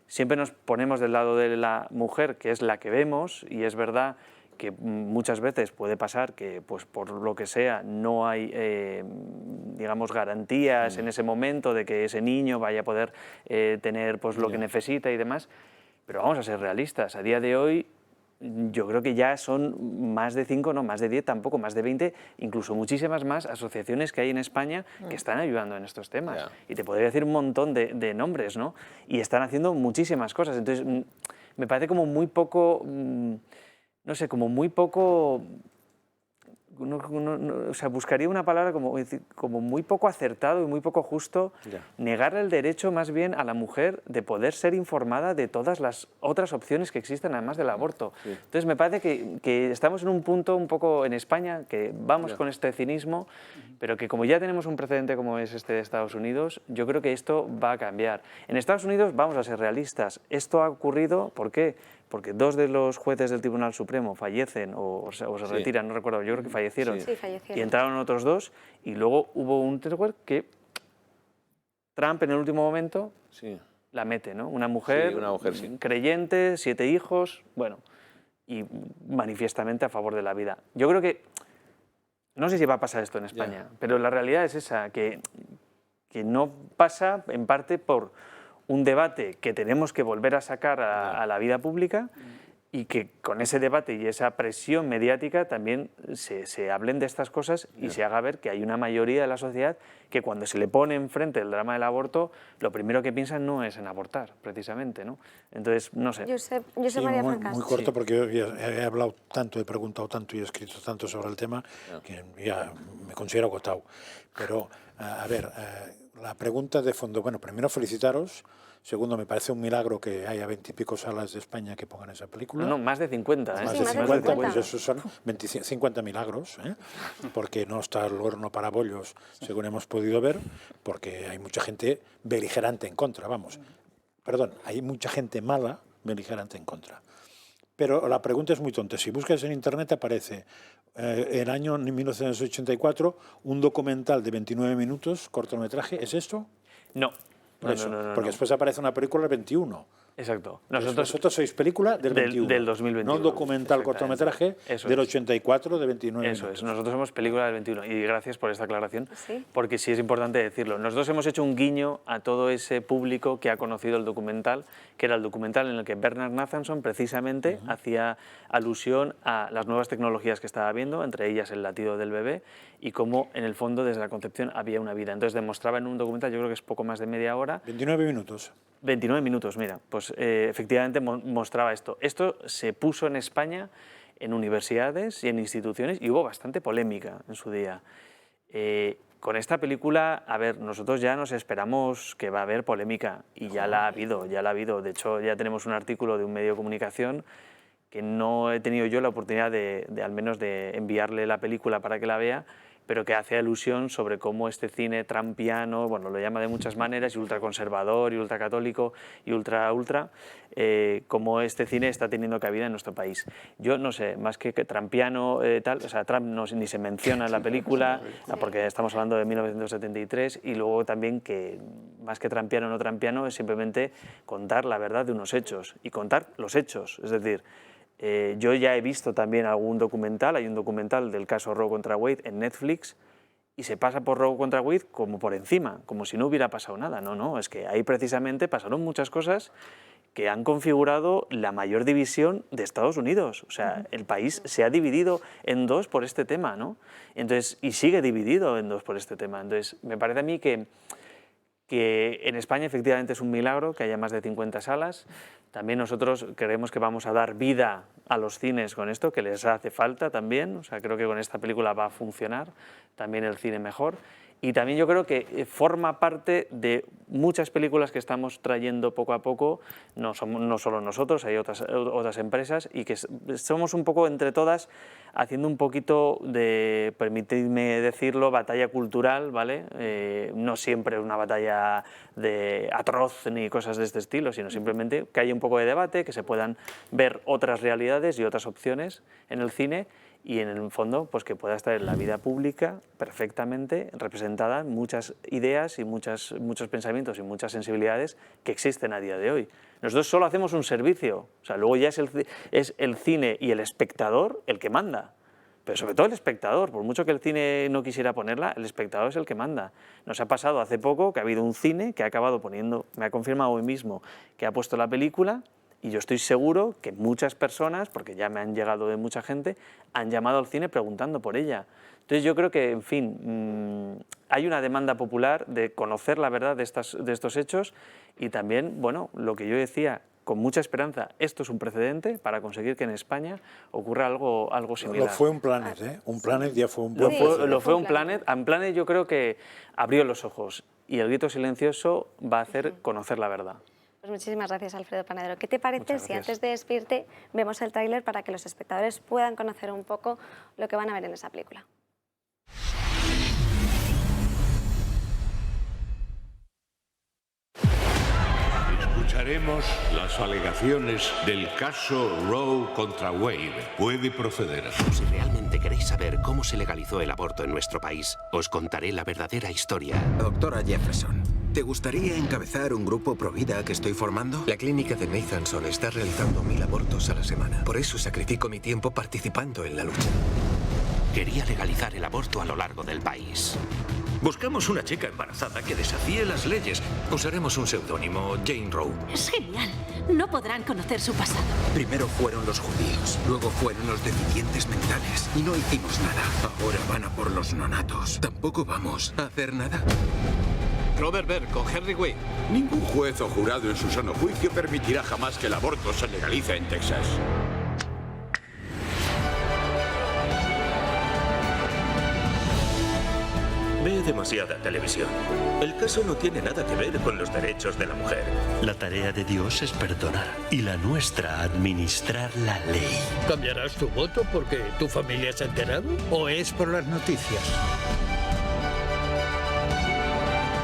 siempre nos ponemos del lado de la mujer, que es la que vemos, y es verdad que muchas veces puede pasar que, pues, por lo que sea, no hay, digamos, garantías en ese momento de que ese niño vaya a poder tener pues, lo que necesita y demás, pero vamos a ser realistas. A día de hoy, yo creo que ya son más de 5, no, más de 10 tampoco, más de 20, incluso muchísimas más asociaciones que hay en España que están ayudando en estos temas. Y te podría decir un montón de nombres, ¿no? Y están haciendo muchísimas cosas. Entonces, me parece como muy poco, no sé, como muy poco... o sea, buscaría una palabra como muy poco acertado y muy poco justo, negarle el derecho más bien a la mujer de poder ser informada de todas las otras opciones que existen además del aborto. Entonces me parece que estamos en un punto un poco en España, que vamos con este cinismo, pero que como ya tenemos un precedente como es este de Estados Unidos, yo creo que esto va a cambiar. En Estados Unidos, vamos a ser realistas, esto ha ocurrido, ¿por qué? Porque 2 de los jueces del Tribunal Supremo fallecen o se retiran, no recuerdo, yo creo que fallecieron. Sí, fallecieron. Y entraron otros 2, y luego hubo un tercer que Trump en el último momento la mete, ¿no? Una mujer, Sí, una mujer, sí. creyente, 7 hijos, bueno, y manifiestamente a favor de la vida. Yo creo que, no sé si va a pasar esto en España, pero la realidad es esa, que no pasa en parte por un debate que tenemos que volver a sacar a la vida pública, y que con ese debate y esa presión mediática también se hablen de estas cosas y se haga ver que hay una mayoría de la sociedad que cuando se le pone enfrente el drama del aborto, lo primero que piensan no es en abortar, precisamente, ¿no? Entonces, no sé. Josep Sí, María muy, Francas. muy corto, porque yo ya he hablado tanto, he preguntado tanto y he escrito tanto sobre el tema que ya me considero agotado. Pero, a ver, la pregunta de fondo, bueno, primero felicitaros. Segundo, me parece un milagro que haya 20 y pico salas de España que pongan esa película. No, más de 50. Más de 50, pues esos son 50 milagros, ¿eh? Porque no está el horno para bollos, según hemos podido ver, porque hay mucha gente beligerante en contra, vamos. Perdón, hay mucha gente mala beligerante en contra. Pero la pregunta es muy tonta. Si buscas en Internet aparece el año 1984 un documental de 29 minutos, cortometraje. ¿Es esto? No. Por eso, porque después aparece una película del 21. Exacto. Vosotros sois película del 21. Del 2021. No un documental cortometraje del 84 de 29 Eso minutos. es, nosotros somos película del 21 y gracias por esta aclaración, ¿Sí? Porque sí es importante decirlo. Nosotros hemos hecho un guiño a todo ese público que ha conocido el documental, que era el documental en el que Bernard Nathanson precisamente hacía alusión a las nuevas tecnologías que estaba viendo, entre ellas el latido del bebé, y cómo en el fondo desde la concepción había una vida. Entonces demostraba en un documental, yo creo que es poco más de media hora. 29 minutos. 29 minutos, mira, pues efectivamente mostraba esto. Esto se puso en España en universidades y en instituciones y hubo bastante polémica en su día. Con esta película, a ver, nosotros ya nos esperamos que va a haber polémica y ya la ha habido, ya la ha habido. De hecho, ya tenemos un artículo de un medio de comunicación que no he tenido yo la oportunidad de al menos de enviarle la película para que la vea, pero que hace alusión sobre cómo este cine trumpiano, bueno, lo llama de muchas maneras, y ultraconservador, y ultracatólico, y ultra, cómo este cine está teniendo cabida en nuestro país. Yo no sé, más que trumpiano, tal, o sea, Trump ni se menciona en la película, porque estamos hablando de 1973, y luego también que, más que trumpiano o no trumpiano, es simplemente contar la verdad de unos hechos, y contar los hechos, es decir, yo ya he visto también algún documental, hay un documental del caso Roe contra Wade en Netflix, y se pasa por Roe contra Wade como por encima, como si no hubiera pasado nada. No, es que ahí precisamente pasaron muchas cosas que han configurado la mayor división de Estados Unidos. O sea, el país se ha dividido en dos por este tema, ¿no? Entonces, y sigue dividido en dos por este tema. Entonces, me parece a mí que en España efectivamente es un milagro que haya más de 50 salas. También nosotros creemos que vamos a dar vida a los cines con esto, que les hace falta también. O sea, creo que con esta película va a funcionar también el cine mejor. Y también yo creo que forma parte de muchas películas que estamos trayendo poco a poco, no solo nosotros, hay otras empresas, y que somos un poco entre todas haciendo un poquito de, permitidme decirlo, batalla cultural, ¿vale? No siempre una batalla atroz ni cosas de este estilo, sino simplemente que haya un poco de debate, que se puedan ver otras realidades y otras opciones en el cine, y en el fondo pues que pueda estar en la vida pública perfectamente representada muchas ideas y muchos pensamientos y muchas sensibilidades que existen a día de hoy. Nosotros solo hacemos un servicio, o sea, luego ya es el cine y el espectador el que manda, pero sobre todo el espectador, por mucho que el cine no quisiera ponerla, el espectador es el que manda. Nos ha pasado hace poco que ha habido un cine que ha acabado poniendo, me ha confirmado hoy mismo, que ha puesto la película. Y yo estoy seguro que muchas personas, porque ya me han llegado de mucha gente, han llamado al cine preguntando por ella. Entonces yo creo que, en fin, hay una demanda popular de conocer la verdad de estos hechos, y también, bueno, lo que yo decía, con mucha esperanza, esto es un precedente para conseguir que en España ocurra algo similar. Lo fue un Planet, ¿eh? Un Planet ya fue un buen precedente. Lo fue un Planet. Un Planet yo creo que abrió los ojos, y El grito silencioso va a hacer conocer la verdad. Pues muchísimas gracias, Alfredo Panadero. ¿Qué te parece si antes de despedirte vemos el tráiler para que los espectadores puedan conocer un poco lo que van a ver en esa película? Escucharemos las alegaciones del caso Roe contra Wade. Puede proceder. Si realmente queréis saber cómo se legalizó el aborto en nuestro país, os contaré la verdadera historia. Doctora Jefferson, ¿Te gustaría encabezar un grupo provida que estoy formando? La clínica de Nathanson está realizando 1000 abortos a la semana. Por eso sacrifico mi tiempo participando en la lucha. Quería legalizar el aborto a lo largo del país. Buscamos una chica embarazada que desafíe las leyes. Usaremos un seudónimo, Jane Roe. Es genial. No podrán conocer su pasado. Primero fueron los judíos, luego fueron los deficientes mentales y no hicimos nada. Ahora van a por los nonatos. ¿Tampoco vamos a hacer nada? Robert Berg con Henry Wade. Ningún juez o jurado en su sano juicio permitirá jamás que el aborto se legalice en Texas. Ve demasiada televisión. El caso no tiene nada que ver con los derechos de la mujer. La tarea de Dios es perdonar y la nuestra administrar la ley. ¿Cambiarás tu voto porque tu familia se ha enterado o es por las noticias?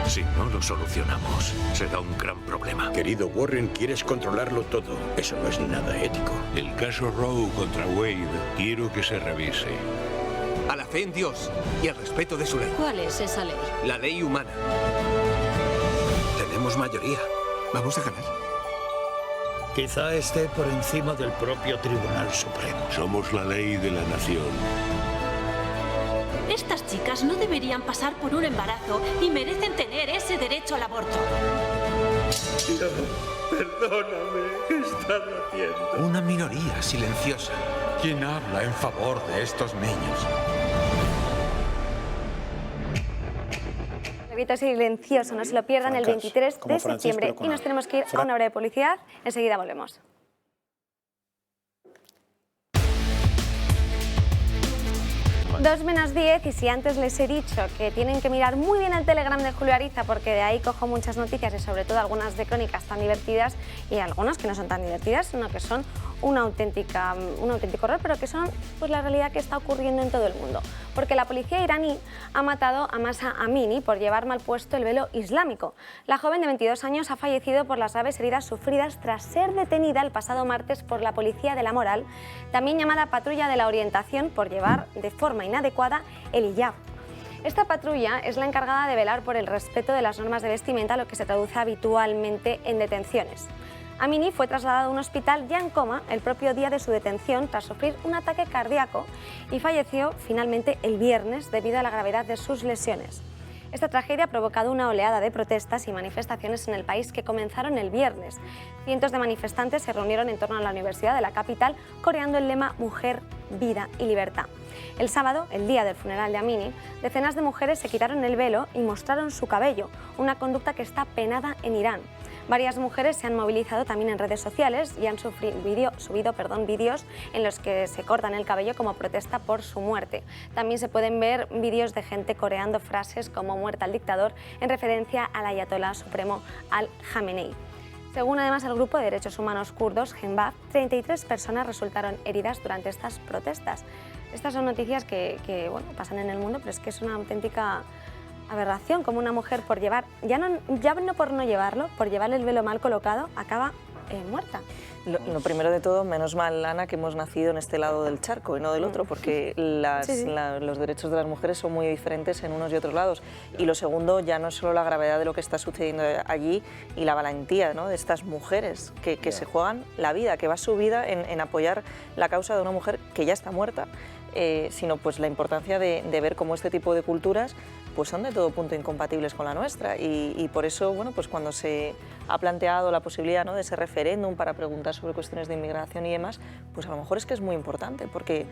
Si no lo solucionamos, será un gran problema. Querido Warren, quieres controlarlo todo. Eso no es nada ético. El caso Roe contra Wade quiero que se revise. A la fe en Dios y al respeto de su ley. ¿Cuál es esa ley? La ley humana. Tenemos mayoría. Vamos a ganar. Quizá esté por encima del propio Tribunal Supremo. Somos la ley de la nación. Estas chicas no deberían pasar por un embarazo y merecen tener ese derecho al aborto. Perdóname, ¿qué estás haciendo? Una minoría silenciosa. ¿Quién habla en favor de estos niños? El grito silencioso, no se lo pierdan, el 23 de septiembre. Y nos tenemos que ir a una hora de publicidad. Enseguida volvemos. 2 menos 10, y si antes les he dicho que tienen que mirar muy bien el Telegram de Julio Ariza, porque de ahí cojo muchas noticias y sobre todo algunas de crónicas tan divertidas y algunas que no son tan divertidas, sino que son un auténtico horror, pero que son pues la realidad que está ocurriendo en todo el mundo. Porque la policía iraní ha matado a Mahsa Amini por llevar mal puesto el velo islámico. La joven de 22 años ha fallecido por las graves heridas sufridas tras ser detenida el pasado martes por la Policía de la Moral, también llamada Patrulla de la Orientación, por llevar de forma inadecuada el hijab. Esta patrulla es la encargada de velar por el respeto de las normas de vestimenta, lo que se traduce habitualmente en detenciones. Amini fue trasladado a un hospital ya en coma el propio día de su detención tras sufrir un ataque cardíaco y falleció finalmente el viernes debido a la gravedad de sus lesiones. Esta tragedia ha provocado una oleada de protestas y manifestaciones en el país que comenzaron el viernes. Cientos de manifestantes se reunieron en torno a la universidad de la capital coreando el lema Mujer, Vida y Libertad. El sábado, el día del funeral de Amini, decenas de mujeres se quitaron el velo y mostraron su cabello, una conducta que está penada en Irán. Varias mujeres se han movilizado también en redes sociales y han subido vídeos en los que se cortan el cabello como protesta por su muerte. También se pueden ver vídeos de gente coreando frases como "muerta al dictador" en referencia al ayatolá supremo al-Jamenei. Según además el grupo de derechos humanos kurdos Genbab, 33 personas resultaron heridas durante estas protestas. Estas son noticias que pasan en el mundo, pero es que es una auténtica aberración, como una mujer por llevar, ya no por no llevarlo, por llevar el velo mal colocado, acaba muerta. Lo primero de todo, menos mal, Ana, que hemos nacido en este lado del charco y no del otro, porque los derechos de las mujeres son muy diferentes en unos y otros lados. Y lo segundo, ya no es solo la gravedad de lo que está sucediendo allí y la valentía, ¿no?, de estas mujeres que se juegan la vida, que va su vida en apoyar la causa de una mujer que ya está muerta, sino pues la importancia de ver cómo este tipo de culturas pues son de todo punto incompatibles con la nuestra y por eso, bueno, pues cuando se ha planteado la posibilidad, ¿no?, de ese referéndum para preguntar sobre cuestiones de inmigración y demás, pues a lo mejor es que es muy importante porque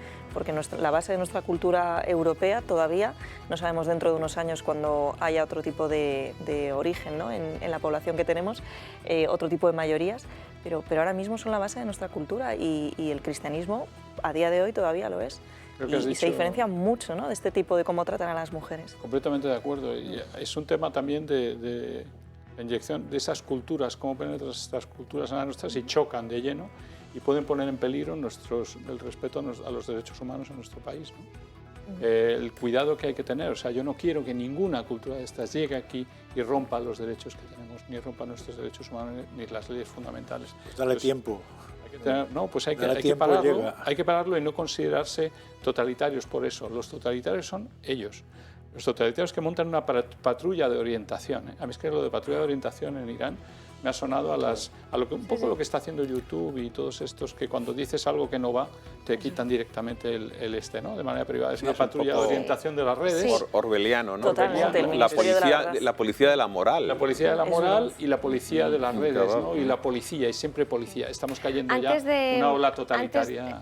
la base de nuestra cultura europea todavía, no sabemos dentro de unos años cuando haya otro tipo de origen, ¿no?, en la población que tenemos, otro tipo de mayorías, pero ahora mismo son la base de nuestra cultura y el cristianismo a día de hoy todavía lo es. Y se diferencia mucho, ¿no?, de este tipo de cómo tratan a las mujeres. Completamente de acuerdo. Y es un tema también de la inyección de esas culturas, cómo penetran estas culturas en las nuestras y chocan de lleno y pueden poner en peligro el respeto a los derechos humanos en nuestro país, ¿no? El cuidado que hay que tener. O sea, yo no quiero que ninguna cultura de estas llegue aquí y rompa los derechos que tenemos, ni rompa nuestros derechos humanos, ni las leyes fundamentales. Pues dale tiempo. No, pues hay que pararlo y no considerarse totalitarios por eso. Los totalitarios son ellos. Los totalitarios que montan una patrulla de orientación. A mí es que lo de patrulla de orientación en Irán me ha sonado un poco lo que está haciendo YouTube y todos estos que cuando dices algo que no va, te quitan directamente ¿no? De manera privada. Es una patrulla de orientación de las redes. Sí. Orwelliano, ¿no? Totalmente. La policía de la moral. La policía de la moral y la policía de las redes, ¿no? Y la policía, y siempre policía. Estamos cayendo ya en una ola totalitaria.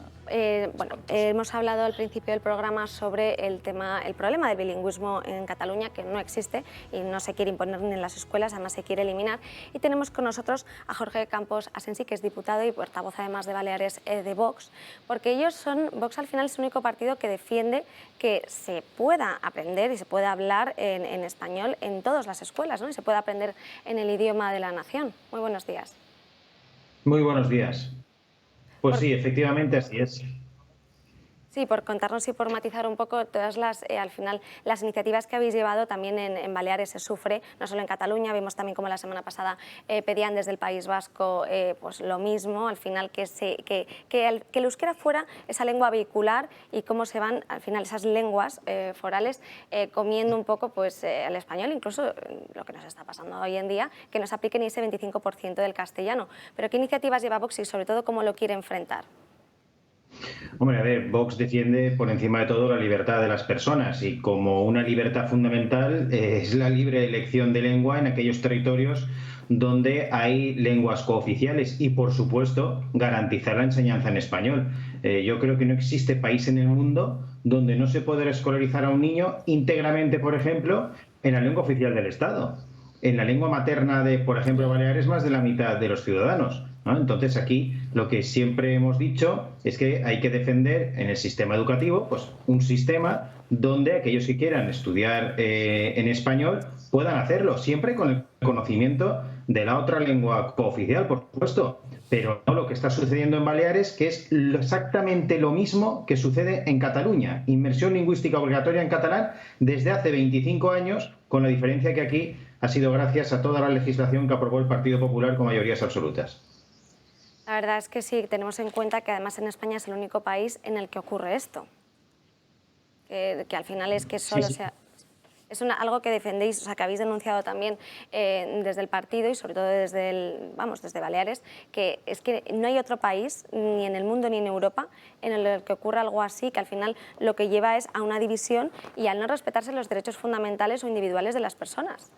Hemos hablado al principio del programa sobre el problema del bilingüismo en Cataluña, que no existe y no se quiere imponer ni en las escuelas, además se quiere eliminar. Y tenemos con nosotros a Jorge Campos Asensi, que es diputado y portavoz además de Baleares de Vox, porque Vox al final es el único partido que defiende que se pueda aprender y se pueda hablar en español en todas las escuelas, ¿no? Y se pueda aprender en el idioma de la nación. Muy buenos días. Muy buenos días. Pues sí, efectivamente así es. Sí, por contarnos y por matizar un poco todas al final, las iniciativas que habéis llevado también en Baleares se sufre, no solo en Cataluña, vimos también como la semana pasada pedían desde el País Vasco pues lo mismo, al final que el euskera fuera esa lengua vehicular y cómo se van al final esas lenguas forales comiendo un poco pues al español, incluso lo que nos está pasando hoy en día, que nos apliquen ese 25% del castellano. Pero ¿qué iniciativas lleva Vox y sobre todo cómo lo quiere enfrentar? Hombre, a ver, Vox defiende por encima de todo la libertad de las personas y como una libertad fundamental es la libre elección de lengua en aquellos territorios donde hay lenguas cooficiales y, por supuesto, garantizar la enseñanza en español. Yo creo que no existe país en el mundo donde no se podrá escolarizar a un niño íntegramente, por ejemplo, en la lengua oficial del Estado. En la lengua materna de, por ejemplo, Baleares, más de la mitad de los ciudadanos, ¿no? Entonces aquí lo que siempre hemos dicho es que hay que defender en el sistema educativo pues un sistema donde aquellos que quieran estudiar en español puedan hacerlo, siempre con el conocimiento de la otra lengua cooficial, por supuesto, pero no lo que está sucediendo en Baleares, que es exactamente lo mismo que sucede en Cataluña. Inmersión lingüística obligatoria en catalán desde hace 25 años, con la diferencia que aquí ha sido gracias a toda la legislación que aprobó el Partido Popular con mayorías absolutas. La verdad es que sí, tenemos en cuenta que además en España es el único país en el que ocurre esto. Que al final es que solo sea... Es algo que defendéis, o sea, que habéis denunciado también desde el partido y sobre todo desde Baleares, que es que no hay otro país, ni en el mundo ni en Europa, en el que ocurra algo así, que al final lo que lleva es a una división y al no respetarse los derechos fundamentales o individuales de las personas.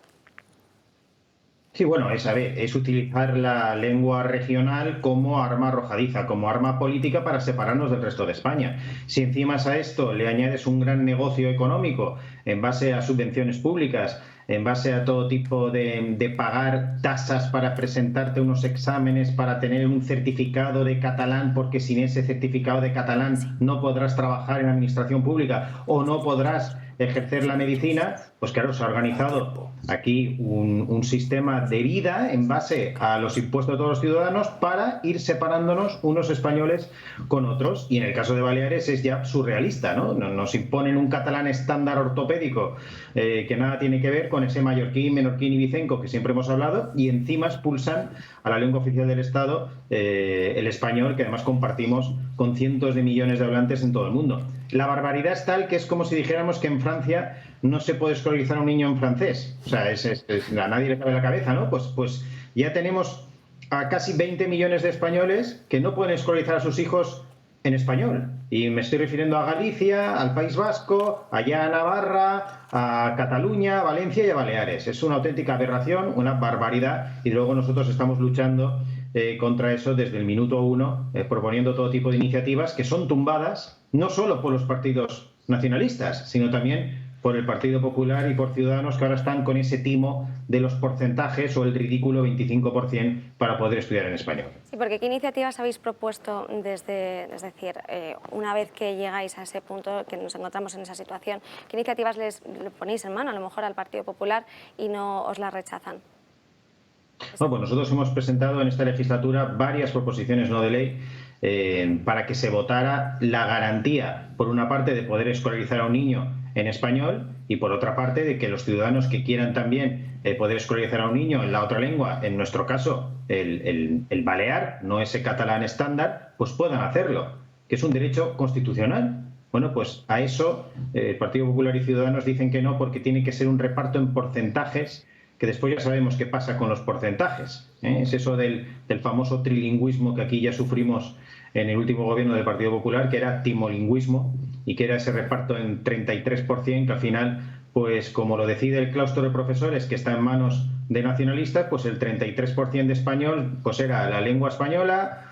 Sí, bueno, es utilizar la lengua regional como arma arrojadiza, como arma política para separarnos del resto de España. Si encima a esto le añades un gran negocio económico en base a subvenciones públicas, en base a todo tipo de pagar tasas para presentarte unos exámenes, para tener un certificado de catalán, porque sin ese certificado de catalán no podrás trabajar en la administración pública o no podrás ejercer la medicina, pues claro, se ha organizado aquí un sistema de vida en base a los impuestos de todos los ciudadanos para ir separándonos unos españoles con otros. Y en el caso de Baleares es ya surrealista, ¿no? Nos imponen un catalán estándar ortopédico que nada tiene que ver con ese mallorquín, menorquín y vicenco que siempre hemos hablado, y encima expulsan a la lengua oficial del Estado el español, que además compartimos con cientos de millones de hablantes en todo el mundo. La barbaridad es tal que es como si dijéramos que en Francia no se puede escolarizar a un niño en francés. O sea, a nadie le cabe la cabeza, ¿no? Pues ya tenemos a casi 20 millones de españoles que no pueden escolarizar a sus hijos en español. Y me estoy refiriendo a Galicia, al País Vasco, allá a Navarra, a Cataluña, a Valencia y a Baleares. Es una auténtica aberración, una barbaridad, y luego nosotros estamos luchando contra eso desde el minuto uno, proponiendo todo tipo de iniciativas que son tumbadas no solo por los partidos nacionalistas, sino también por el Partido Popular y por Ciudadanos, que ahora están con ese timo de los porcentajes o el ridículo 25% para poder estudiar en español. Sí, porque ¿qué iniciativas habéis propuesto es decir, una vez que llegáis a ese punto, que nos encontramos en esa situación, qué iniciativas le ponéis en mano a lo mejor al Partido Popular y no os las rechazan? Bueno, pues nosotros hemos presentado en esta legislatura varias proposiciones no de ley para que se votara la garantía, por una parte, de poder escolarizar a un niño en español y, por otra parte, de que los ciudadanos que quieran también poder escolarizar a un niño en la otra lengua, en nuestro caso el balear, no ese catalán estándar, pues puedan hacerlo, que es un derecho constitucional. Bueno, pues a eso el Partido Popular y Ciudadanos dicen que no, porque tiene que ser un reparto en porcentajes, que después ya sabemos qué pasa con los porcentajes. Es eso del famoso trilingüismo que aquí ya sufrimos en el último gobierno del Partido Popular, que era timolingüismo, y que era ese reparto en 33%, que al final, pues como lo decide el claustro de profesores, que está en manos de nacionalistas, pues el 33% de español pues era la lengua española,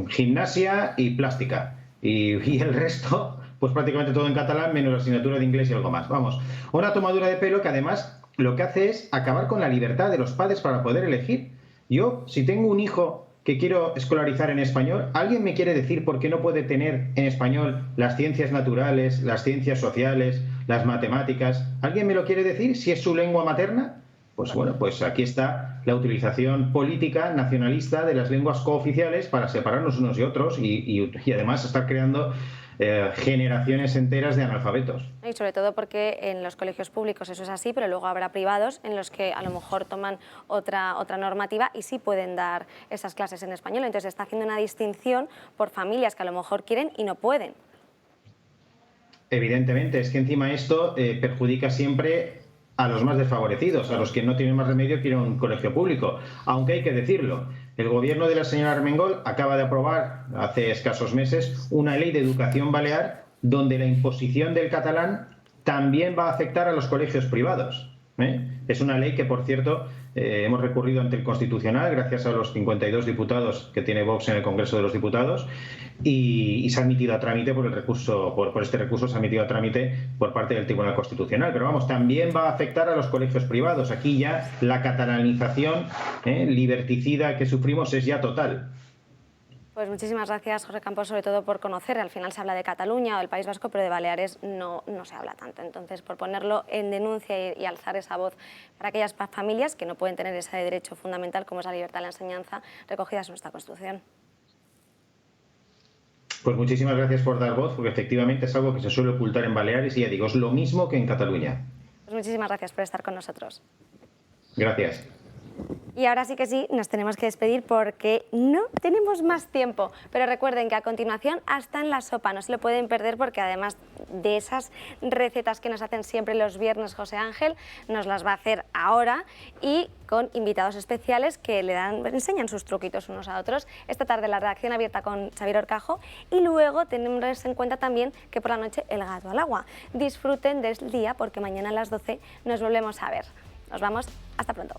gimnasia y plástica. Y el resto, pues prácticamente todo en catalán, menos la asignatura de inglés y algo más. Vamos, una tomadura de pelo que además lo que hace es acabar con la libertad de los padres para poder elegir. Yo, si tengo un hijo que quiero escolarizar en español, ¿alguien me quiere decir por qué no puede tener en español las ciencias naturales, las ciencias sociales, las matemáticas? ¿Alguien me lo quiere decir si es su lengua materna? Pues bueno, pues aquí está la utilización política nacionalista de las lenguas cooficiales para separarnos unos y otros y además estar creando generaciones enteras de analfabetos. Y sobre todo porque en los colegios públicos eso es así, pero luego habrá privados en los que a lo mejor toman otra normativa y sí pueden dar esas clases en español. Entonces está haciendo una distinción por familias que a lo mejor quieren y no pueden. Evidentemente, es que encima esto perjudica siempre a los más desfavorecidos, a los que no tienen más remedio que ir a un colegio público. Aunque hay que decirlo, el gobierno de la señora Armengol acaba de aprobar hace escasos meses una ley de educación balear donde la imposición del catalán también va a afectar a los colegios privados. Es una ley que, por cierto, hemos recurrido ante el Constitucional gracias a los 52 diputados que tiene Vox en el Congreso de los Diputados y se ha admitido a trámite por el recurso, por este recurso se ha admitido a trámite por parte del Tribunal Constitucional. Pero vamos, también va a afectar a los colegios privados. Aquí ya la catalanización liberticida que sufrimos es ya total. Pues muchísimas gracias, Jorge Campos, sobre todo por conocer. Al final se habla de Cataluña o del País Vasco, pero de Baleares no se habla tanto. Entonces, por ponerlo en denuncia y alzar esa voz para aquellas familias que no pueden tener ese derecho fundamental como es la libertad de la enseñanza recogidas en nuestra Constitución. Pues muchísimas gracias por dar voz, porque efectivamente es algo que se suele ocultar en Baleares y ya digo, es lo mismo que en Cataluña. Pues muchísimas gracias por estar con nosotros. Gracias. Y ahora sí que sí, nos tenemos que despedir porque no tenemos más tiempo. Pero recuerden que a continuación hasta en la sopa, no se lo pueden perder porque además de esas recetas que nos hacen siempre los viernes José Ángel, nos las va a hacer ahora y con invitados especiales que le enseñan sus truquitos unos a otros. Esta tarde la redacción abierta con Xavier Orcajo y luego tenemos en cuenta también que por la noche el gato al agua. Disfruten del día porque mañana a las 12 nos volvemos a ver. Nos vamos, hasta pronto.